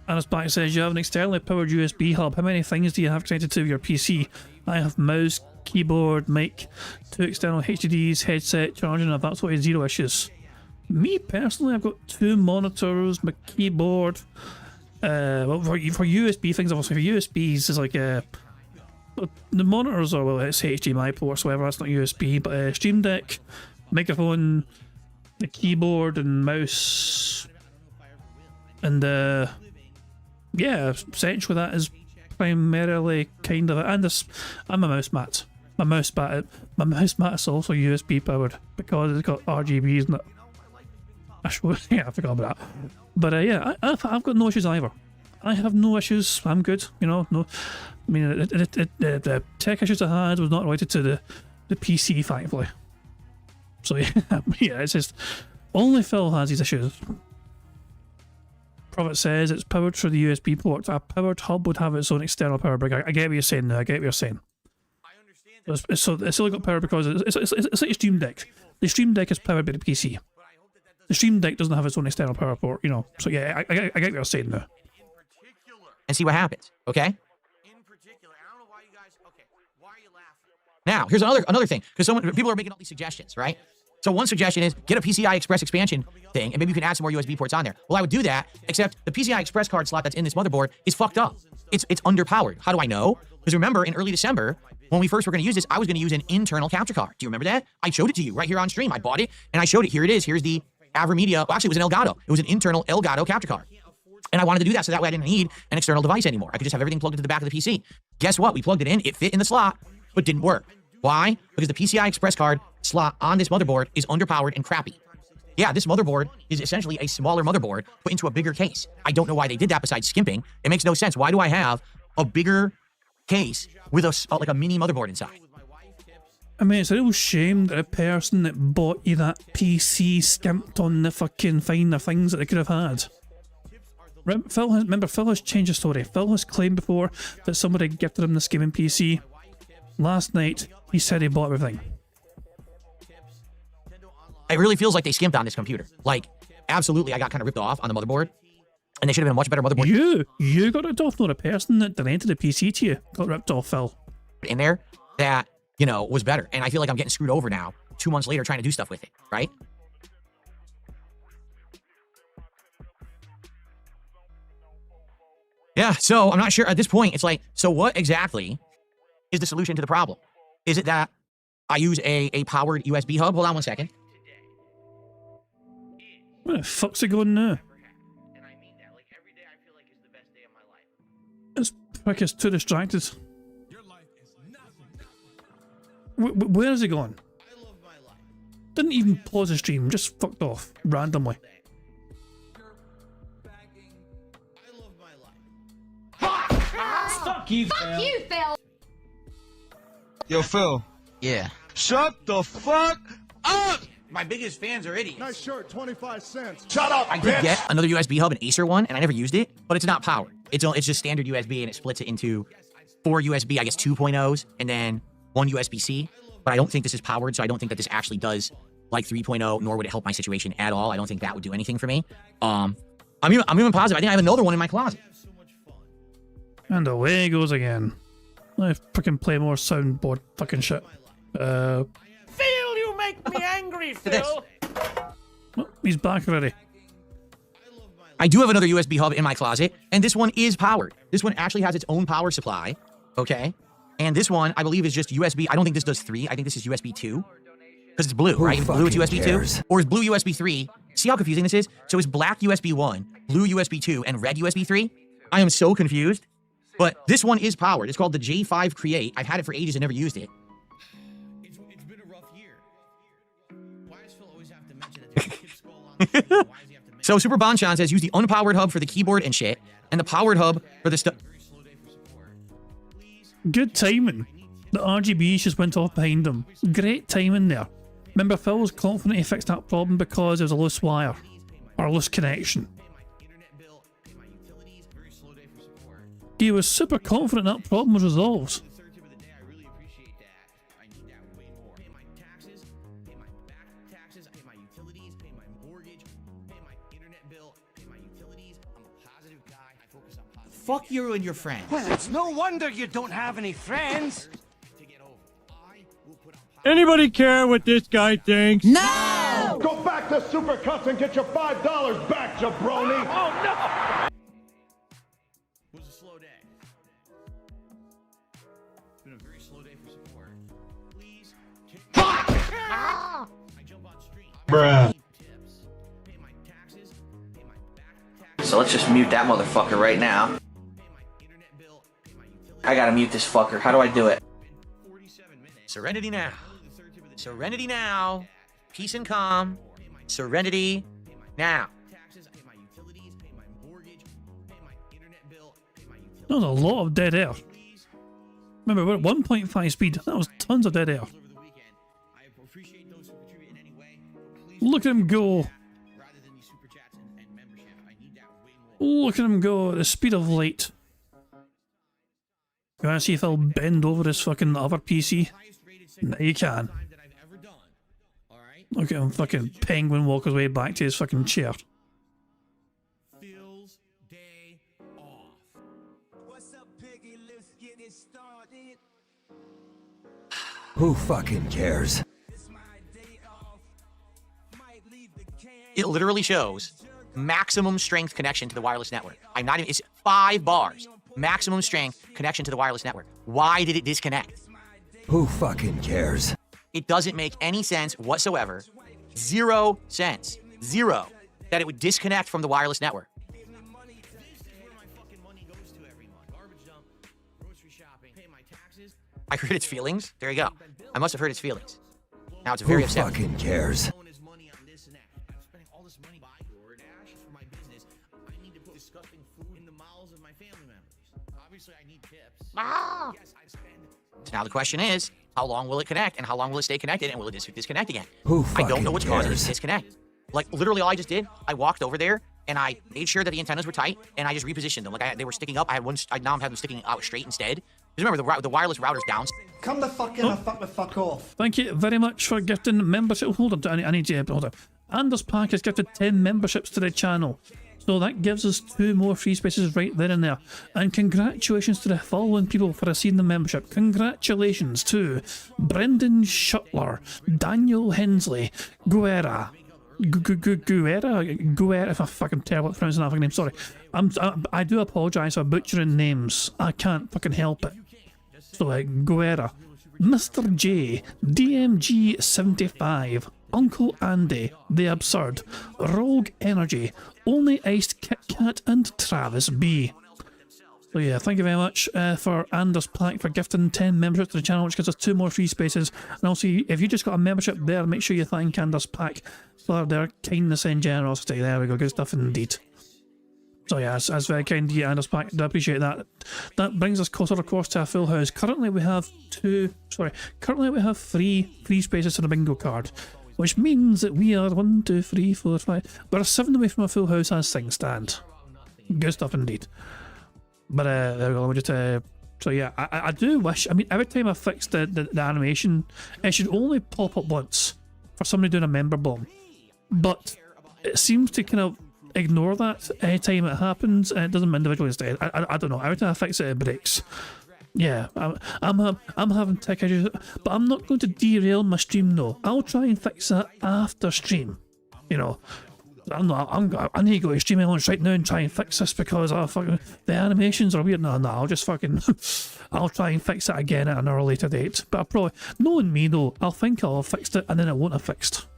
And as back says, you have an externally powered USB hub. How many things do you have connected to your PC? I have mouse, keyboard, mic, 2 external HDDs, headset, charging. I've absolutely 0 issues. Me personally, I've got 2 monitors, my keyboard. Well, for USB things, obviously for USBs, is like the monitors are, well, it's HDMI ports, whatever. That's not USB, but Stream Deck, microphone, the keyboard and mouse, and yeah, essentially that is primarily kind of it. And this, I'm a mouse mat. My mouse mat is also USB powered because it's got RGBs in it. Yeah, I forgot about that. But yeah, I've got no issues either. I have no issues. I'm good. You know, no. I mean, the tech issues I had was not related to the PC, thankfully. So yeah, yeah, it's just only Phil has these issues. Prophet says it's powered through the USB port. A powered hub would have its own external power brick. I get what you're saying now. I get what you're saying. So it's only got power because it's like a Stream Deck. The Stream Deck is powered by the PC. The Stream Deck doesn't have its own external power port, you know. So yeah, I get what you're saying now. And see what happens, okay? Now, here's another thing, because people are making all these suggestions, right? So one suggestion is get a PCI Express expansion thing, and maybe you can add some more USB ports on there. Well, I would do that, except the PCI Express card slot that's in this motherboard is fucked up. It's underpowered. How do I know? Because remember, in early December, when we first were going to use this, I was going to use an internal capture card. Do you remember that? I showed it to you right here on stream. I bought it, and I showed it. Here it is. Here's the AverMedia. Well, actually, it was an Elgato. It was an internal Elgato capture card. And I wanted to do that so that way I didn't need an external device anymore. I could just have everything plugged into the back of the PC. Guess what? We plugged it in. It fit in the slot, but didn't work. Why? Because the PCI Express card slot on this motherboard is underpowered and crappy. Yeah, this motherboard is essentially a smaller motherboard put into a bigger case. I don't know why they did that besides skimping. It makes no sense. Why do I have a bigger case with like a mini motherboard inside? I mean, it's a real shame that a person that bought you that PC skimped on the fucking finer things that they could have had. Remember, Phil has changed the story. Phil has claimed before that somebody gifted him this gaming PC. Last night, he said he bought everything. It really feels like they skimped on this computer. Like, absolutely, I got kind of ripped off on the motherboard. And they should have been a much better motherboard You got ripped off, not a person that donated the PC to you got ripped off, Phil. in there that, you know, was better. And I feel like I'm getting screwed over now 2 months later trying to do stuff with it, right? Yeah, so I'm not sure at this point. It's like, so what exactly is the solution to the problem? Is it that I use a powered USB hub? Hold on 1 second. Where the fuck's it going now? This prick is too distracted. Where is he going? Didn't even pause the stream, just fucked off randomly. Fuck you, Phil. Yo, Phil. Yeah. Shut the fuck up! My biggest fans are idiots. Nice shirt, 25 cents. Shut up, I did get another USB hub, an Acer one, and I never used it, but it's not powered. It's just standard USB, and it splits it into 4 USB, I guess 2.0s, and then 1 USB-C. But I don't think this is powered, so I don't think that this actually does like 3.0, nor would it help my situation at all. I don't think that would do anything for me. I'm even positive. I think I have another one in my closet. And away he goes again. I freaking play more soundboard fucking shit. Phil, you make me angry, Phil. Oh, he's back already. I do have another USB hub in my closet, and this one is powered. This one actually has its own power supply, okay? And this one, I believe, is just USB. I don't think this does 3. I think this is USB 2. Because it's blue, right? If blue, it's USB 2. Or is blue USB 3? See how confusing this is? So it's black USB 1, blue USB 2, and red USB 3? I am so confused. But this one is powered. It's called the J5 Create. I've had it for ages and never used it. It's been a rough year. Why does Phil always have to mention that there's a kid skull on the screen? Why does he have to mention So Super Bonchan says use the unpowered hub for the keyboard and shit, and the powered hub for the stuff. Good timing. The RGB just went off behind him. Great timing there. Remember, Phil was confident he fixed that problem because there was a loose wire. Or a loose connection. He was super confident that problem was resolved. Fuck you and your friends. Well, it's no wonder you don't have any friends. Anybody care what this guy thinks? No! Go back to Supercuts and get your $5 back, jabroni! Oh, no! It was a slow day. It's been a very slow day for support. Please take I jump on stream. Bruh. Tips. Pay my taxes. Pay my back taxes. So let's just mute that motherfucker right now. Pay my internet bill. Pay my utilities. I gotta mute this fucker. How do I do it? 47 minutes. Serenity now. Serenity now. Peace and calm. Serenity now. That was a lot of dead air. Remember, we're at 1.5 speed. That was tons of dead air. Look at him go. Look at him go at the speed of light. You wanna see if I'll bend over this fucking other PC? No, you can. Look at him fucking penguin walk his way back to his fucking chair. Phil's day off. What's up, Piggy? Let's get it started. Who fucking cares? It literally shows maximum strength connection to the wireless network. I'm not even, it's 5 bars. Maximum strength connection to the wireless network. Why did it disconnect? Who fucking cares? It doesn't make any sense whatsoever. 0 sense. 0. That it would disconnect from the wireless network. I heard its feelings. There you go. I must have hurt its feelings. Now it's very Who upset. fucking cares? So now the question is, how long will it connect, and how long will it stay connected, and will it disconnect again? Who I don't know fucking what's causing it to cares? disconnect. Like, literally all I just did, I walked over there, and I made sure that the antennas were tight, and I just repositioned them. Like, they were sticking up. I had one, now I'm having them sticking out straight instead. Because remember, the wireless router's down. Come the fuck in and fuck the fuck off. Thank you very much for gifting membership. Hold on, I need to hold on. Anders Pack has gifted 10 memberships to the channel. So that gives us 2 more free spaces right then and there. And congratulations to the following people for receiving the membership. Congratulations to Brendan Shuttler, Daniel Hensley, Guerra, Guerra, if I'm fucking terrible at pronouncing that fucking name, sorry. I do apologise for butchering names. I can't fucking help it. So Guerra, Mr. J, DMG75, Uncle Andy, The Absurd, Rogue Energy, Only Iced Kit Kat, and Travis B. So yeah, thank you very much for Anders Pack for gifting 10 memberships to the channel, which gives us 2 more free spaces. And also, if you just got a membership there, make sure you thank Anders Pack for their kindness and generosity. There we go, good stuff indeed. So yeah, that's very kind of you, Anders Pack. I appreciate that. That brings us closer, of course, to a full house. Currently we have 3 free spaces to the bingo card, which means that we are 1, 2, 3, 4, 5. We're 7 away from a full house as things stand. Good stuff indeed. But there we go. Let me just so yeah, I do wish. I mean, every time I fix the animation, it should only pop up once for somebody doing a member bomb. But it seems to kind of ignore that anytime it happens, and it doesn't individually instead. I don't know. Every time I fix it, it breaks. Yeah, I'm having tech issues, but I'm not going to derail my stream though. I'll try and fix that after stream. You know, I need to go to stream launch right now and try and fix this because the animations are weird. No, I'll just fucking I'll try and fix it again at an later date. But I probably, knowing me though, I'll think I'll have fixed it and then it won't have fixed.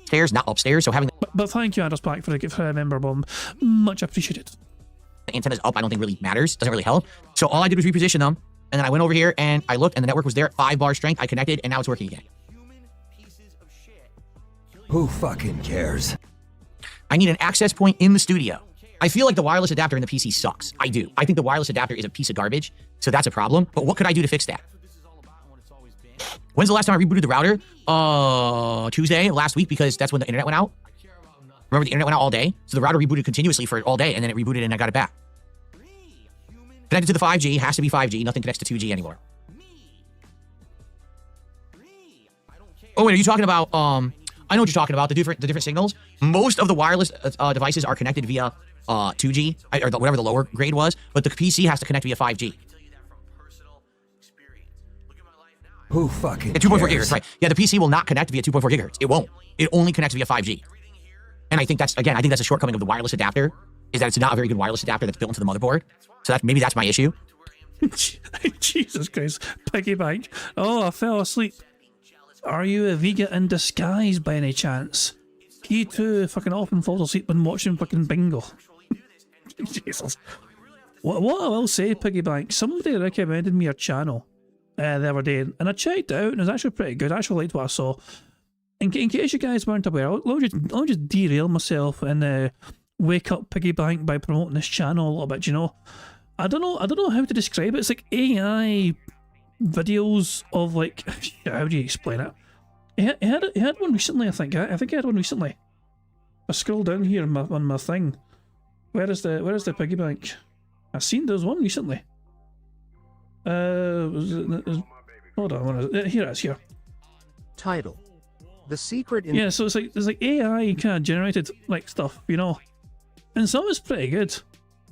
Stairs, not upstairs, so having But thank you, Anders Black, for a member bomb. Much appreciated. the antennas up, I don't think really matters. Doesn't really help. So all I did was reposition them, and then I went over here and I looked, and the network was there at 5 bar strength. I connected, and now it's working again. Who fucking cares? I need an access point in the studio. I feel like the wireless adapter in the PC sucks. I do. I think the wireless adapter is a piece of garbage, so that's a problem. But what could I do to fix that? When's the last time I rebooted the router? Tuesday, last week, because that's when the internet went out. Remember, the internet went out all day? So the router rebooted continuously for all day, and then it rebooted and I got it back. Connected to the 5G, has to be 5G, nothing connects to 2G anymore. Oh, wait, are you talking about, I know what you're talking about, the different signals. Most of the wireless devices are connected via 2G, or whatever the lower grade was, but the PC has to connect via 5G. Who fucking At 2.4 gigahertz, right. Yeah, the PC will not connect via 2.4 gigahertz. It won't. It only connects via 5G. And I think that's a shortcoming of the wireless adapter, is that it's not a very good wireless adapter that's built into the motherboard. So maybe that's my issue. Jesus Christ. Piggyback. Oh, I fell asleep. Are you a Vega in disguise by any chance? He too fucking often falls asleep when watching fucking bingo. Jesus. What I will say, Piggyback, somebody recommended me a channel the other day, and I checked it out, and it was actually pretty good. I actually liked what I saw. In case you guys weren't aware, I'll just derail myself and wake up Piggyback by promoting this channel a little bit. You know, I don't know how to describe it. It's like AI videos of like, how do you explain it? He had one recently. I think he had one recently. I scroll down here on my thing. Where is the Piggyback? I've seen there's one recently. Hold on, here it is here. Title: The Secret in... Yeah, so it's like AI kind of generated like stuff, you know, and some is pretty good,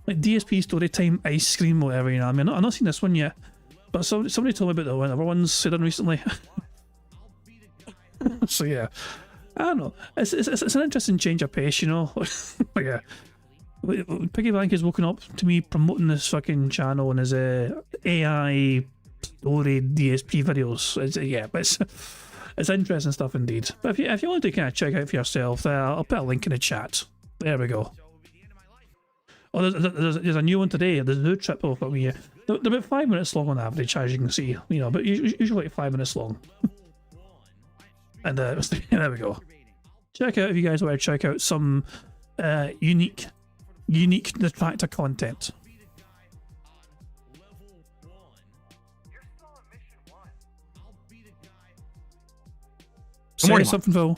like DSP Storytime Ice Cream, whatever, you know. I mean, I've not seen this one yet, but somebody told me about the other ones they done recently. So yeah, I don't know. It's an interesting change of pace, you know. But yeah, Piggyback has woken up to me promoting this fucking channel and his AI story DSP videos. It's interesting stuff indeed. But if you want to kind of check out for yourself, I'll put a link in the chat. There we go. Oh, there's a new one today. There's a new triple from here. They're about 5 minutes long on average, as you can see. You know, but usually like 5 minutes long. And there we go. Check out if you guys want to check out some unique detractor content. Say something, Phil.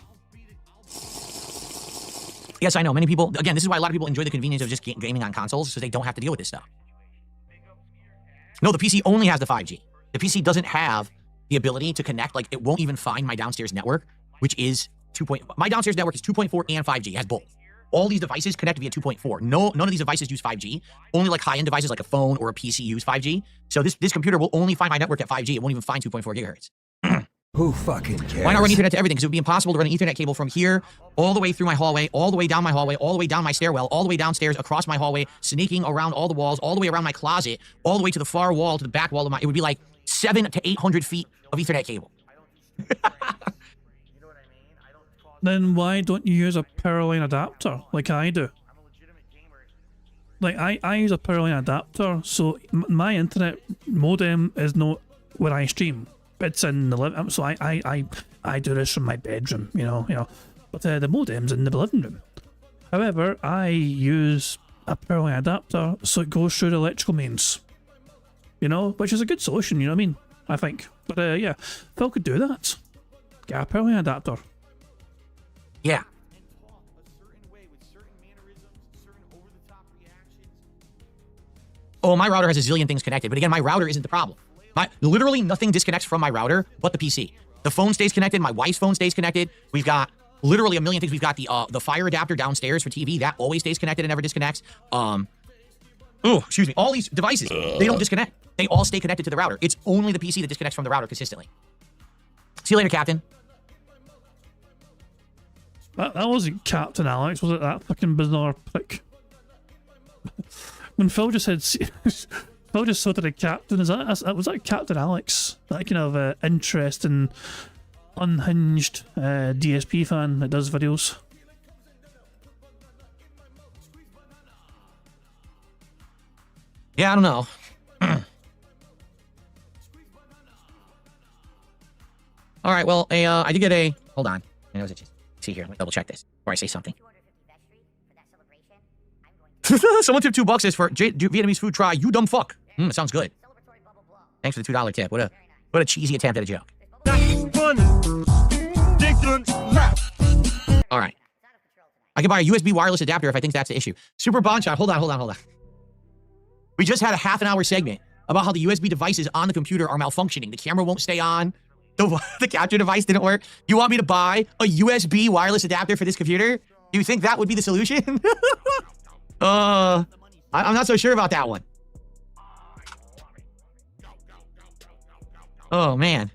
Yes, I know. Many people, again, this is why a lot of people enjoy the convenience of just gaming on consoles, so they don't have to deal with this stuff. No, the PC only has the 5G. The PC doesn't have the ability to connect. Like, it won't even find my downstairs network, which is my downstairs network is 2.4 and 5G. It has both. all these devices connect via 2.4. None of these devices use 5G. Only like high-end devices like a phone or a PC use 5G. So this computer will only find my network at 5G. It won't even find 2.4 gigahertz. Who fucking cares? Why not run Ethernet to everything? Because it would be impossible to run an Ethernet cable from here all the way through my hallway, all the way down my hallway, all the way down my stairwell, all the way downstairs, across my hallway, sneaking around all the walls, all the way around my closet, all the way to the far wall, to the back wall of my... It would be like 700 to 800 feet of Ethernet cable. Then why don't you use a power line adapter like I do? Like I use a power line adapter, so my internet modem is not where I stream. It's in the living room, so I do this from my bedroom, you know. But the modem's in the living room. However, I use a power line adapter, so it goes through the electrical mains. You know, which is a good solution, you know what I mean? I think. But yeah, Phil could do that. Get a power line adapter. Yeah. Oh, my router has a zillion things connected, but again, my router isn't the problem. Literally nothing disconnects from my router but the PC. The phone stays connected. My wife's phone stays connected. We've got literally a million things. We've got the fire adapter downstairs for TV. That always stays connected and never disconnects. Oh, excuse me. All these devices, they don't disconnect. They all stay connected to the router. It's only the PC that disconnects from the router consistently. See you later, Captain. That wasn't Captain Alex, was it? That fucking bizarre prick. When Phil just said... Phil just sorted a captain. Was that Captain Alex? That kind of interesting, unhinged DSP fan that does videos. Yeah, I don't know. All right, well, I did get a... Hold on. I know it's just... See here, let me double check this before I say something. Someone tipped $2 for Vietnamese food try. You dumb fuck. Sounds good. Thanks for the $2 tip. What a cheesy attempt at a joke. All right. I can buy a USB wireless adapter if I think that's the issue. Super Bonshot. Hold on. We just had a half-an-hour segment about how the USB devices on the computer are malfunctioning. The camera won't stay on. The capture device didn't work. You want me to buy a USB wireless adapter for this computer? Do you think that would be the solution? I'm not so sure about that one. Oh, man.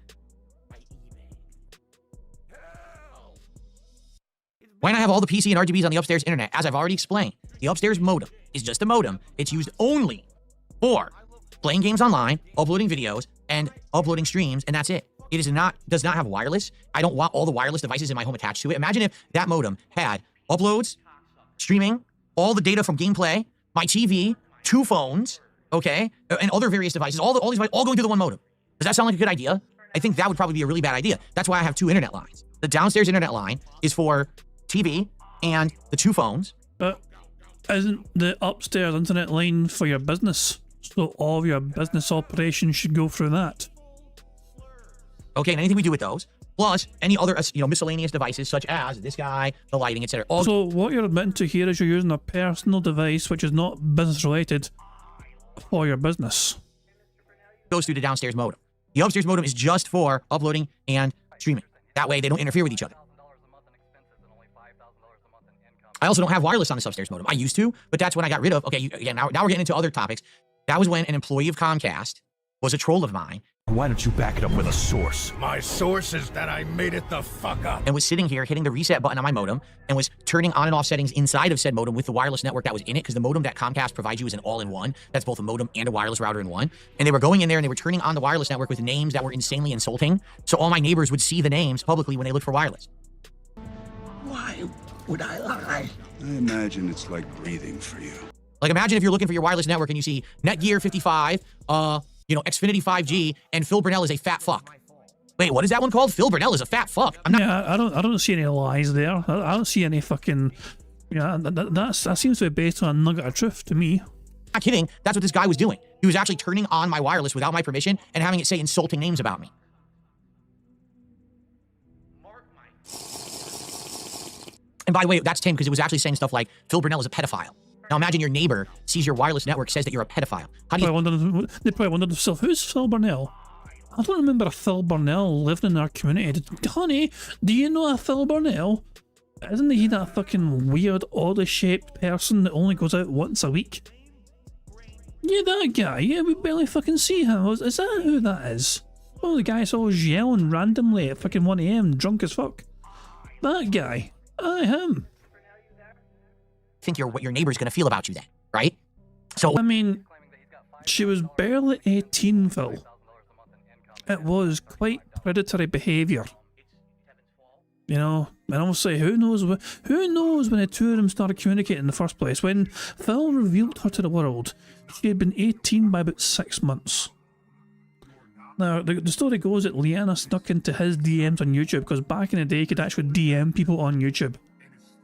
Why not have all the PC and RGBs on the upstairs internet? As I've already explained, the upstairs modem is just a modem. It's used only for playing games online, uploading videos, and uploading streams, and that's it. It does not have wireless. I don't want all the wireless devices in my home attached to it. Imagine if that modem had uploads, streaming, all the data from gameplay, my TV, 2 phones, okay, and other various devices, all these devices, all going through the one modem. Does that sound like a good idea? I think that would probably be a really bad idea. That's why I have 2 internet lines. The downstairs internet line is for TV and the 2 phones. But isn't the upstairs internet line for your business? So all of your business operations should go through that. Okay, and anything we do with those, plus any other miscellaneous devices such as this guy, the lighting, etc. So what you're admitting to here is you're using a personal device which is not business related for your business. Goes through the downstairs modem. The upstairs modem is just for uploading and streaming. That way they don't interfere with each other. I also don't have wireless on this upstairs modem. I used to, but that's when I got rid of. Okay, again, now we're getting into other topics. That was when an employee of Comcast was a troll of mine. Why don't you back it up with a source? My source is that I made it the fuck up. And was sitting here hitting the reset button on my modem and was turning on and off settings inside of said modem with the wireless network that was in it, because the modem that Comcast provides you is an all-in-one. That's both a modem and a wireless router in one. And they were going in there and they were turning on the wireless network with names that were insanely insulting. So all my neighbors would see the names publicly when they looked for wireless. Why would I lie? I imagine it's like breathing for you. Like, imagine if you're looking for your wireless network and you see Netgear 55, Xfinity 5G, and Phil Burnell is a fat fuck. Wait, what is that one called? Phil Burnell is a fat fuck. I'm not. Yeah, I don't see any lies there. I don't see any fucking. Yeah, that seems to be based on a nugget of truth to me. Not kidding. That's what this guy was doing. He was actually turning on my wireless without my permission and having it say insulting names about me. And by the way, that's Tim, because it was actually saying stuff like Phil Burnell is a pedophile. Now imagine your neighbor sees your wireless network, says that you're a pedophile. How do you... They probably wondered themselves, who's Phil Burnell? I don't remember a Phil Burnell living in our community. Honey, do you know a Phil Burnell? Isn't he that fucking weird, oddly shaped person that only goes out once a week? Yeah, that guy. Yeah, we barely fucking see him. Is that who that is? Oh, the guy's always yelling randomly at fucking 1 AM, drunk as fuck. That guy. Aye, him. Think what your neighbor's gonna feel about you then, right? So I mean, she was barely 18, Phil. It was quite predatory behaviour. You know, and obviously, who knows when the two of them started communicating in the first place? When Phil revealed her to the world, she had been 18 by about 6 months. Now, the story goes that Liana snuck into his DMs on YouTube because back in the day, you could actually DM people on YouTube.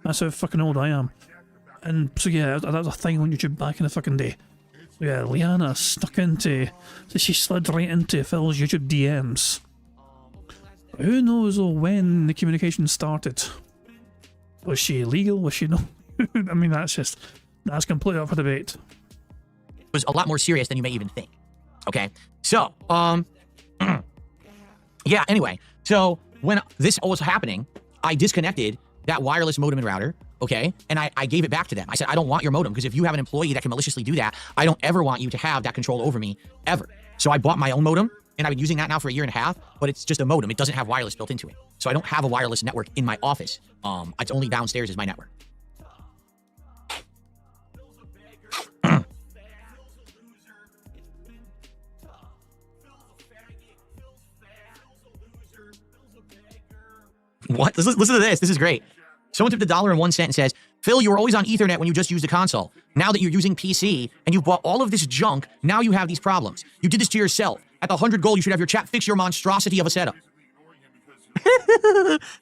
That's how fucking old I am. And so yeah, that was a thing on YouTube back in the fucking day. So yeah, Liana snuck into, so she slid right into Phil's YouTube DMs. Who knows when the communication started? Was she illegal? Was she no? I mean, that's completely up for debate. it was a lot more serious than you may even think. Okay, so yeah. Anyway, so when this was happening, I disconnected that wireless modem and router. Okay, and I gave it back to them. I said, I don't want your modem because if you have an employee that can maliciously do that, I don't ever want you to have that control over me ever. So I bought my own modem. And I've been using that now for 1.5 years, but it's just a modem. It doesn't have wireless built into it. So I don't have a wireless network in my office. It's only downstairs is my network. What? Listen to this. This is great. Someone tipped $1.01 and says, Phil, you were always on Ethernet when you just used a console. Now that you're using PC and you've bought all of this junk, now you have these problems. You did this to yourself. At the 100 goal, you should have your chat fix your monstrosity of a setup.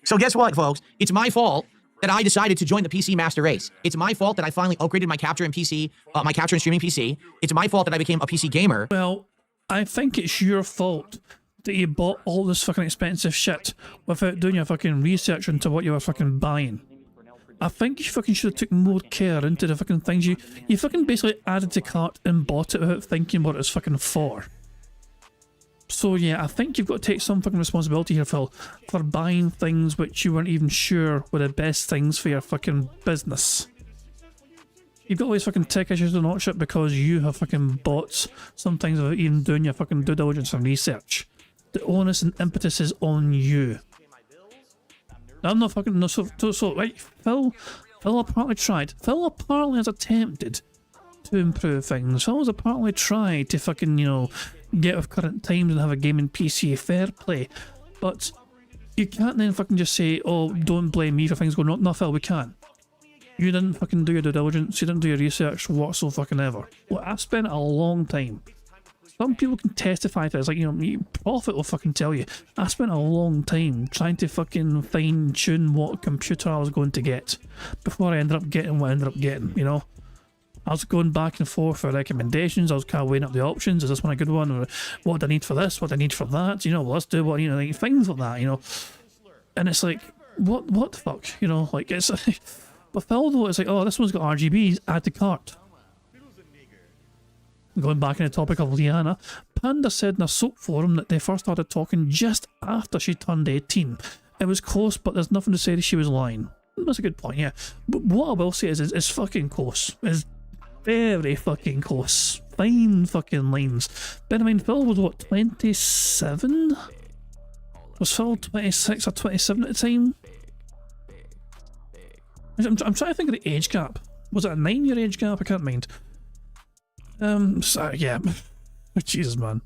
So guess what, folks? It's my fault that I decided to join the PC master race. It's my fault that I finally upgraded my capture and PC, my capture and streaming PC. It's my fault that I became a PC gamer. Well, I think it's your fault that you bought all this fucking expensive shit without doing your fucking research into what you were fucking buying. I think you fucking should have took more care into the fucking things you fucking basically added to cart and bought it without thinking what it was fucking for. So yeah, I think you've got to take some fucking responsibility here, Phil, for buying things which you weren't even sure were the best things for your fucking business. You've got all these fucking tech issues and all shit because you have fucking bought some things without even doing your fucking due diligence and research. The onus and impetus is on you. I'm not fucking no. So right, Phil apparently tried. Phil apparently has attempted to improve things. Phil has apparently tried to fucking, you know, get with current times and have a gaming PC fair play. But you can't then fucking just say, oh, don't blame me for things going wrong. No, Phil, we can't. You didn't fucking do your due diligence. You didn't do your research whatsoever fucking ever. Well, I spent a long time. Some people can testify to this, like, you know, Prophet will fucking tell you. I spent a long time trying to fucking fine-tune what computer I was going to get before I ended up getting what I ended up getting, you know? I was going back and forth for recommendations. I was kind of weighing up the options. Is this one a good one? Or what do I need for this? What do I need for that? You know, well, let's do what, you know, like, things like that, you know? And it's like, what the fuck? You know, like, it's... But Phil, though, it's like, oh, this one's got RGBs, add to cart. Going back in the topic of Liana, Panda said in a soap forum that they first started talking just after she turned 18. It was close, but there's nothing to say that she was lying. That's a good point, yeah. But what I will say is it's fucking close. It's very fucking close. Fine fucking lines. But I mean, Phil was what, 27? Was Phil 26 or 27 at the time? I'm trying to think of the age gap. Was it a 9-year age gap? I can't mind. So, yeah. Jesus, man.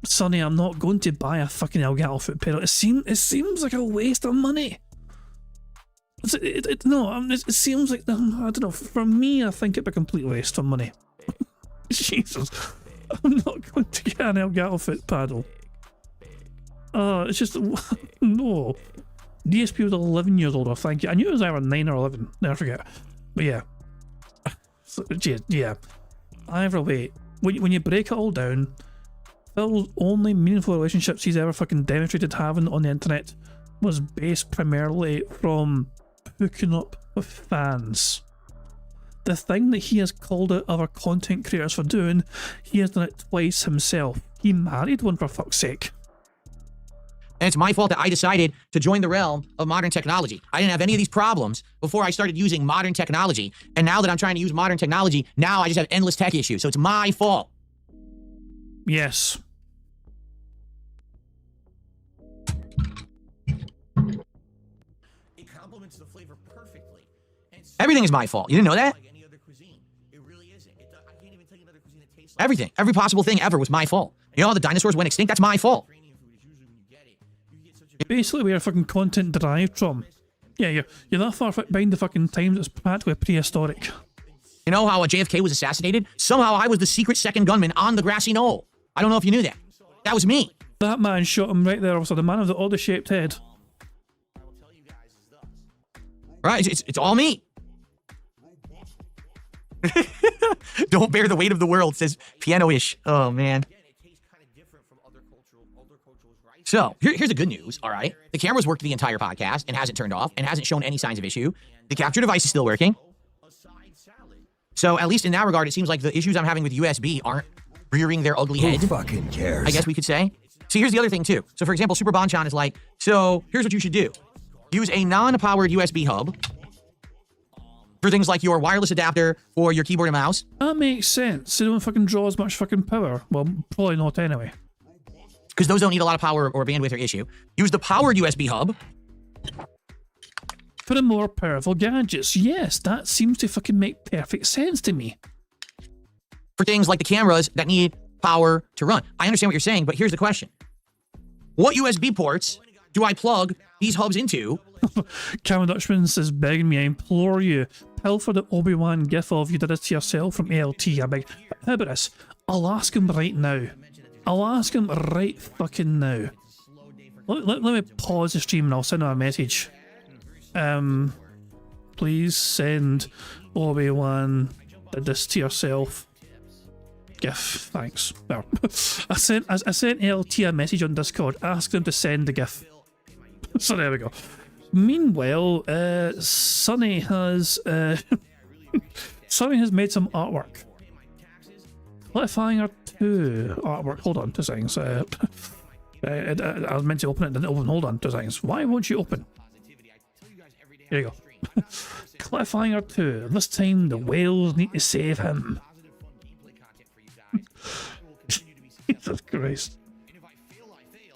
Sonny, I'm not going to buy a fucking Elgato foot pedal. It seems like a waste of money. It seems like, I don't know, for me, I think it'd be a complete waste of money. Jesus. I'm not going to get an Elgato foot pedal. It's just, no. DSP was 11 years older, thank you. I knew it was either 9 or 11, never forget. But yeah. So, yeah. Either way, when you break it all down, Phil's only meaningful relationships he's ever fucking demonstrated having on the internet was based primarily from hooking up with fans. The thing that he has called out other content creators for doing, he has done it twice himself. He married one, for fuck's sake. And it's my fault that I decided to join the realm of modern technology. I didn't have any of these problems before I started using modern technology. And now that I'm trying to use modern technology, now I just have endless tech issues. So it's my fault. Yes. It complements the flavor perfectly. Everything is my fault. You didn't know that? Everything. Every possible thing ever was my fault. You know how the dinosaurs went extinct? That's my fault. Basically, where fucking content derived from. Yeah, you're that far behind the fucking times, it's practically prehistoric. You know how JFK was assassinated? Somehow I was the secret second gunman on the grassy knoll. I don't know if you knew that. That was me. That man shot him right there, also the man with the oddly-shaped head. Right, it's all me. Don't bear the weight of the world, says Piano-ish. Oh, man. So, here's the good news, all right? The camera's worked the entire podcast and hasn't turned off and hasn't shown any signs of issue. The capture device is still working. So, at least in that regard, it seems like the issues I'm having with USB aren't rearing their ugly head. Who fucking cares? I guess we could say. See, here's the other thing, too. So, for example, Super Bonchan is like, so, here's what you should do. Use a non-powered USB hub for things like your wireless adapter for your keyboard and mouse. That makes sense. It don't fucking draw as much fucking power. Well, probably not anyway. Because those don't need a lot of power or bandwidth or issue. Use the powered USB hub For the more powerful gadgets. Yes, that seems to fucking make perfect sense to me. for things like the cameras that need power to run. I understand what you're saying, but here's the question. What USB ports do I plug these hubs into? Cameron Dutchman says, begging me, I implore you, pilfer the Obi-Wan gif of you did it to yourself from ALT. I beg. How about this? I'll ask him right now. I'll ask him right fucking now. Let me pause the stream and I'll send him a message. Please send Obi-Wan did this to yourself gif. Thanks. No. I sent ALT a message on Discord, asked him to send the gif. So there we go. Meanwhile, Sonny has Sonny has made some artwork. Cliffhanger 2 artwork. Hold on 2 seconds. I was meant to open it, didn't open. Hold on 2 seconds. Why won't you open? Here you go. Cliffhanger 2. This time the whales need to save him. Jesus Christ.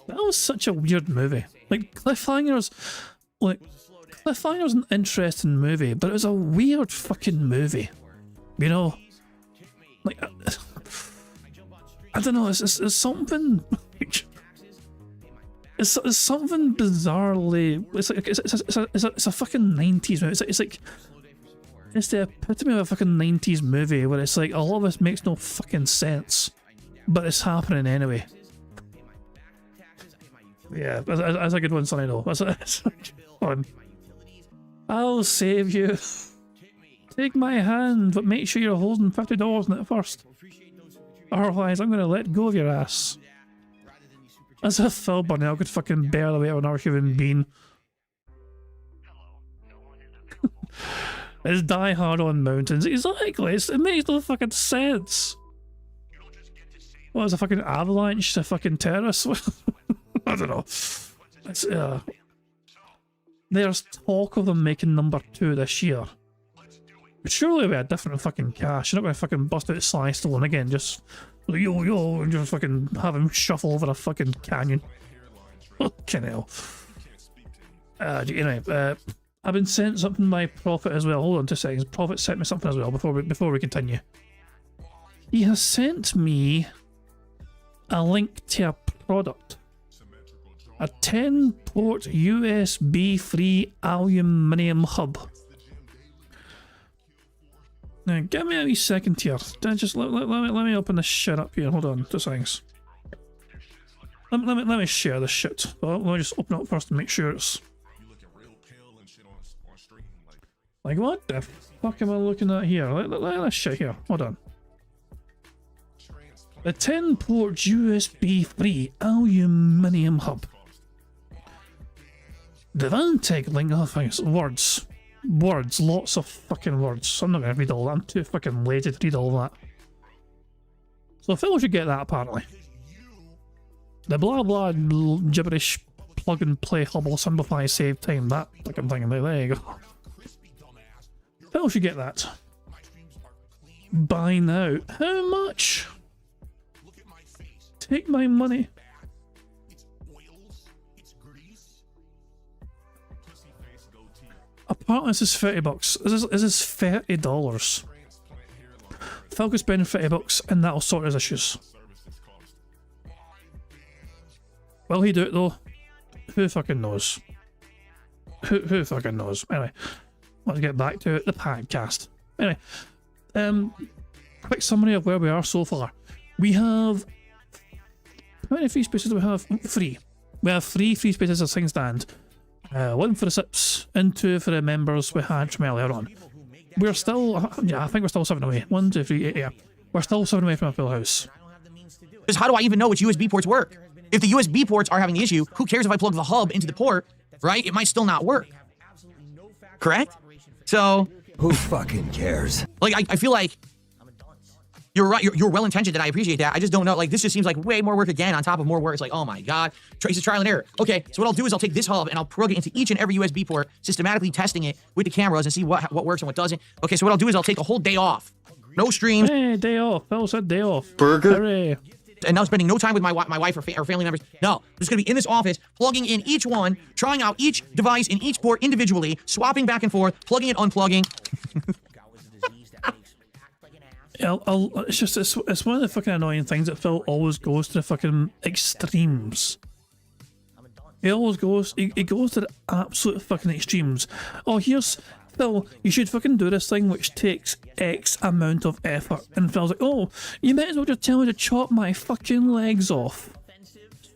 That was such a weird movie. Like, Cliffhanger's an interesting movie, but it was a weird fucking movie. You know? Like, I don't know, it's something... It's something bizarrely... It's a fucking 90s movie. It's the epitome of a fucking 90s movie where it's like, a lot of this makes no fucking sense, but it's happening anyway. Yeah, that's a good one, Sonny, though. That's fun. I'll save you. Take my hand, but make sure you're holding $50 in it first. Otherwise, I'm going to let go of your ass. As if Phil Burnell could fucking bear the weight of another human being. It's Die Hard on Mountains. Exactly, it makes no fucking sense. What, is a fucking avalanche to fucking terrorists? I don't know. It's, there's talk of them making number 2 this year. But surely we had different fucking cash. You're not going to fucking bust out Sly Stallone again, just yo, and just fucking have him shuffle over a fucking canyon. Fucking hell. Anyway, I've been sent something by Prophet as well. Hold on 2 seconds. Prophet sent me something as well before we continue. He has sent me a link to a product. A 10-port USB-free aluminium hub. Now, give me a wee second here. Just let me open this shit up here. Hold on 2 seconds. Let me share this shit. Well, let me just open it up first and make sure it's... Like, what the fuck am I looking at here? Let's shit here. Hold on. The 10-port USB-free aluminium hub. The Vantech link, oh thanks, words, lots of fucking words. I'm not gonna read all that, I'm too fucking lazy to read all that. So Phil should get that apparently. The blah blah gibberish plug and play hub will simplify, save time, that fucking thing. There you go. Phil should get that. Buy now. How much? Take my money. Apparently this is $30. This is $30. Phil could spend $30 and that'll sort his issues. Will he do it though? Who fucking knows? Who fucking knows? Anyway, let's get back to the podcast. Anyway, quick summary of where we are so far. We have... How many free spaces do we have? 3. We have 3 free spaces as things stand. 1 for the SIPs and 2 for the members we had from earlier on. We're still... Yeah, I think we're still 7 away. 1, 2, 3, 8, yeah. We're still 7 away from a full house. Because how do I even know which USB ports work? If the USB ports are having the issue, who cares if I plug the hub into the port, right? It might still not work. Correct? So... Who fucking cares? Like, I feel like... You're right, you're well-intentioned, and I appreciate that. I just don't know, like, this just seems like way more work again on top of more work. It's like, oh my god, this is trial and error. Okay, so what I'll do is I'll take this hub and I'll plug it into each and every USB port, systematically testing it with the cameras and see what works and what doesn't. Okay, so what I'll do is I'll take a whole day off. No streams. Hey, day off. Phil said day off. Burger. Hooray. And now spending no time with my wife or family members. No, I'm just going to be in this office, plugging in each one, trying out each device in each port individually, swapping back and forth, plugging and unplugging. It's just it's one of the fucking annoying things that Phil always goes to the fucking extremes. He always goes he goes to the absolute fucking extremes. Oh, here's Phil, you should fucking do this thing which takes X amount of effort. And Phil's like, oh, you might as well just tell me to chop my fucking legs off.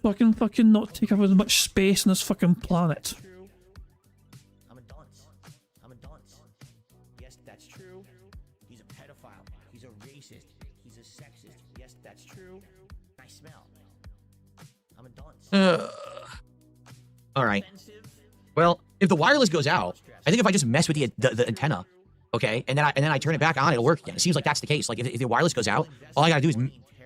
Fucking not take up as much space on this fucking planet. All right. Well, if the wireless goes out, I think if I just mess with the antenna, okay, and then I turn it back on, it'll work again. It seems like that's the case. Like if the wireless goes out, all I gotta do is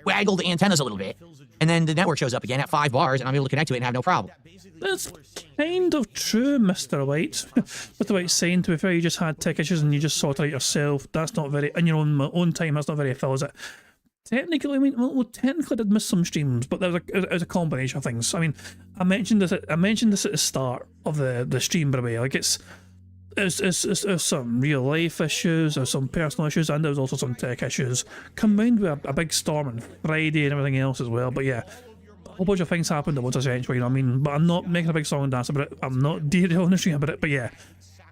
waggle the antennas a little bit, and then the network shows up again at 5 bars, and I'm able to connect to it and have no problem. That's kind of true, Mr. White. Mr. White's saying, to be fair, you just had tech issues and you just sorted it out yourself. That's not very, in your own time, that's not very Phil, is it? Technically, I mean, well, technically I did miss some streams, but there was a combination of things. I mean, I mentioned this at the start of the stream, by the way. Like it's some real life issues, there's some personal issues, and there's also some tech issues combined with a big storm on Friday and everything else as well. But yeah, a whole bunch of things happened at once essentially. You know what I mean? But I'm not making a big song and dance about it. I'm not derailing the stream about it. But yeah,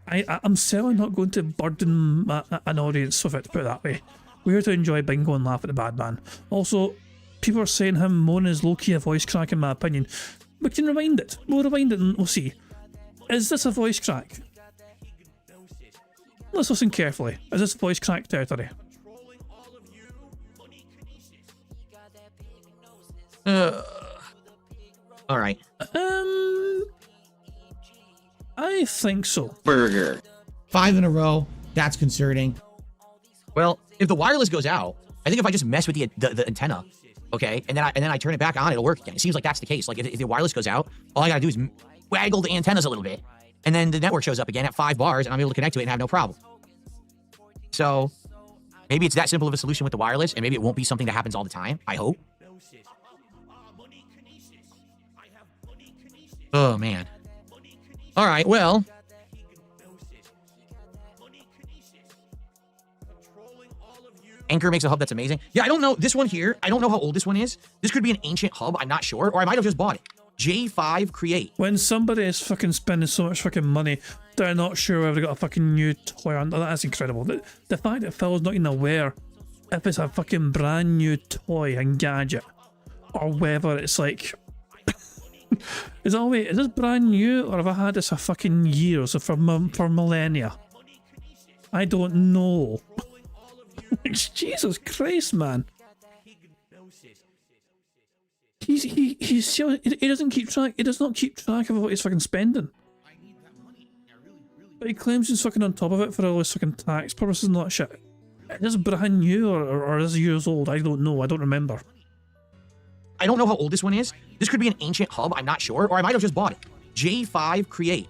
I'm certainly not going to burden an audience with it. To put it that way. We're here to enjoy Bingo and laugh at the bad man. Also, people are saying him moaning is low-key a voice crack in my opinion. We can rewind it. We'll rewind it and we'll see. Is this a voice crack? Let's listen carefully. Is this voice crack territory? Alright. I think so. Burger. 5 in a row. That's concerning. Well, if the wireless goes out, I think if I just mess with the antenna, okay, and then I turn it back on, it'll work again. It seems like that's the case. Like if the wireless goes out, all I gotta do is waggle the antennas a little bit, and then the network shows up again at 5 bars, and I'm able to connect to it and have no problem. So maybe it's that simple of a solution with the wireless, and maybe it won't be something that happens all the time. I hope. Oh man. All right. Well. Anchor makes a hub that's amazing. Yeah, I don't know. This one here, I don't know how old this one is. This could be an ancient hub. I'm not sure. Or I might have just bought it. J5 Create. When somebody is fucking spending so much fucking money, they're not sure whether they got a fucking new toy on. That's incredible. The fact that Phil's not even aware if it's a fucking brand new toy and gadget, or whether it's like... is this brand new, or have I had this for fucking years, or for millennia? I don't know. Jesus Christ, man. He doesn't keep track. He does not keep track of what he's fucking spending. But he claims he's fucking on top of it for all his fucking tax purposes and all that shit. Is this brand new or is it years old? I don't know. I don't remember. I don't know how old this one is. This could be an ancient hub. I'm not sure. Or I might have just bought it. J5 Create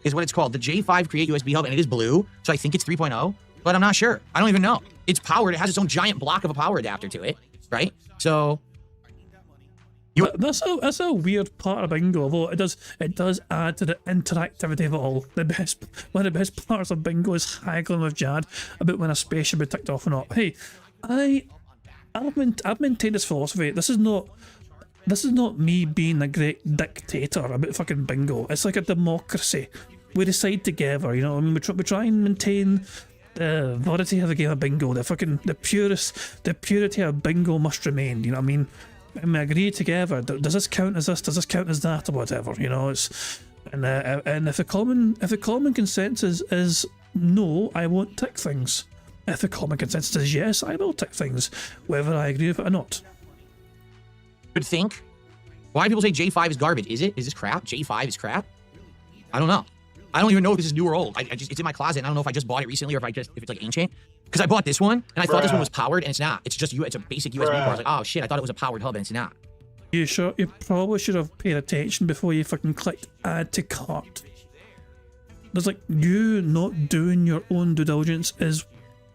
is what it's called. The J5 Create USB hub, and it is blue, so I think it's 3.0, but I'm not sure. I don't even know. It's powered. It has its own giant block of a power adapter to it, right? So that's a weird part of Bingo, although it does add to the interactivity of it all. One of the best parts of Bingo is haggling with Jad about when a space should be ticked off or not. Hey, I've maintained this philosophy. This is not me being a great dictator about fucking Bingo. It's like a democracy. We decide together, you know. I mean, we try and maintain the validity of the game of Bingo. The purity of Bingo must remain. You know what I mean? And we agree together. Does this count as this? Does this count as that? Or whatever. You know. And if the common consensus is no, I won't tick things. If the common consensus is yes, I will tick things, whether I agree with it or not. Could think. Why do people say J5 is garbage? Is it? Is this crap? J5 is crap? I don't know. I don't even know if this is new or old. It's in my closet. And I don't know if I just bought it recently or if it's like ancient. Because I bought this one and I thought this one was powered and it's not. It's just it's a basic USB port. I was like, oh shit, I thought it was a powered hub and it's not. You sure? You probably should have paid attention before you fucking clicked add to cart. There's like, you not doing your own due diligence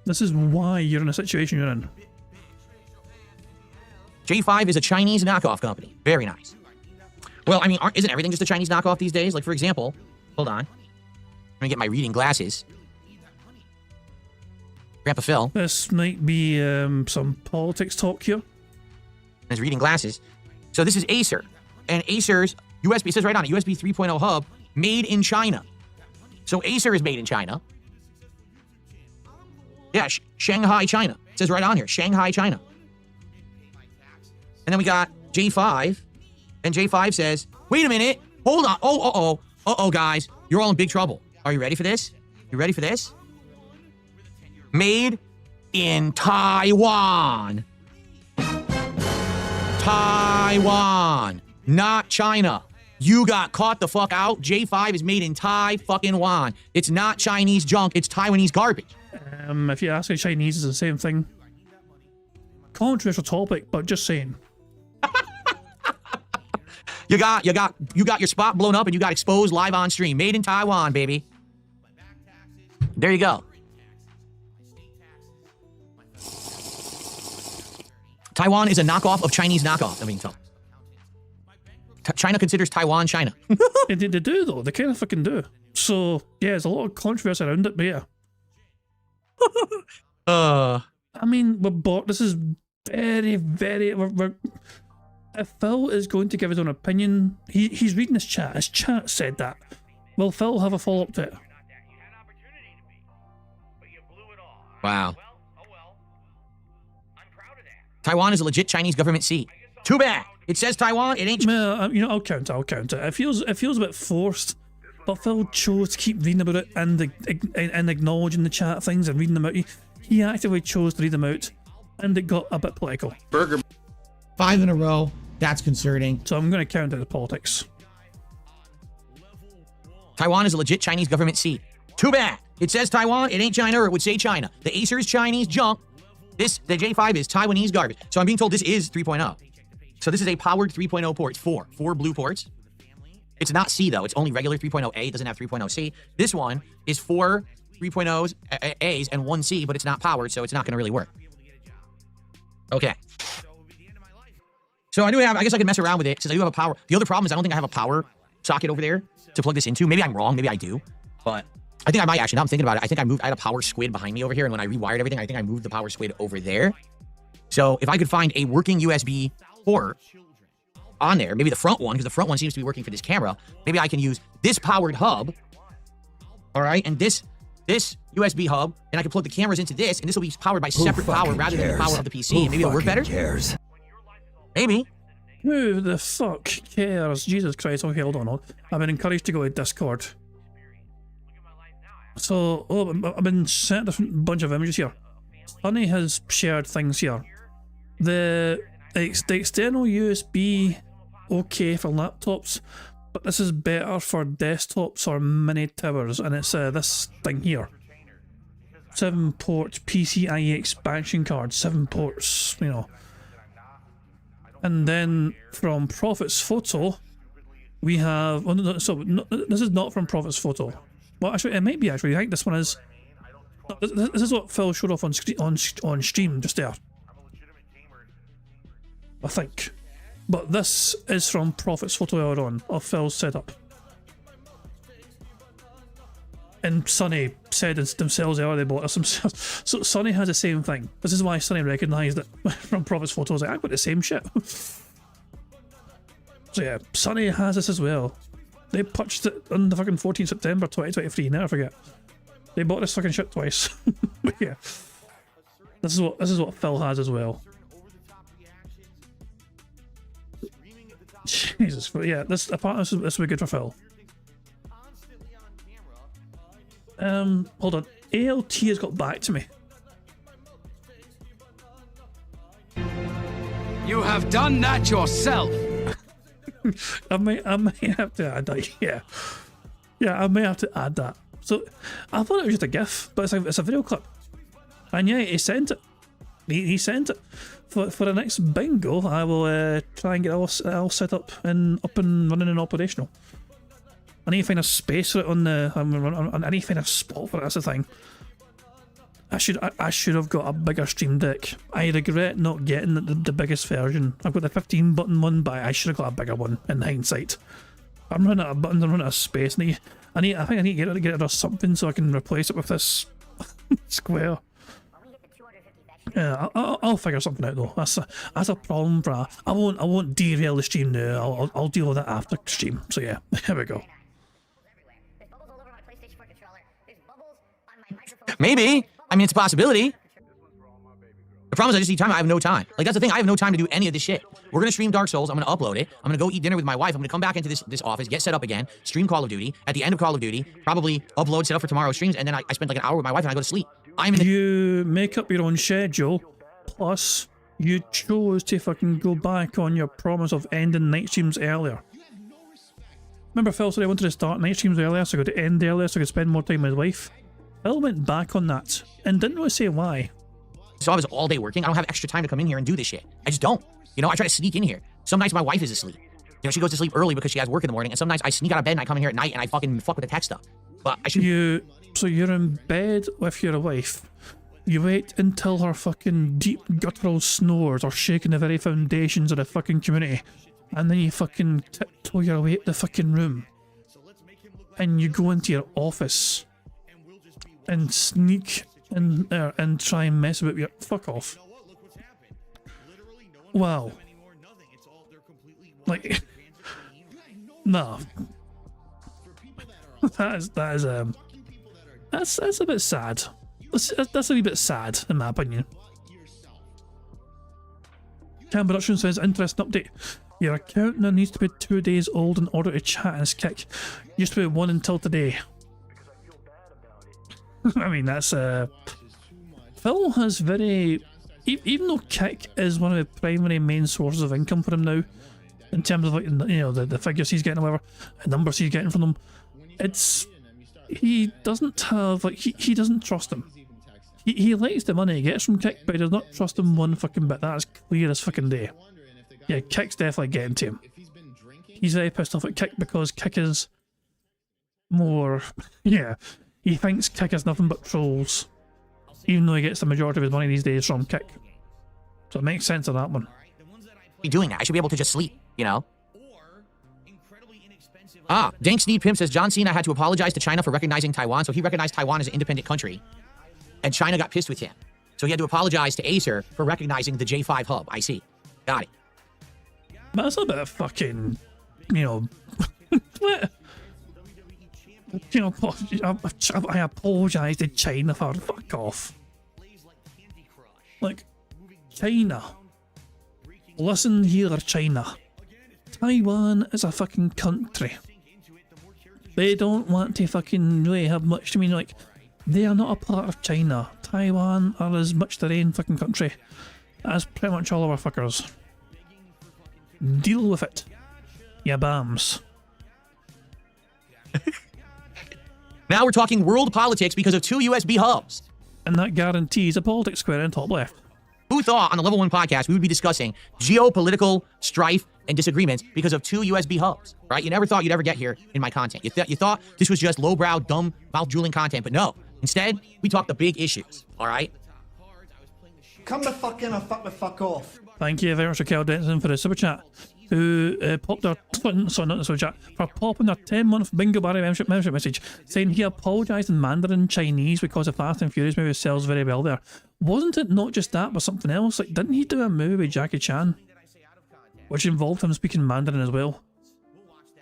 this is why you're in a situation you're in. J5 is a Chinese knockoff company. Very nice. Well, I mean, isn't everything just a Chinese knockoff these days? Like, for example, hold on. Let me get my reading glasses. Grandpa Phil. This might be some politics talk here. His reading glasses. So this is Acer. And Acer's USB, it says right on it, USB 3.0 hub, made in China. So Acer is made in China. Yeah, Shanghai, China. It says right on here, Shanghai, China. And then we got J5. And J5 says, wait a minute, hold on. Uh-oh, guys, you're all in big trouble. Are you ready for this? You ready for this? Made in Taiwan. Taiwan, not China. You got caught the fuck out. J5 is made in Tai-fucking-wan. It's not Chinese junk, it's Taiwanese garbage. If you ask me, Chinese is the same thing. Controversial topic, but just saying. You got your spot blown up and you got exposed live on stream. Made in Taiwan, baby. There you go. Taiwan is a knockoff of Chinese knockoff. I mean, China considers Taiwan China. They do though. They kind of fucking do. So yeah, there's a lot of controversy around it, but yeah. I mean, this is very, very. If Phil is going to give his own opinion, he's reading his chat. His chat said that. Will Phil have a follow-up to it? Wow. Taiwan is a legit Chinese government seat. Too bad. It says Taiwan. It ain't. You know, I'll count it. It feels a bit forced, but Phil chose to keep reading about it and acknowledging the chat things and reading them out. He actively chose to read them out, and it got a bit political. Burger. 5 in a row. That's concerning. So I'm going to count it as politics. Taiwan is a legit Chinese government seat. Too bad. It says Taiwan. It ain't China, or it would say China. The Acer is Chinese junk. The J5 is Taiwanese garbage. So I'm being told this is 3.0. So this is a powered 3.0 port. It's four blue ports. It's not C though. It's only regular 3.0A. It doesn't have 3.0C. This one is 4 3.0s A's and 1 C, but it's not powered, so it's not going to really work. Okay. So I guess I could mess around with it since I do have a power. The other problem is I don't think I have a power socket over there to plug this into. Maybe I'm wrong. Maybe I do. But I think I might actually. Now I'm thinking about it. I think I had a power squid behind me over here, and when I rewired everything, I think I moved the power squid over there. So if I could find a working USB port on there, maybe the front one, because the front one seems to be working for this camera, maybe I can use this powered hub, all right, and this USB hub, and I can plug the cameras into this, and this will be powered by separate power rather than the power of the PC, and maybe it'll work better? Cares? Maybe. Who the fuck cares? Jesus Christ. Okay, hold on. I've been encouraged to go to Discord. So, I've been sent a different bunch of images here. Sunny has shared things here. The external USB, okay for laptops, but this is better for desktops or mini towers, and it's this thing here. 7-port PCIe expansion card, 7 ports, you know. And then from Prophet's Photo, We have... Well, no, so, no, this is not from Prophet's photo. Well, actually, it might be, actually. I think this one is... This is what Phil showed off on stream just there. I think. But this is from Prophet's photo earlier on, of Phil's setup. And Sonny said themselves earlier they bought us themselves. So Sonny has the same thing. This is why Sonny recognised it from Prophet's photos. Like, I've got the same shit. So yeah, Sonny has this as well. They purchased it on the fucking 14th September 2023, never forget. They bought this fucking shit twice. But yeah. This is what Phil has as well. Jesus, but yeah, this apparently this will be good for Phil. Hold on. ALT has got back to me. You have done that yourself. I might have to add that. Yeah, I may have to add that. So I thought it was just a GIF, but it's a video clip. And yeah, he sent it. He sent it. For the next bingo, I will try and get it all set up and running and operational. I need to find a space for it on the. I need to find a spot for it. That's the thing. I should have got a bigger Stream Deck. I regret not getting the biggest version. I've got the 15 button one, but I should have got a bigger one in hindsight. I'm running out of buttons. I'm running out of space. I think I need to get rid of something so I can replace it with this square. Yeah, I'll figure something out though. That's a problem, brah. I won't derail the stream now. I'll deal with that after stream. So yeah, here we go. Maybe. I mean, it's a possibility. The problem is I just need time. I have no time. Like, that's the thing. I have no time to do any of this shit. We're going to stream Dark Souls. I'm going to upload it. I'm going to go eat dinner with my wife. I'm going to come back into this office, get set up again, stream Call of Duty. At the end of Call of Duty, probably upload, set up for tomorrow's streams, and then I spend like an hour with my wife and I go to sleep. You make up your own schedule, plus you chose to fucking go back on your promise of ending night streams earlier. Remember Phil said I wanted to start night streams earlier so I could end earlier so I could spend more time with my wife? Phil went back on that and didn't really say why. So I was all day working. I don't have extra time to come in here and do this shit. I just don't. You know, I try to sneak in here. Some nights my wife is asleep. You know, she goes to sleep early because she has work in the morning, and sometimes I sneak out of bed and I come in here at night and I fucking fuck with the tech stuff. But I should. So you're in bed with your wife. You wait until her fucking deep guttural snores are shaking the very foundations of the fucking community, and then you fucking tiptoe your way up the fucking room, and you go into your office and sneak in there and try and mess with your fuck off. Wow. Like, no. That's a bit sad. That's a wee bit sad, in my opinion. Cam Production says, interesting update. Your account now needs to be 2 days old in order to chat as Kick. Used to be 1 until today. I mean, that's Phil has very... Even though Kick is one of the primary main sources of income for him now, in terms of, like, you know, the figures he's getting or whatever, the numbers he's getting from them, it's... He doesn't have, like, he doesn't trust him. He likes the money he gets from Kick, but he does not trust him one fucking bit. That is clear as fucking day. Yeah, Kick's definitely getting to him. He's very pissed off at Kick because Kick is more... Yeah, he thinks Kick is nothing but trolls, even though he gets the majority of his money these days from Kick. So it makes sense of that one. Be doing that. I should be able to just sleep, you know? Dank Sneed Pimp says, John Cena had to apologize to China for recognizing Taiwan, so he recognized Taiwan as an independent country. And China got pissed with him. So he had to apologize to Acer for recognizing the J5 hub. I see. Got it. That's a bit of fucking, you know... What? You know, I apologise to China for fuck off. Like, China. Listen here, China. Taiwan is a fucking country. They don't want to fucking really have much. I mean, like, they are not a part of China. Taiwan are as much their own fucking country as pretty much all of our fuckers. Deal with it, ya bams. Now we're talking world politics because of 2 USB hubs. And that guarantees a politics square in top left. Who thought on the Level 1 podcast we would be discussing geopolitical strife and disagreements because of 2 USB hubs, right? You never thought you'd ever get here in my content. You thought this was just lowbrow, dumb, mouth-drooling content, but no. Instead, we talk the big issues, all right? Come the fuck in or fuck the fuck off. Thank you very much to Kel Denson for the super chat, who popped their, sorry, not the super chat, for popping their 10-month Bingo Barry membership message, saying he apologised in Mandarin Chinese because the Fast and Furious movie sells very well there. Wasn't it not just that, but something else? Like, didn't he do a movie with Jackie Chan, which involved him speaking Mandarin as well?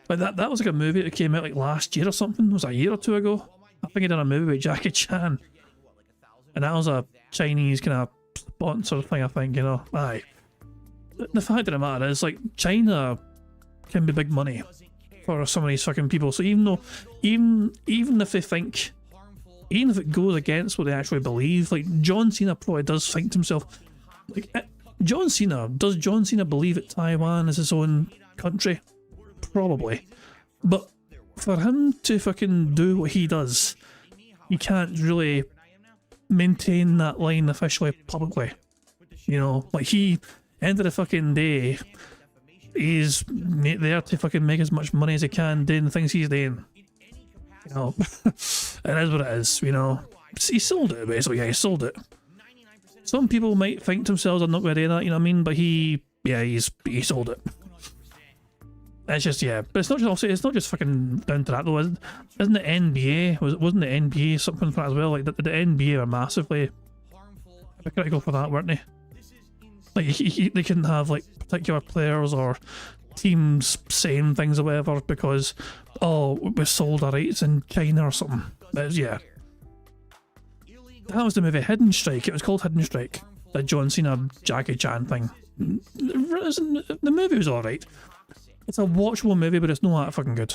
Like that was like a movie that came out like last year or something. Was it a year or 2 ago? I think he did a movie with Jackie Chan, and that was a Chinese kind of sponsored thing, I think, you know. Aye. The fact of the matter is, like, China can be big money for some of these fucking people. So even though, even if they think, even if it goes against what they actually believe, like John Cena probably does think to himself, like, does John Cena believe that Taiwan is his own country? Probably. But for him to fucking do what he does, he can't really maintain that line officially publicly. You know, like he, end of the fucking day, he's there to fucking make as much money as he can doing the things he's doing. You know, it is what it is, you know. He sold it, basically, yeah, he sold it. Some people might think to themselves, I'm not going to do that, you know what I mean? But he sold it. It's just, yeah, but it's not just fucking down to that though, isn't the NBA, wasn't the NBA something for that as well? Like the NBA are massively critical for that, weren't they? Like they couldn't have like particular players or teams saying things or whatever because, oh, we sold our rights in China or something. But was, yeah. That was the movie Hidden Strike. It was called Hidden Strike. The John Cena Jackie Chan thing. The movie was alright. It's a watchable movie, but it's not that fucking good.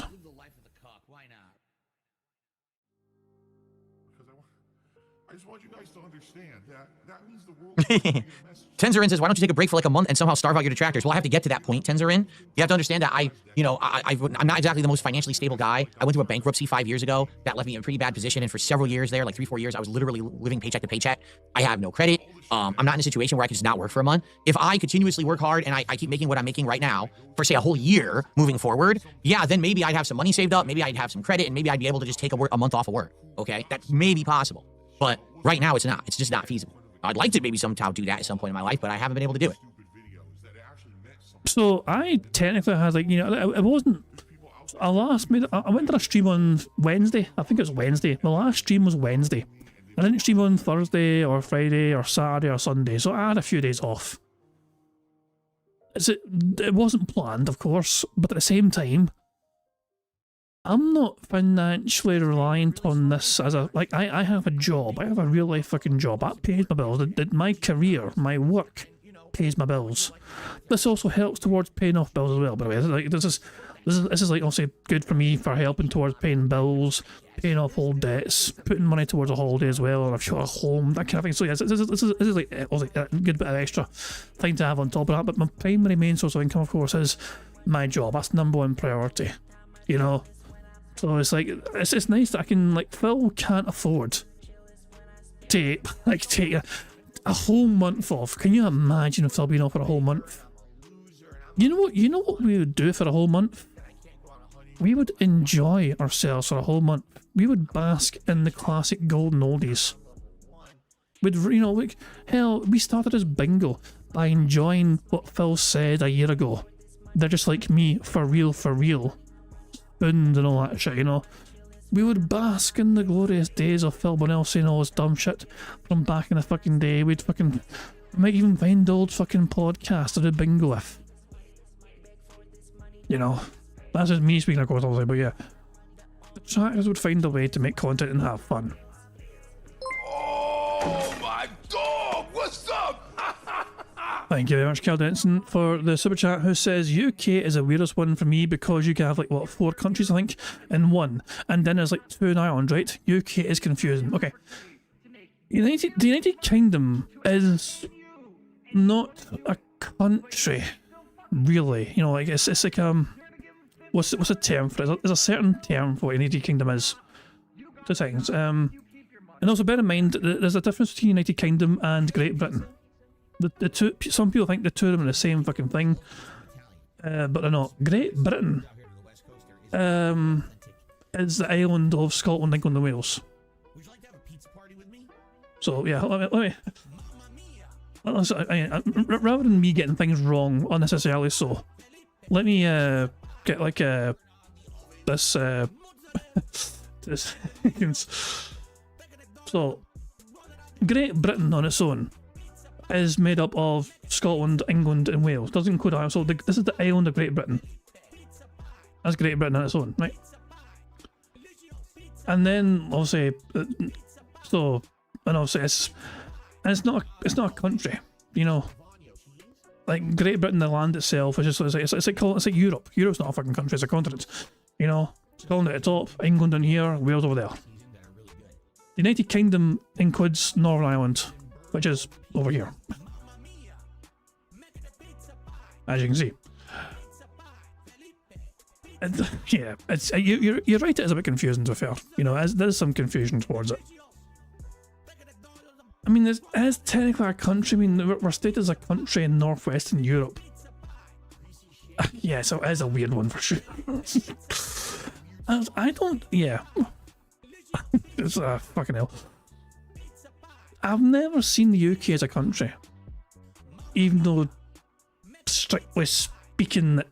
I just want you guys to understand that means the world. Tenzorin says, why don't you take a break for like a month and somehow starve out your detractors? Well, I have to get to that point, Tenzorin. You have to understand that I'm not exactly the most financially stable guy. I went through a bankruptcy 5 years ago. That left me in a pretty bad position. And for several years there, like 3-4 years, I was literally living paycheck to paycheck. I have no credit. I'm not in a situation where I can just not work for a month. If I continuously work hard and I keep making what I'm making right now for, say, a whole year moving forward, yeah, then maybe I'd have some money saved up. Maybe I'd have some credit and maybe I'd be able to just take a month off of work. Okay? That may be possible. But right now, it's not. It's just not feasible. I'd like to maybe somehow do that at some point in my life, but I haven't been able to do it. So I technically had, like, you know, it wasn't. I went to a stream on Wednesday. I think it was Wednesday. My last stream was Wednesday. I didn't stream on Thursday or Friday or Saturday or Sunday, so I had a few days off. It wasn't planned, of course, but at the same time, I'm not financially reliant on this as a, like, I have a job. I have a real life fucking job. That pays my bills. My career, my work pays my bills. This also helps towards paying off bills as well, by the way. Like, this is like, obviously good for me for helping towards paying bills, paying off old debts, putting money towards a holiday as well, or if you're at home, that kind of thing. So yeah, this is like a good bit of extra thing to have on top of that. But my primary main source of income, of course, is my job. That's #1 priority, you know. So it's like, it's nice that I can, like, Phil can't afford to, like, take a whole month off. Can you imagine if Phil being off for a whole month? You know what we would do for a whole month? We would enjoy ourselves for a whole month. We would bask in the classic golden oldies. We'd, you know, like, hell, we started as Bingo by enjoying what Phil said a year ago. They're just like me, for real, spoons and all that shit, you know. We would bask in the glorious days of Phil Bonnell saying all his dumb shit from back in the fucking day. We might even find old fucking podcasts to do Bingo with. You know, that's just me speaking, of course, obviously, but yeah. The trackers would find a way to make content and have fun. Oh my dog! What's up? Thank you very much, Kel Denson, for the super chat, who says UK is the weirdest one for me because you can have, like, what, 4 countries, I think, in one, and then there's like 2 in Ireland, right? UK is confusing. Okay. The United Kingdom is not a country, really. You know, like, it's like, what's a term for it? There's a certain term for what United Kingdom is. 2 seconds. And also bear in mind that there's a difference between United Kingdom and Great Britain. The two, some people think the two of them are the same fucking thing. but they're not. Great Britain is the island of Scotland, England and Wales. So yeah, let me rather than me getting things wrong unnecessarily, so let me get like this this so Great Britain on its own is made up of Scotland, England and Wales. Doesn't include Ireland. So this is the island of Great Britain. That's Great Britain on its own, right? And then obviously, so and obviously it's not a country, you know. Like Great Britain, the land itself is just it's like Europe. Europe's not a fucking country; it's a continent. You know, Scotland at the top, England in here, Wales over there. The United Kingdom includes Northern Ireland, which is over here, as you can see. And, yeah, it's you're right. It is a bit confusing, to be fair. You know, there's some confusion towards it. I mean, it is technically a country. I mean, we're stated as a country in northwestern Europe. Yeah, so it is a weird one for sure. I don't. Yeah. It's fucking hell. I've never seen the UK as a country, even though, strictly speaking,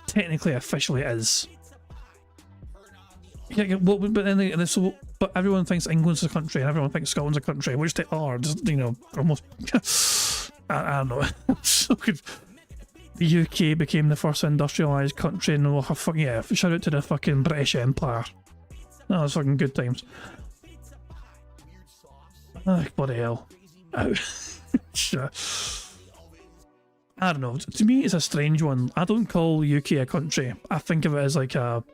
technically, officially it is. Yeah, but everyone thinks England's a country and everyone thinks Scotland's a country, which they are. Just, you know, almost. I don't know. So good. The UK became the first industrialised country, and yeah, shout out to the fucking British Empire. That was fucking good times. Oh, bloody hell. I don't know. To me, it's a strange one. I don't call UK a country. I think of it as like a.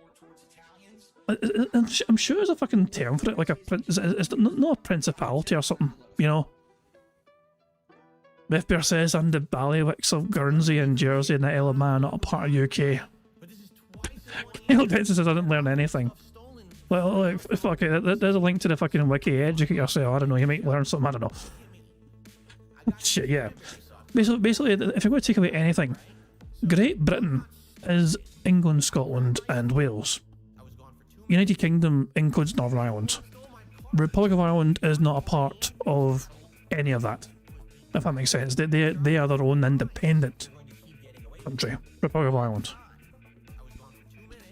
I'm sure there's a fucking term for it, like it's not a principality or something, you know. The FBI says and the Ballywicks of Guernsey and Jersey and the Isle of Man are not a part of UK. Kyle Denson says I didn't learn anything. Well, like, fuck it, there's a link to the fucking wiki. Educate yourself. I don't know, you might learn something, I don't know. Shit, yeah. Basically, if you're going to take away anything, Great Britain is England, Scotland and Wales. United Kingdom includes Northern Ireland. Republic of Ireland is not a part of any of that, if that makes sense. They are their own independent country, Republic of Ireland.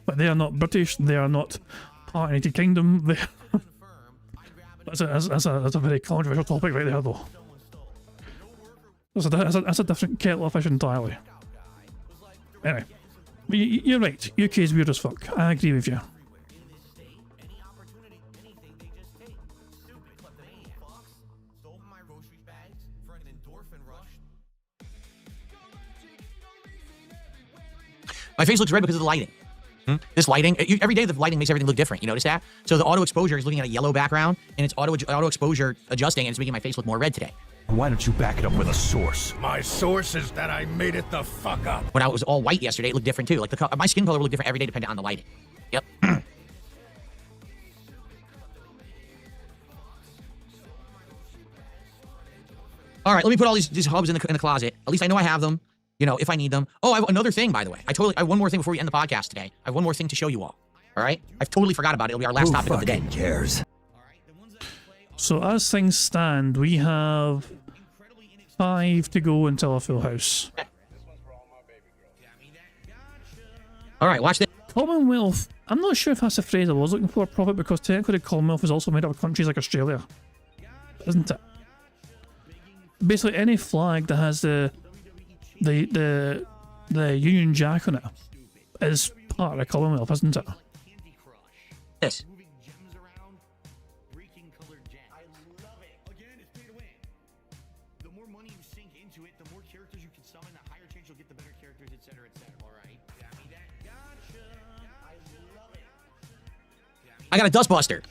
But they are not British, they are not part of United Kingdom. That's a very controversial topic right there, though. That's a different kettle of fish entirely. Anyway, you're right, UK is weird as fuck. I agree with you. My face looks red because of the lighting. This lighting, every day the lighting makes everything look different. You notice that? So the auto exposure is looking at a yellow background, and it's auto exposure adjusting, and it's making my face look more red today. Why don't you back it up with a source? My source is that I made it the fuck up. When I was all white yesterday, it looked different too. Like my skin color will look different every day depending on the lighting. Yep. All right, let me put all these hubs in the closet. At least I know I have them. You know, if I need them. Oh, I have another thing, by the way. I have one more thing before we end the podcast today. I have one more thing to show you all. All right? I've totally forgot about it. It'll be our last topic of the day. Who fucking cares? So as things stand, we have 5 to go until a full house. All right, watch this. Commonwealth. I'm not sure if that's the phrase I was looking for, Prophet, because technically the Commonwealth is also made up of countries like Australia, isn't it? Basically, any flag that has the Union Jack on it is part of the Commonwealth, isn't it? Yes. I got a dustbuster.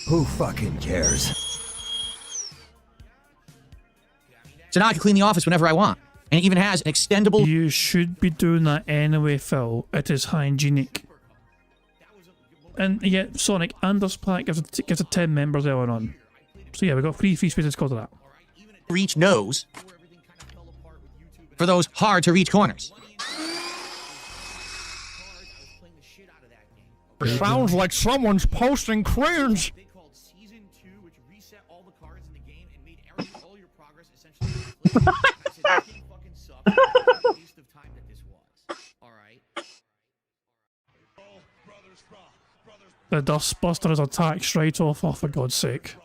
Who fucking cares? So now I can clean the office whenever I want. And it even has an extendable... You should be doing that anyway, Phil. It is hygienic. And yet, Sonic, Anders Pack gives it 10 members earlier on. So yeah, we got 3 free spaces because of that. ...for each nose. for those hard to reach corners. Sounds like someone's posting cringe. They called Season 2, which reset all the cards in the game and made all your progress essentially. I said, this game fucking sucks. What a waste of time that this was. All right. The Dustbuster is attacked straight off, oh, for God's sake.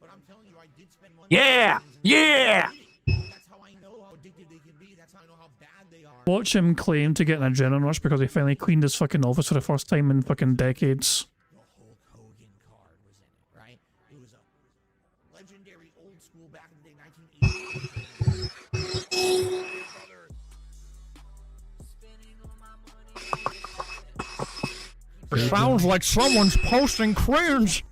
But I'm telling you, I did spend money. Yeah! Yeah! That's how I know how addicted they can be. That's how I know how bad they are. Watch him claim to get an adrenaline rush because he finally cleaned his fucking office for the first time in fucking decades. The Hulk Hogan card was in it, right? It was a legendary old school back in the day, 1980s. Sounds like someone's posting cringe.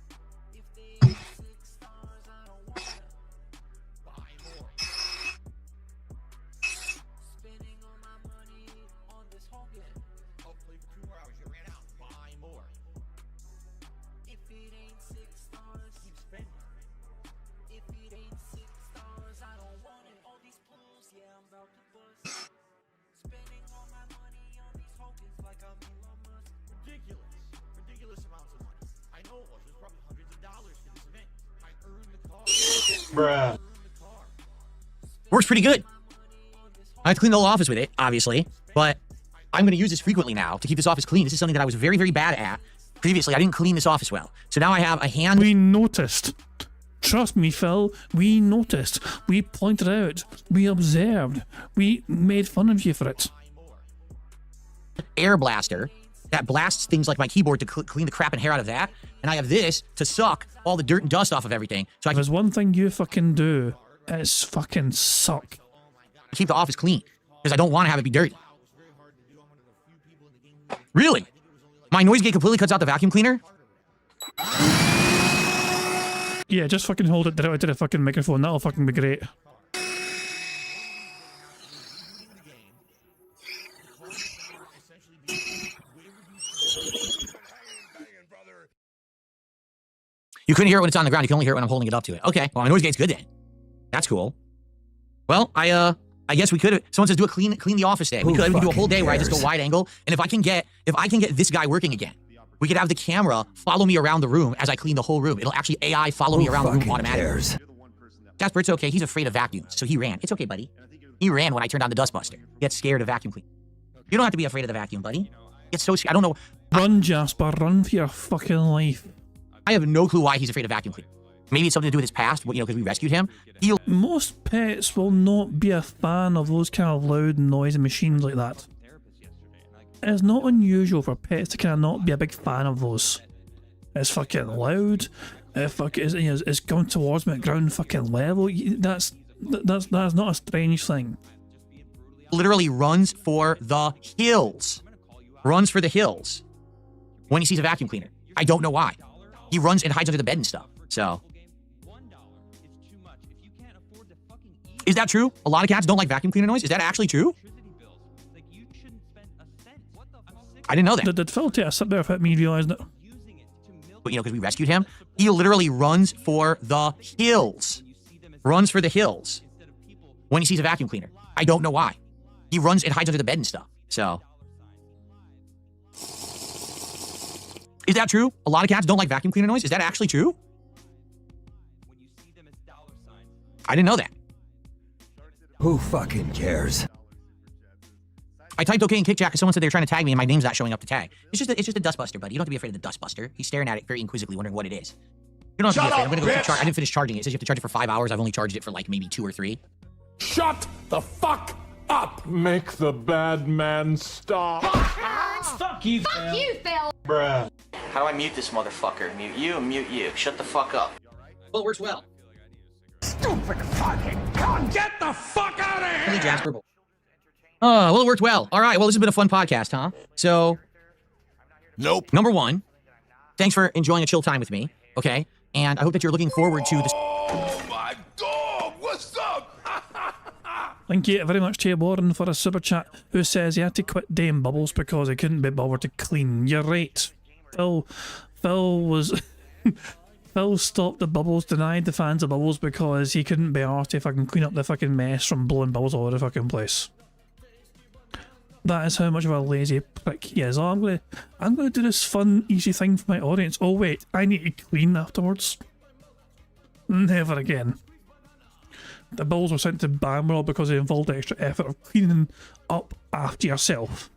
Ridiculous amounts of money. I know it was. It was probably hundreds of dollars for this event. I earned the car. Bruh. Works pretty good. I have to clean the whole office with it, obviously, but I'm going to use this frequently now to keep this office clean. This is something that I was very, very bad at. Previously, I didn't clean this office well. So now I have a hand... We noticed. Trust me, Phil, we noticed. We pointed out. We observed. We made fun of you for it. air blaster that blasts things like my keyboard to clean the crap and hair out of that. And I have this to suck all the dirt and dust off of everything. So I can There's one thing you fucking do. It's fucking suck. keep the office clean because I don't want to have it be dirty. Really? My noise gate completely cuts out the vacuum cleaner? Yeah, just fucking hold it directly to the fucking microphone. That'll fucking be great. You couldn't hear it when it's on the ground. You can only hear it when I'm holding it up to it. Okay, well, my noise gate's good then. That's cool. Well, I guess we could. Someone says do a clean the office day. We could do a whole day where I just go wide angle, and if I can get this guy working again, we could have the camera follow me around the room as I clean the whole room. It'll actually AI follow me around the room automatically. Jasper, it's okay. He's afraid of vacuums, so he ran. It's okay, buddy. He ran when I turned on the dustbuster. He gets scared of vacuum cleaner. You don't have to be afraid of the vacuum, buddy. It's so scared. I don't know. Run, Jasper. Run for your fucking life. I have no clue why he's afraid of vacuum cleaner. Maybe it's something to do with his past, you know, because we rescued him. Most pets will not be a fan of those kind of loud noisy machines like that. It's not unusual for pets to kind of not be a big fan of those. It's fucking loud. It's going towards me at ground fucking level. That's not a strange thing. Literally runs for the hills. Runs for the hills when he sees a vacuum cleaner. I don't know why. He runs and hides under the bed and stuff. So, is that true? A lot of cats don't like vacuum cleaner noise. Is that actually true? I didn't know that. Did Phil take a sit there without me realising it? But, you know, because we rescued him. He literally runs for the hills. Runs for the hills when he sees a vacuum cleaner. I don't know why. He runs and hides under the bed and stuff. So, is that true? A lot of cats don't like vacuum cleaner noise. Is that actually true? I didn't know that. Who fucking cares? I typed okay in kickjack because someone said they were trying to tag me and my name's not showing up to tag. It's just a dustbuster, buddy. You don't have to be afraid of the dustbuster. He's staring at it very inquisitively, wondering what it is. You don't have to be afraid. I'm gonna go charge. I didn't finish charging it. It says you have to charge it for 5 hours. I've only charged it for like maybe 2 or 3. Shut the fuck up! Make the bad man stop. Fuck you, Phil. Fuck you, Phil. Bruh. How do I mute this motherfucker? Mute you, mute you. Shut the fuck up. Well, it works well. Stupid fucking cunt! Get the fuck out of Really, here! Jasper. Well, it worked well. All right, well, this has been a fun podcast, huh? So, Nope. number one, thanks for enjoying a chill time with me, okay? And I hope that you're looking forward to this. Oh my dog! What's up? Thank you very much to Warren for a super chat who says he had to quit Dame Bubbles because he couldn't be bothered to clean. You're right. Phil was Phil stopped the bubbles, denied the fans the bubbles because he couldn't be arsed to fucking clean up the fucking mess from blowing bubbles all over the fucking place. That is how much of a lazy prick he is. Oh, I'm gonna do this fun, easy thing for my audience. Oh wait, I need to clean afterwards. Never again. The bubbles were sent to Bamwell because they involved the extra effort of cleaning up after yourself.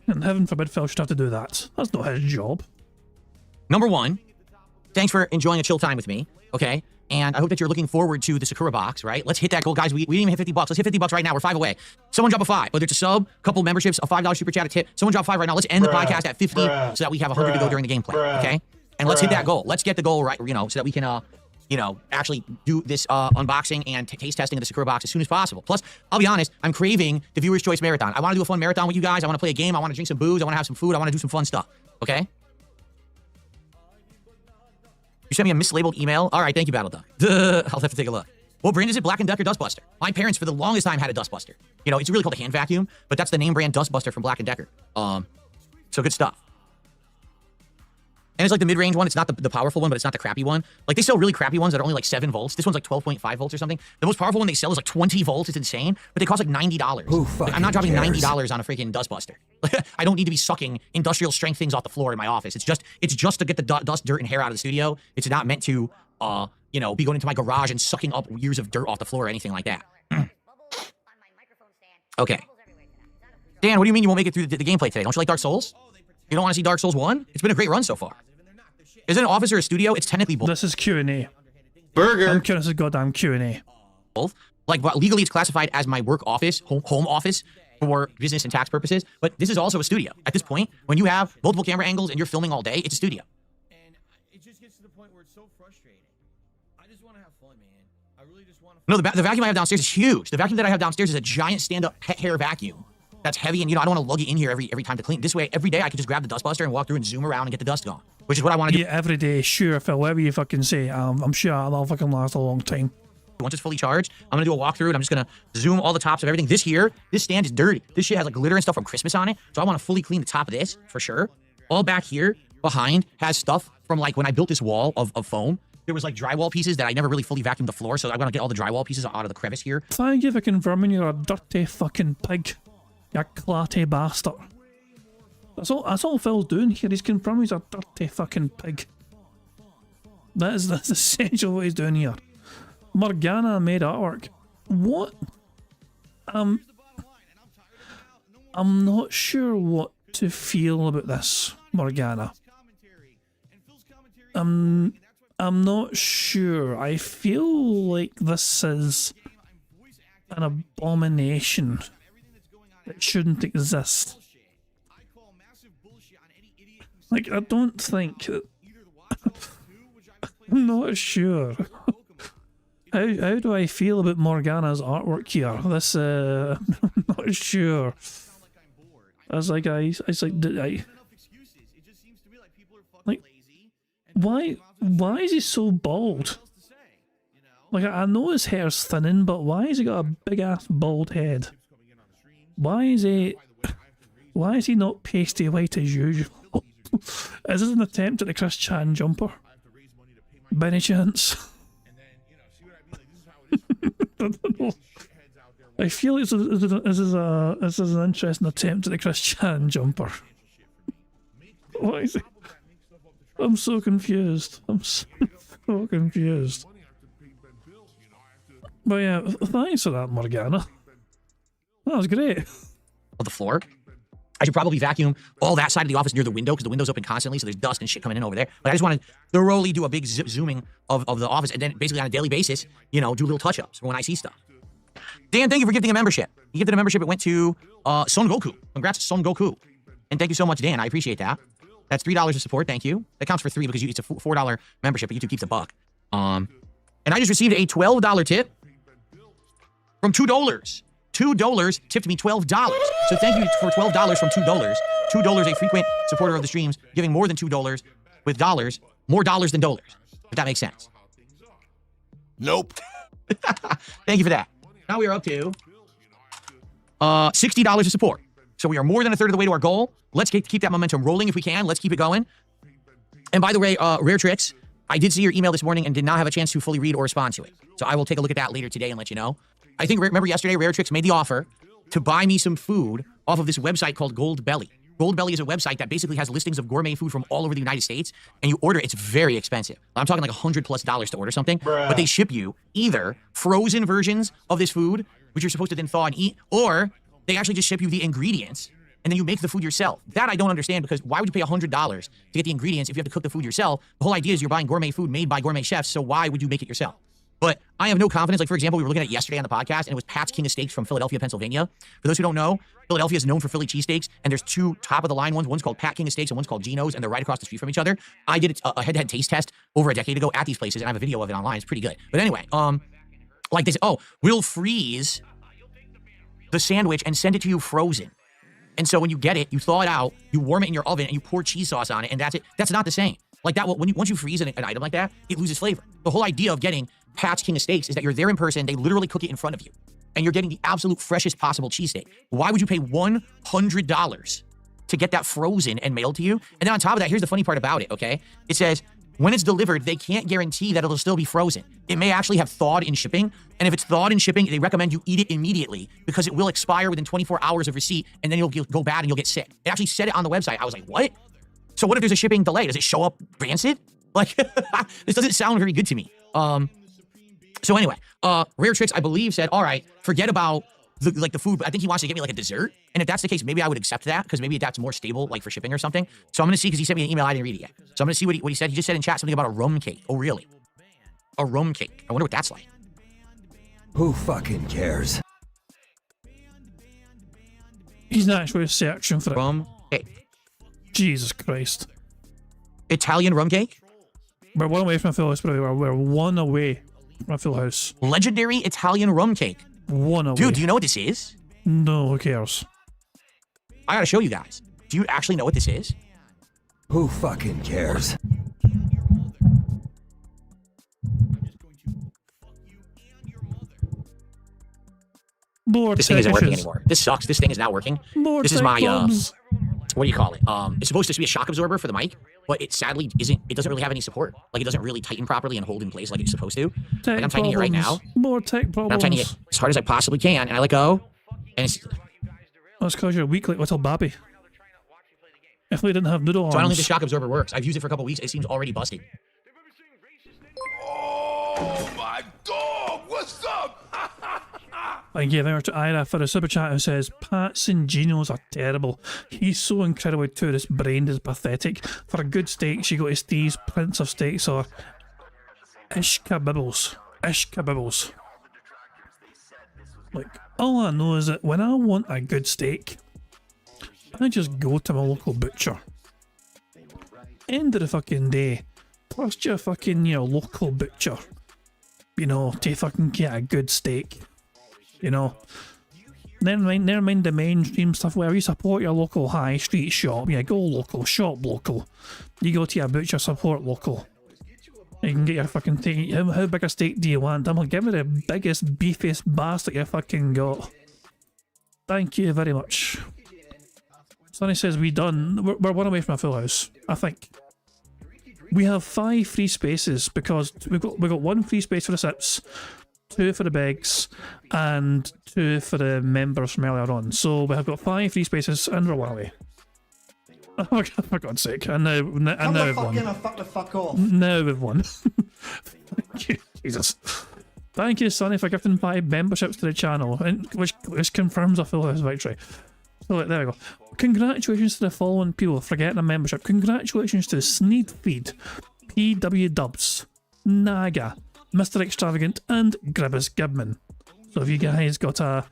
And heaven forbid Phil should have to do that. That's not his job. Number one, thanks for enjoying a chill time with me, okay? And I hope that you're looking forward to the Sakura box, right? Let's hit that goal, guys. We didn't even hit 50 bucks. Let's hit 50 bucks right now. We're 5 away. Someone drop a 5, whether it's a sub, a couple memberships, a $5 super chat, a tip. Someone drop 5 right now. Let's end the podcast at 50 so that we have 100 to go during the gameplay, okay? And let's hit that goal. Let's get the goal right, you know, so that we can, you know, actually do this unboxing and taste testing of the Sakura box as soon as possible. Plus, I'll be honest, I'm craving the Viewer's Choice Marathon. I want to do a fun marathon with you guys. I want to play a game. I want to drink some booze. I want to have some food. I want to do some fun stuff, okay? You sent me a mislabeled email? All right, thank you, Battledog. I'll have to take a look. What brand is it? Black & Decker Dustbuster. My parents, for the longest time, had a Dustbuster. You know, it's really called a hand vacuum, but that's the name brand Dustbuster from Black & Decker. So good stuff. And it's like the mid-range one. It's not the powerful one, but it's not the crappy one. Like, they sell really crappy ones that are only like 7 volts. This one's like 12.5 volts or something. The most powerful one they sell is like 20 volts. It's insane, but they cost like $90. Like, I'm not dropping $90 on a freaking Dustbuster. I don't need to be sucking industrial strength things off the floor in my office. It's just to get the dust, dirt, and hair out of the studio. It's not meant to, you know, be going into my garage and sucking up years of dirt off the floor or anything like that. Okay. Dan, what do you mean you won't make it through the gameplay today? Don't you like Dark Souls? You don't want to see Dark Souls 1? It's been a great run so far. Is it an office or a studio? It's technically both. This is Q&A. Burger. I'm curious, this is goddamn Q&A. Both. Like, legally it's classified as my work office, home office, for business and tax purposes, but this is also a studio. At this point, when you have multiple camera angles and you're filming all day, it's a studio. And it just gets to the point where it's so frustrating. I just want to have fun, man. I really just want to... No, the vacuum I have downstairs is huge. The vacuum that I have downstairs is a giant stand-up pet hair vacuum. That's heavy, and you know, I don't want to lug it in here every time to clean. This way, every day I could just grab the Dustbuster and walk through and zoom around and get the dust gone, which is what I want to do. Yeah, every day, sure, Phil, whatever you fucking say, I'm sure that'll fucking last a long time. Once it's fully charged, I'm gonna do a walkthrough and I'm just gonna zoom all the tops of everything. This stand is dirty. This shit has like glitter and stuff from Christmas on it, so I want to fully clean the top of this for sure. All back here behind has stuff from like when I built this wall of foam. There was like drywall pieces that I never really fully vacuumed the floor, so I want to get all the drywall pieces out of the crevice here. Thank you for confirming you're a dirty fucking pig. You clatty bastard. That's all Phil's doing here. He's confirming he's a dirty fucking pig. That's essentially what he's doing here. Morgana made artwork. What? I'm not sure what to feel about this, Morgana. I'm not sure. I feel like this is an abomination. It shouldn't exist. Like, I don't think... I'm not sure. How do I feel about Morgana's artwork here? This, I'm not sure. Why is he so bald? Like, I know his hair's thinning, but why has he got a big-ass bald head? Why is he not pasty white as usual? Is this an attempt at the Chris Chan jumper? By any chance? I don't know. I feel like this is an interesting attempt at the Chris Chan jumper. What is it? I'm so confused. I'm so confused. But yeah, thanks for that, Morgana. That was great. Of the floor. I should probably vacuum all that side of the office near the window because the window's open constantly, so there's dust and shit coming in over there. But I just want to thoroughly do a big zooming of the office and then basically on a daily basis, you know, do little touch-ups when I see stuff. Dan, thank you for gifting a membership. You gifted a membership. It went to Son Goku. Congrats, Son Goku. And thank you so much, Dan. I appreciate that. That's $3 of support. Thank you. That counts for 3 because it's a $4 membership, but YouTube keeps $1. And I just received a $12 tip from $2. $2 tipped me $12. So thank you for $12 from $2. $2, a frequent supporter of the streams, giving more than $2 with dollars, more dollars than dollars, if that makes sense. Nope. Thank you for that. Now we are up to $60 of support. So we are more than a third of the way to our goal. Let's keep that momentum rolling if we can. Let's keep it going. And by the way, Rare Tricks, I did see your email this morning and did not have a chance to fully read or respond to it. So I will take a look at that later today and let you know. I think, remember yesterday, Rare Tricks made the offer to buy me some food off of this website called Gold Belly. Gold Belly is a website that basically has listings of gourmet food from all over the United States, and you order, it's very expensive. I'm talking like $100+ to order something, but they ship you either frozen versions of this food, which you're supposed to then thaw and eat, or they actually just ship you the ingredients, and then you make the food yourself. That I don't understand, because why would you pay $100 to get the ingredients if you have to cook the food yourself? The whole idea is you're buying gourmet food made by gourmet chefs, so why would you make it yourself? But I have no confidence. Like, for example, we were looking at it yesterday on the podcast, and it was Pat's King of Steaks from Philadelphia, Pennsylvania. For those who don't know, Philadelphia is known for Philly cheesesteaks, and there's two top-of-the-line ones. One's called Pat King of Steaks, and one's called Geno's, and they're right across the street from each other. I did a head-to-head taste test over a decade ago at these places, and I have a video of it online. It's pretty good. But anyway, like they said, oh, we'll freeze the sandwich and send it to you frozen. And so when you get it, you thaw it out, you warm it in your oven, and you pour cheese sauce on it, and that's it. That's not the same. Like that, once you freeze an item like that, it loses flavor. The whole idea of getting Pat's King of Steaks is that you're there in person, they literally cook it in front of you, and you're getting the absolute freshest possible cheesesteak. Why would you pay $100 to get that frozen and mailed to you? And then on top of that, here's the funny part about it, okay? It says, when it's delivered, they can't guarantee that it'll still be frozen. It may actually have thawed in shipping, and if it's thawed in shipping, they recommend you eat it immediately because it will expire within 24 hours of receipt, and then it'll go bad and you'll get sick. It actually said it on the website. I was like, what? So what if there's a shipping delay? Does it show up rancid? Like, this doesn't sound very good to me. So anyway, Rare Tricks, I believe, said, all right, forget about the food, but I think he wants to get me like a dessert. And if that's the case, maybe I would accept that, because maybe that's more stable, like for shipping or something. So I'm going to see, because he sent me an email, I didn't read it yet. So I'm going to see what he said. He just said in chat something about a rum cake. Oh, really? A rum cake. I wonder what that's like. Who fucking cares? He's not actually searching for it. Rum cake. Jesus Christ. Italian rum cake? We're one away from a full house, but we're one away from a full house. Legendary Italian rum cake. One away. Dude, do you know what this is? No, who cares? I gotta show you guys. Do you actually know what this is? Who fucking cares? This thing isn't working anymore. This sucks. This thing is not working. This is my, what do you call it? It's supposed to be a shock absorber for the mic, but it sadly isn't. It doesn't really have any support. Like, it doesn't really tighten properly and hold in place like it's supposed to. Like, I'm tightening it right now. More tech problems. I'm tightening it as hard as I possibly can, and I let go, and it's... That's because you're weak like little Babby. If we didn't have noodle arms. So I don't think the shock absorber works. I've used it for a couple weeks. It seems already busted. Oh my dog! What's up? Thank you very much to Ira for a super chat who says, Pat's and Geno's are terrible. He's so incredibly tourist-brained is pathetic. For a good steak, you go to Steve's Prince of Steaks or Ishkabibbles. Ishkabibbles. Like, all I know is that when I want a good steak, I just go to my local butcher. End of the fucking day. Trust your local butcher. You know, to fucking get a good steak. You know, never mind the mainstream stuff where you support your local high street shop. Yeah, go local, shop local. You go to your butcher, support local. You can get your fucking steak. How big a steak do you want? I'm gonna give it the biggest, beefiest bastard you fucking got. Thank you very much. Sonny says we done. We're one away from a full house, I think. We have 5 free spaces because we got 1 free space for the sips, 2 for the begs, and 2 for the members from earlier on. So we have got 5 free spaces, and we're one away. Oh, for God's sake! And now we've won. Fuck the fuck off. Now we've won. Thank you, Jesus. Thank you, Sonny, for gifting 5 memberships to the channel, which confirms a full house victory. So there we go. Congratulations to the following people for getting a membership. Congratulations to Sneedfeed, PW Dubs, Naga, Mr. Extravagant, and Gribbus Gibman. So if you guys got a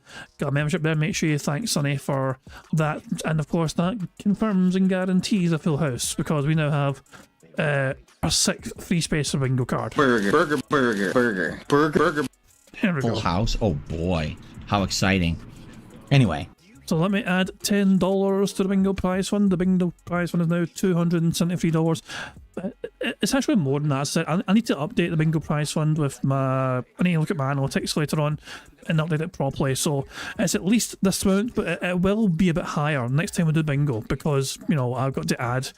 membership there, make sure you thank Sonny for that. And of course, that confirms and guarantees a full house because we now have a 6th free space for bingo card. Burger. Here we go. Full house. Oh boy, how exciting! Anyway. So let me add $10 to the bingo prize fund. The bingo prize fund is now $273. It's actually more than that. So I need to update the bingo prize fund with I need to look at my analytics later on and update it properly. So it's at least this amount, but it will be a bit higher next time we do bingo because, you know, I've got to add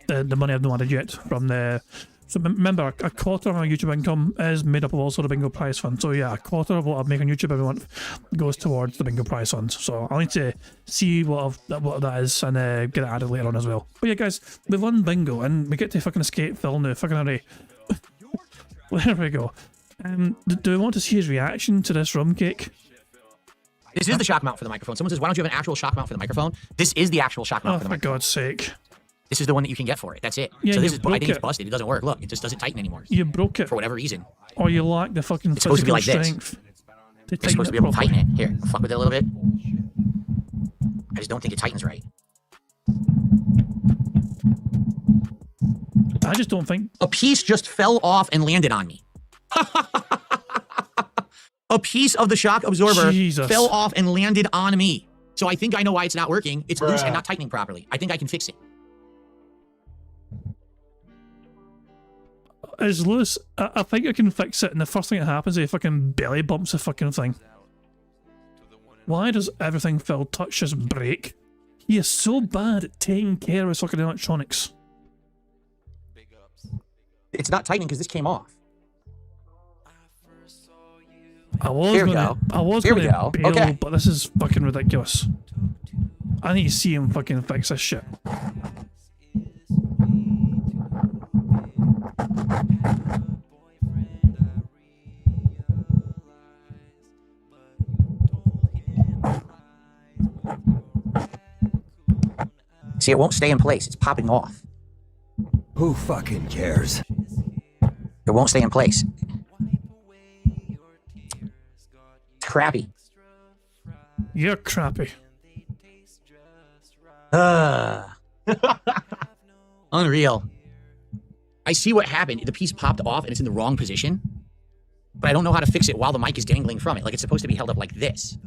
the money I've not added yet from the. So remember, a quarter of my YouTube income is made up of also the bingo prize fund. So yeah, a quarter of what I make on YouTube every month goes towards the bingo prize fund. So I'll need to see what that is and get it added later on as well. But yeah, guys, we've won bingo and we get to fucking escape Phil now. Fucking hurry. There we go. Do we want to see his reaction to this rum cake? This is the shock mount for the microphone. Someone says, why don't you have an actual shock mount for the microphone? This is the actual shock mount for the microphone. For God's sake. This is the one that you can get for it. That's it. Yeah, so this is, I think it. it's busted. It doesn't work. Look, it just doesn't tighten anymore. You broke it. For whatever reason. Or you lack the fucking it's supposed to be like strength. This. It's supposed to be able to tighten it. Here, I'll fuck with it a little bit. I just don't think it tightens right. I just don't think... A piece just fell off and landed on me. A piece of the shock absorber fell off and landed on me. So I think I know why it's not working. It's loose and not tightening properly. I think I can fix it. It's loose. I think I can fix it, and the first thing that happens is he fucking belly bumps the fucking thing. Why does everything Phil touch just break? He is so bad at taking care of his fucking electronics. It's not tightening because this came off. I was gonna bail, but this is fucking ridiculous. I need to see him fucking fix this shit. See, it won't stay in place. It's popping off. Who fucking cares? It won't stay in place. It's crappy. You're crappy. Unreal. I see what happened. The piece popped off and it's in the wrong position. But I don't know how to fix it while the mic is dangling from it. Like, it's supposed to be held up like this.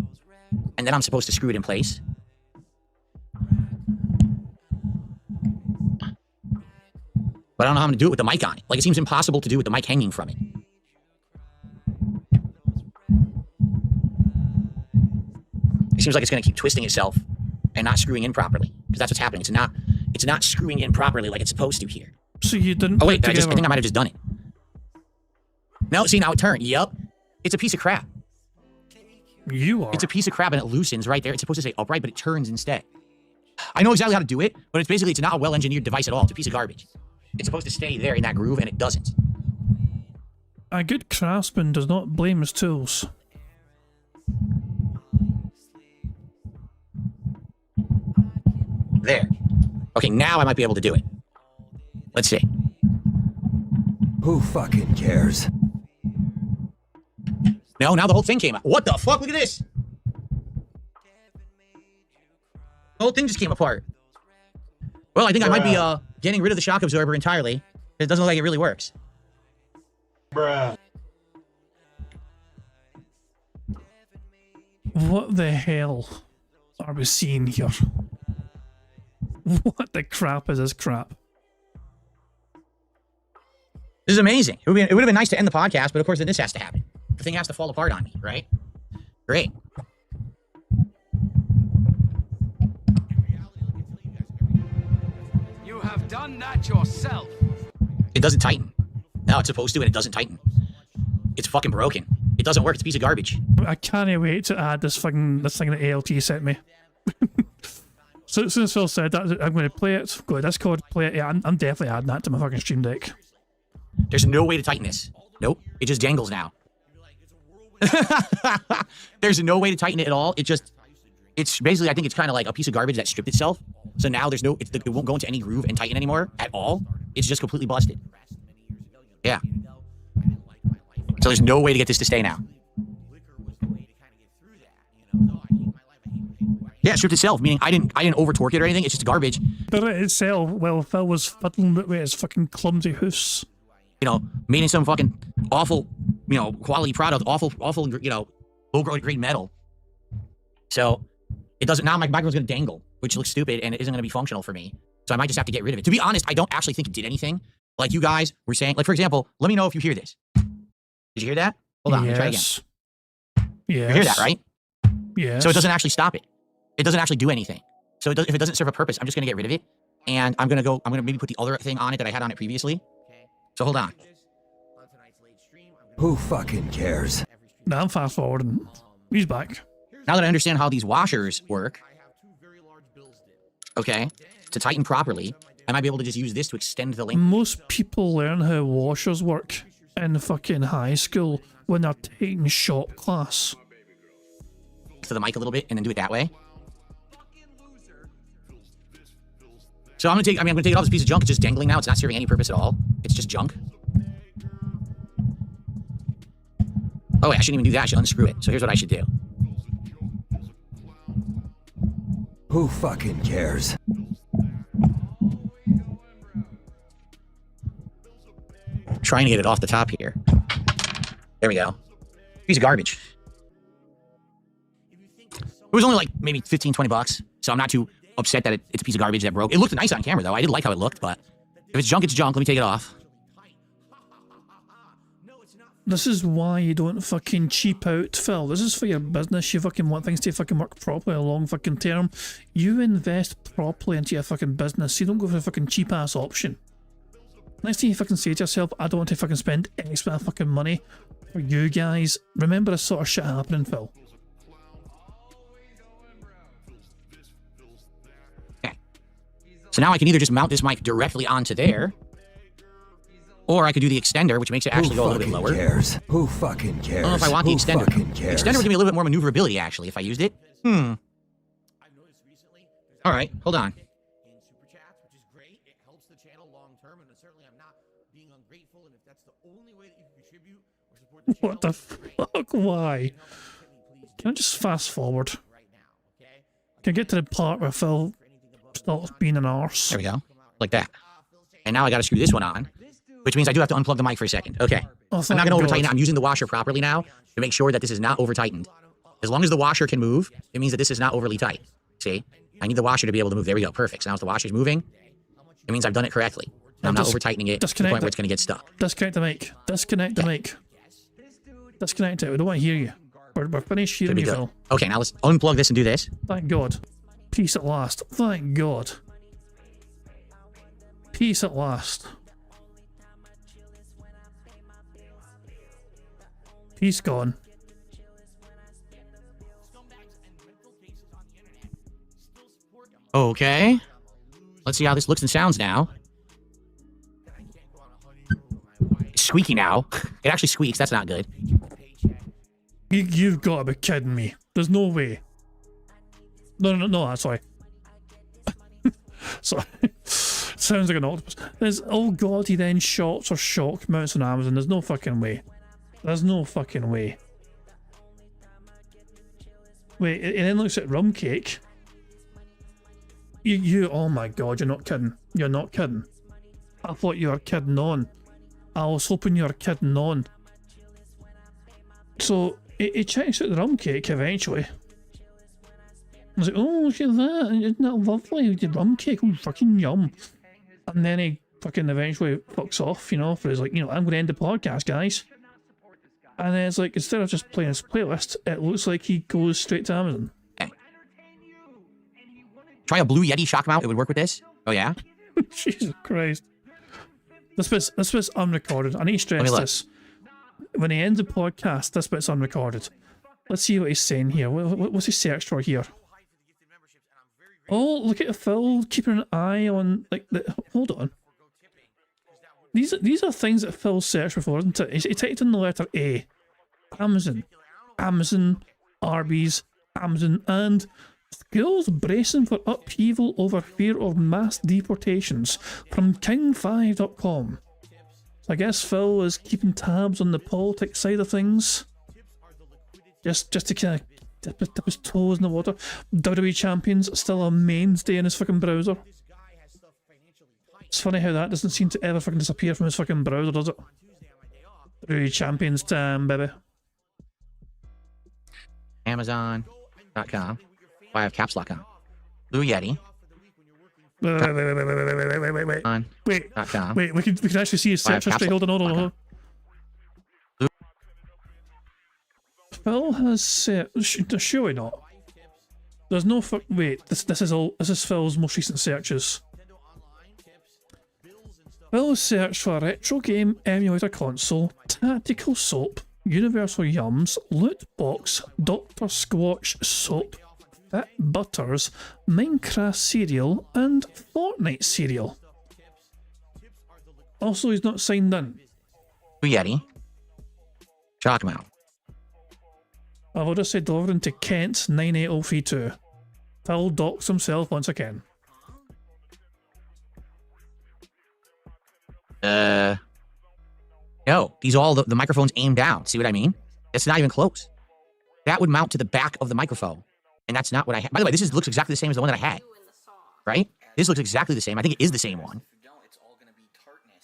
And then I'm supposed to screw it in place. But I don't know how I'm going to do it with the mic on it. Like, it seems impossible to do with the mic hanging from it. It seems like it's going to keep twisting itself and not screwing in properly. Because that's what's happening. It's not screwing in properly like it's supposed to here. So you didn't... Oh, wait. I think I might have just done it. No, see, now it turned. Yup. It's a piece of crap. You are. It's a piece of crap and it loosens right there. It's supposed to say upright, but it turns instead. I know exactly how to do it, but it's not a well-engineered device at all. It's a piece of garbage. It's supposed to stay there in that groove, and it doesn't. A good craftsman does not blame his tools. There. Okay, now I might be able to do it. Let's see. Who fucking cares? No, now the whole thing came out. What the fuck? Look at this. The whole thing just came apart. Well, I think I might be getting rid of the shock absorber entirely. It doesn't look like it really works. Bruh. What the hell are we seeing here? What the crap is this crap? This is amazing. It would have been nice to end the podcast, but of course then this has to happen. The thing has to fall apart on me, right? Great. You have done that yourself. It doesn't tighten. No, it's supposed to, and it doesn't tighten. It's fucking broken. It doesn't work. It's a piece of garbage. I can't wait to add this thing that ALT sent me. So as soon as Phil said that, I'm going to play it, go to Discord, play it. Yeah, I'm definitely adding that to my fucking stream deck. There's no way to tighten this. Nope. It just dangles now. There's no way to tighten it at all. It's basically, I think it's kind of like a piece of garbage that stripped itself. So now there's it won't go into any groove and tighten anymore at all. It's just completely busted. Yeah. So there's no way to get this to stay now. Yeah, it stripped itself, meaning I didn't over torque it or anything. It's just garbage. But it itself, well, Phil was fiddling with his fucking clumsy hoofs. You know, made in some fucking awful, quality product, awful, low grade metal. So it doesn't, now my microphone's gonna dangle, which looks stupid and it isn't gonna be functional for me. So I might just have to get rid of it. To be honest, I don't actually think it did anything. Like you guys were saying, like for example, let me know if you hear this. Did you hear that? Hold on, let me try again. Yes. You hear that, right? Yes. So it doesn't actually stop it. It doesn't actually do anything. So if it doesn't serve a purpose, I'm just gonna get rid of it And I'm gonna maybe put the other thing on it that I had on it previously. So hold on. Who fucking cares? Now I'm fast forwarding. He's back. Now that I understand how these washers work, okay, to tighten properly, I might be able to just use this to extend the length. Most people learn how washers work in fucking high school when they're taking shop class. To the mic a little bit and then do it that way. So I'm gonna take it off this piece of junk. It's just dangling now. It's not serving any purpose at all. It's just junk. Oh wait, I shouldn't even do that. I should unscrew it. So here's what I should do. Who fucking cares? Trying to get it off the top here. There we go. Piece of garbage. It was only like maybe 15, 20 bucks. So I'm not too upset that it's a piece of garbage that broke. It looked nice on camera though. I did like how it looked, but if it's junk, it's junk. Let me take it off. This is why you don't fucking cheap out, Phil. This is for your business. You fucking want things to fucking work properly a long fucking term. You invest properly into your fucking business. You don't go for a fucking cheap ass option. Next thing you fucking say to yourself, I don't want to fucking spend extra fucking money for you guys. Remember this sort of shit happening, Phil. Okay. So now I can either just mount this mic directly onto there, or I could do the extender, which makes it actually go a little bit lower. Cares? Who fucking cares? I don't know if I want the extender. The extender would give me a little bit more maneuverability, actually, if I used it. All right, hold on. What the fuck? Why? Can I just fast forward? Can I get to the part where Phil stops being an arse? There we go. Like that. And now I gotta screw this one on, which means I do have to unplug the mic for a second. Okay. Oh, I'm not gonna over-tighten it. I'm using the washer properly now to make sure that this is not over-tightened. As long as the washer can move, it means that this is not overly tight. See? I need the washer to be able to move. There we go. Perfect. So now if the washer's moving, it means I've done it correctly. And I'm not over-tightening it to the point where it's gonna get stuck. Disconnect the mic. Disconnect the mic. Disconnect it. We don't want to hear you. We're finished hearing you, Phil. Okay, now let's unplug this and do this. Thank God. Peace at last. Thank God. Peace at last. Peace gone. Okay. Let's see how this looks and sounds now. It's squeaky now. It actually squeaks. That's not good. You've got to be kidding me. There's no way. No, sorry. Sorry. Sounds like an octopus. There's, oh God, he then shops or shock mounts on Amazon. There's no fucking way. There's no fucking way. Wait, it then looks at rum cake. You, oh my God, you're not kidding. You're not kidding. I thought you were kidding on. I was hoping you were kidding on. So, it checks out the rum cake eventually. I was like, oh, look at that. Isn't that lovely? The rum cake, oh, fucking yum. And then he fucking eventually fucks off, you know, for his like, you know, I'm going to end the podcast, guys. And then it's like, instead of just playing his playlist, it looks like he goes straight to Amazon. Okay. Try a Blue Yeti shock mount. It would work with this. Oh, yeah? Jesus Christ. This bit's unrecorded. I need to stress this. When he ends the podcast, this bit's unrecorded. Let's see what he's saying here. What's he searched for here? Oh, look at Phil keeping an eye on, like, hold on. These are things that Phil searched for, isn't it? He typed in the letter A. Amazon, Arby's, Amazon, and schools bracing for upheaval over fear of mass deportations from King5.com. So I guess Phil is keeping tabs on the politics side of things. Just to kind of dip his toes in the water. WWE Champions still a mainstay in his fucking browser. It's funny how that doesn't seem to ever fucking disappear from his fucking browser, does it? WWE Champions time, baby. Amazon.com. I have caps lock on. Blue Yeti. Wait, we can actually see his search history. Hold on. Phil has said, surely not. There's no wait, this is Phil's most recent searches. Will search for a retro game emulator console, tactical soap, universal yums, loot box, Dr. Squatch soap, Fit Butters, Minecraft cereal, and Fortnite cereal. Also, he's not signed in. Yeti. Shock him out. I've already said delivering to Kent 98032. Phil docks himself once again. No, these all the microphones aimed down. See what I mean? It's not even close. That would mount to the back of the microphone, and that's not what I had. By the way, this looks exactly the same as the one that I had, right? This looks exactly the same. I think it is the same one.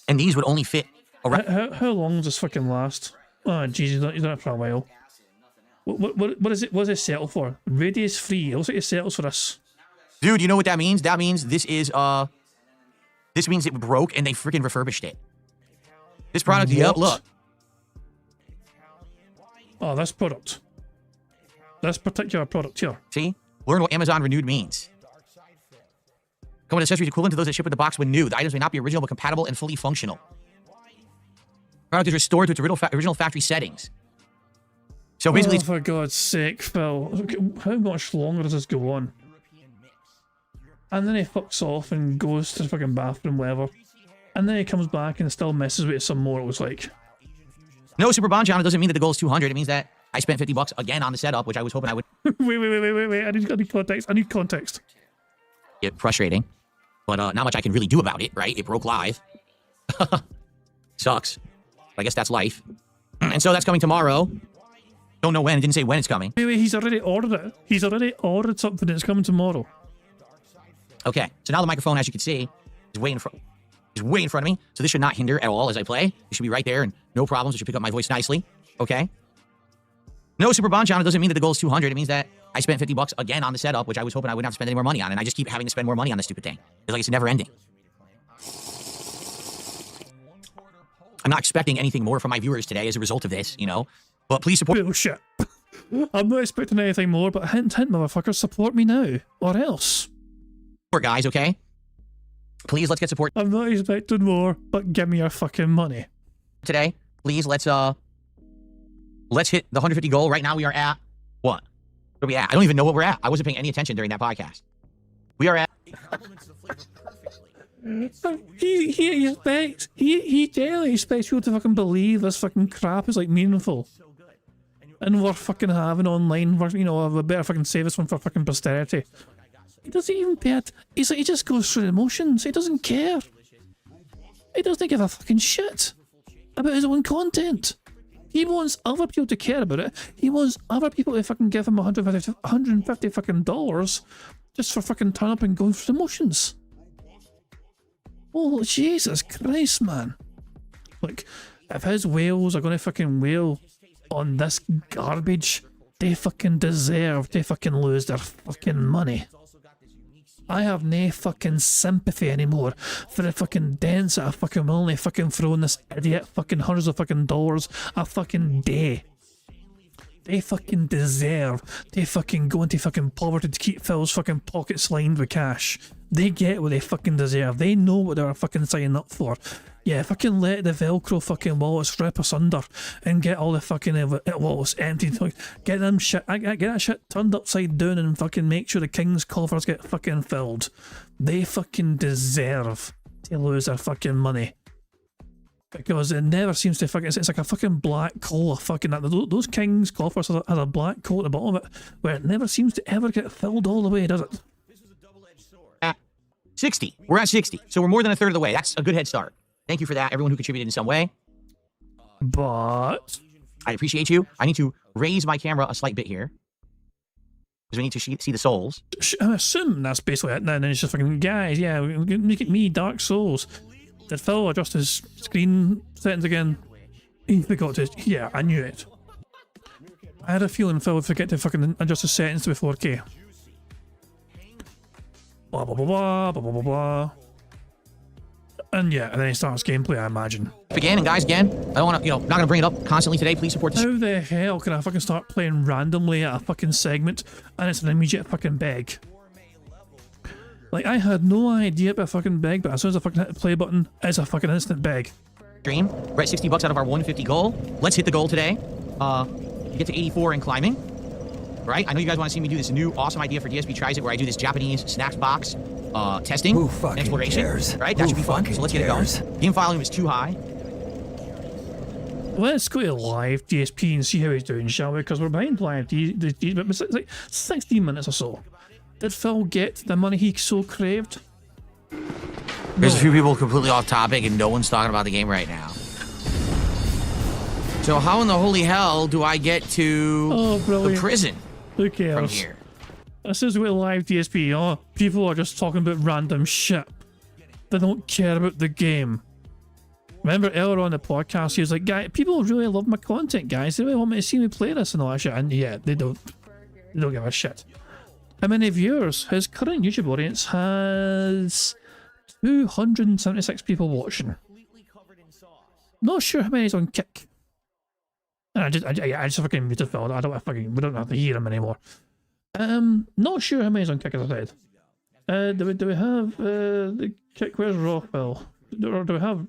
And these would only fit around. How long does this fucking last? Oh, jeez, he's done it for a while. What is it? What does it settle for? Radius free. It looks like it settles for this. Dude, you know what that means? That means this is this means it broke and they freaking refurbished it. This product, yep, look. Oh, this product. This particular product here. See? Learn what Amazon Renewed means. Come with accessories equivalent to those that ship with the box when new. The items may not be original, but compatible and fully functional. Product is restored to its original factory settings. So basically, for God's sake, Phil, how much longer does this go on? And then he fucks off and goes to the fucking bathroom, whatever. And then he comes back and still messes with it some more, it was like. No, Super Bonjon, it doesn't mean that the goal is 200. It means that I spent $50 again on the setup, which I was hoping I would. wait. I need context. I need context. Get frustrating. But not much I can really do about it, right? It broke live. Sucks. But I guess that's life. And so that's coming tomorrow. Don't know when. It didn't say when it's coming. Wait, he's already ordered it. He's already ordered something that's coming tomorrow. Okay, so now the microphone, as you can see, is way in front. Is way in front of me, so this should not hinder at all as I play. It should be right there, and no problems. It should pick up my voice nicely. Okay. No, Super Bonjon, it doesn't mean that the goal is 200. It means that I spent $50 again on the setup, which I was hoping I wouldn't have to spend any more money on, and I just keep having to spend more money on this stupid thing. It's like it's never ending. I'm not expecting anything more from my viewers today as a result of this, you know. But please support. Bullshit. I'm not expecting anything more, but hint, hint, motherfuckers, support me now, or else. Guys, okay? Please, let's get support. I'm not expecting more, but give me your fucking money. Today, please, let's hit the 150 goal. Right now, we are at what? Where are we at? I don't even know what we're at. I wasn't paying any attention during that podcast. We are at. He daily expects people to fucking believe this fucking crap is like meaningful. And we're fucking having online, you know, we better fucking save this one for fucking posterity. He doesn't even pay it. He's like, he just goes through the motions. He doesn't care. He doesn't give a fucking shit about his own content. He wants other people to care about it. He wants other people to fucking give him 150 fucking dollars just for fucking turn up and going through the motions. Oh, Jesus Christ, man. Like, if his whales are going to fucking wail on this garbage, they fucking deserve to fucking lose their fucking money. I have no fucking sympathy anymore for the fucking dents that are fucking willingly fucking throwing this idiot fucking hundreds of fucking dollars a fucking day. They fucking deserve to fucking go into fucking poverty to keep Phil's fucking pockets lined with cash. They get what they fucking deserve. They know what they're fucking signing up for. Yeah, fucking let the Velcro fucking wallets rip asunder and get all the fucking wallets emptied. Get them shit, get that shit turned upside down and fucking make sure the king's coffers get fucking filled. They fucking deserve to lose their fucking money. Because it never seems to fucking, it's like a fucking black hole of fucking, those king's coffers has a black hole at the bottom of it, where it never seems to ever get filled all the way, does it? At 60. We're at 60. So we're more than a third of the way. That's a good head start. Thank you for that, everyone who contributed in some way. But I appreciate you. I need to raise my camera a slight bit here, because we need to see the souls. I'm assuming that's basically it. And then it's just fucking, guys, yeah, look at me, Dark Souls. Did Phil adjust his screen settings again? He forgot to. Yeah, I knew it. I had a feeling Phil would forget to fucking adjust his settings to 4K. Blah blah blah blah blah blah blah blah. And yeah, and then he starts gameplay, I imagine. Again, and guys, again, I don't want to, not going to bring it up constantly today. Please support this. How the hell can I fucking start playing randomly at a fucking segment and it's an immediate fucking beg? Like, I had no idea about fucking beg, but as soon as I fucking hit the play button, it's a fucking instant beg. Dream. We're at 60 bucks out of our 150 goal. Let's hit the goal today. Get to 84 and climbing. Right? I know you guys want to see me do this new awesome idea for DSP Tries It where I do this Japanese snacks box testing and exploration. Cares? Right? That should be fun. So let's get it going. Game filing was too high. Let's go to live DSP and see how he's doing, shall we? Because we're behind live DSP, but it's like 16 minutes or so. Did Phil get the money he so craved? There's a few people completely off topic and no one's talking about the game right now. So how in the holy hell do I get to the prison? Who cares? From here? This is with live DSP. Oh, people are just talking about random shit. They don't care about the game. Remember earlier on the podcast, he was like, "Guy, people really love my content, guys. They really want me to see me play this and all that shit." And yeah, they don't give a shit. How many viewers? His current YouTube audience has 276 people watching. Not sure how many's on Kick. I just fucking muted Phil. We don't have to hear him anymore. Not sure how many's on Kick, as I said. Do we have the Kick? Where's Raw Phil? Or do we have?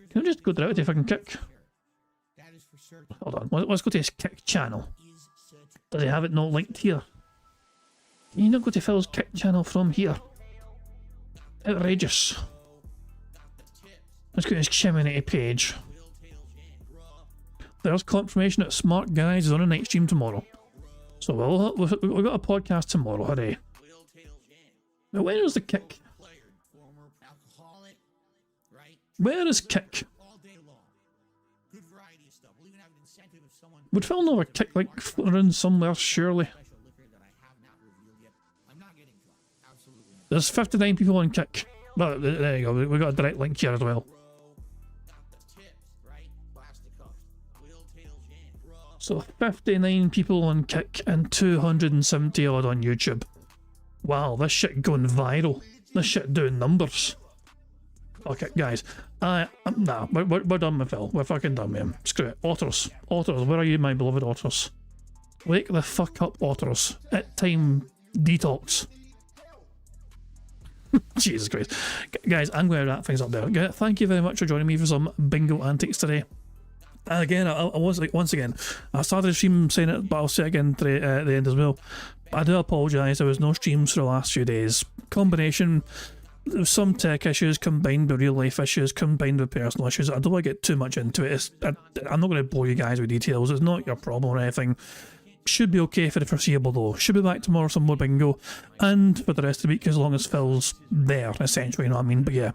Can we just go directly to fucking Kick? Hold on. Let's go to his Kick channel. Does he have it not linked here? Can you not go to Phil's Kick channel from here? Outrageous. Let's go to his community page. There's confirmation that Smart Guys is on a night stream tomorrow. So we've got a podcast tomorrow, hooray. Now where is the Kick? Where is Kick? Would Phil know a Kick like floating around somewhere, surely? There's 59 people on Kick. Well, there you go, we got a direct link here as well. So 59 people on Kick and 270 odd on YouTube. Wow, this shit going viral. This shit doing numbers. Okay, guys. Nah, we're done with Phil. We're fucking done with him. Screw it. Otters. Otters, where are you, my beloved Otters? Wake the fuck up, Otters. At time detox. Jesus Christ. Guys, I'm going to wrap things up there. Thank you very much for joining me for some bingo antics today. And again, I was like, once again, I started the stream saying it, but I'll say it again today, at the end as well. I do apologise, there was no streams for the last few days. Combination, some tech issues combined with real life issues, combined with personal issues. I don't want to get too much into it. I'm not going to bore you guys with details. It's not your problem or anything. Should be okay for the foreseeable though. Should be back tomorrow, some more bingo. And for the rest of the week, as long as Phil's there, essentially, you know what I mean? But yeah.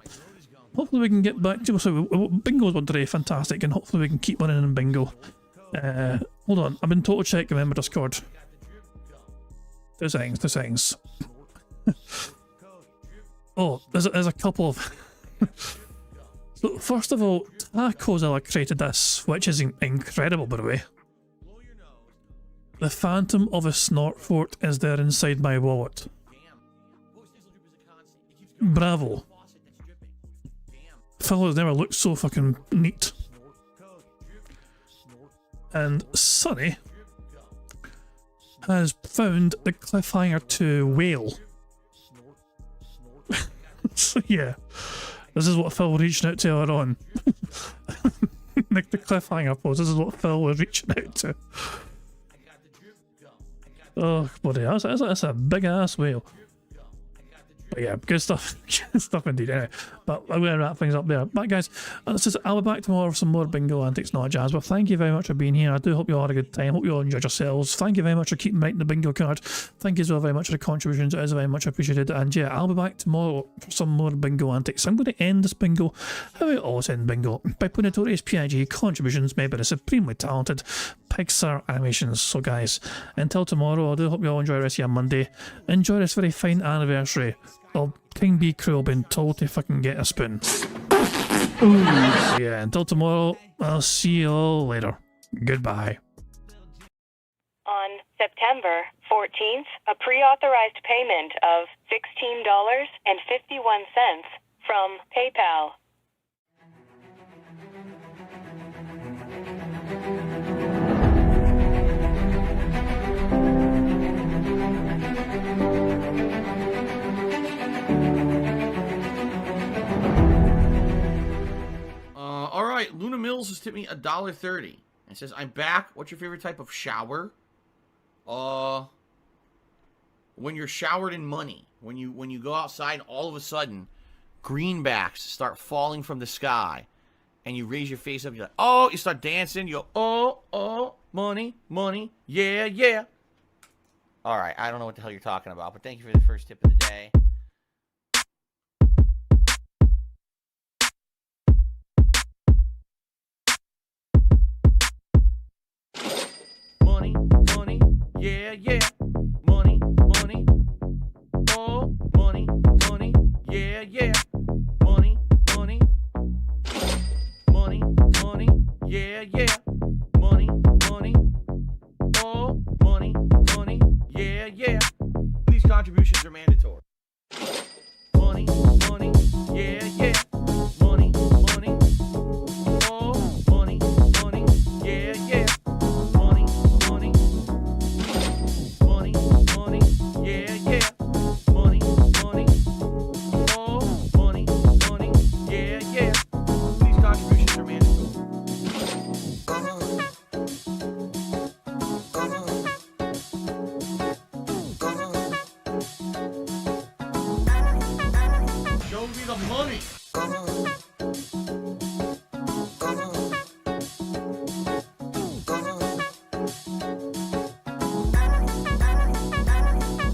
Hopefully we can get back to... So bingo's one today, fantastic, and hopefully we can keep winning in bingo. Hold on, I've been told to check remember Discord. Two seconds. Oh, there's a couple of... So first of all, Tacozilla created this, which is incredible by the way. The Phantom of a Snortfort is there inside my wallet. Bravo. Phil has never looked so fucking neat. And Sonny has found the cliffhanger to Whale. So yeah, this is what Phil was reaching out to earlier on. The cliffhanger pose, this is what Phil was reaching out to. Oh buddy, that's a big ass whale. But yeah, good stuff. Good stuff indeed. Anyway, but I'm going to wrap things up there. But guys, I'll be back tomorrow for some more bingo antics, not jazz. But thank you very much for being here. I do hope you all had a good time. Hope you all enjoyed yourselves. Thank you very much for keeping writing the bingo card. Thank you so very much for the contributions. It is very much appreciated. And yeah, I'll be back tomorrow for some more bingo antics. I'm going to end this bingo how I always end bingo, by putting notorious PIG contributions made by the supremely talented Pixar Animations. So guys, until tomorrow, I do hope you all enjoy the rest of your Monday. Enjoy this very fine anniversary of King B. Cruel being told to fucking get a spoon. So yeah, until tomorrow, I'll see you all later. Goodbye. On September 14th, a pre-authorized payment of $16.51 from PayPal. Skills has tipped me $1.30. It says, I'm back. What's your favorite type of shower? When you're showered in money. When you go outside, all of a sudden, greenbacks start falling from the sky. And you raise your face up, you're like, oh, you start dancing, you go, oh, money, money, yeah, yeah. All right, I don't know what the hell you're talking about, but thank you for the first tip of the day. Money, money, yeah, yeah. Money, money, oh, money, money, yeah, yeah. Money, money. Money, money, yeah, yeah. Money, money, oh, money, money, yeah, yeah. These contributions are mandatory. Money, money, yeah, yeah. Money, money, oh, money, money, yeah, yeah. Money, money, money, money, yeah, yeah. Money, money, oh, money, money, yeah, yeah. These contributions are mandatory. Show me the money.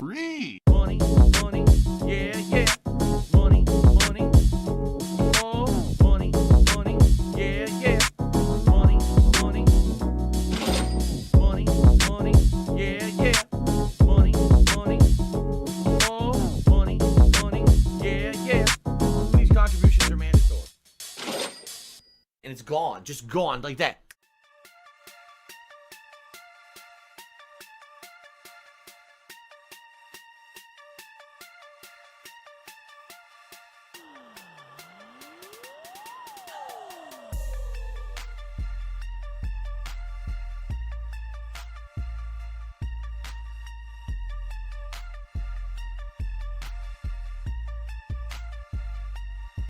Read. Money, money, yeah, yeah. Money, money, oh, money, money, yeah, yeah. Money, money, money, money, yeah, yeah. Money, money, oh, money, money, yeah, yeah. These contributions are mandatory. And it's gone, just gone like that.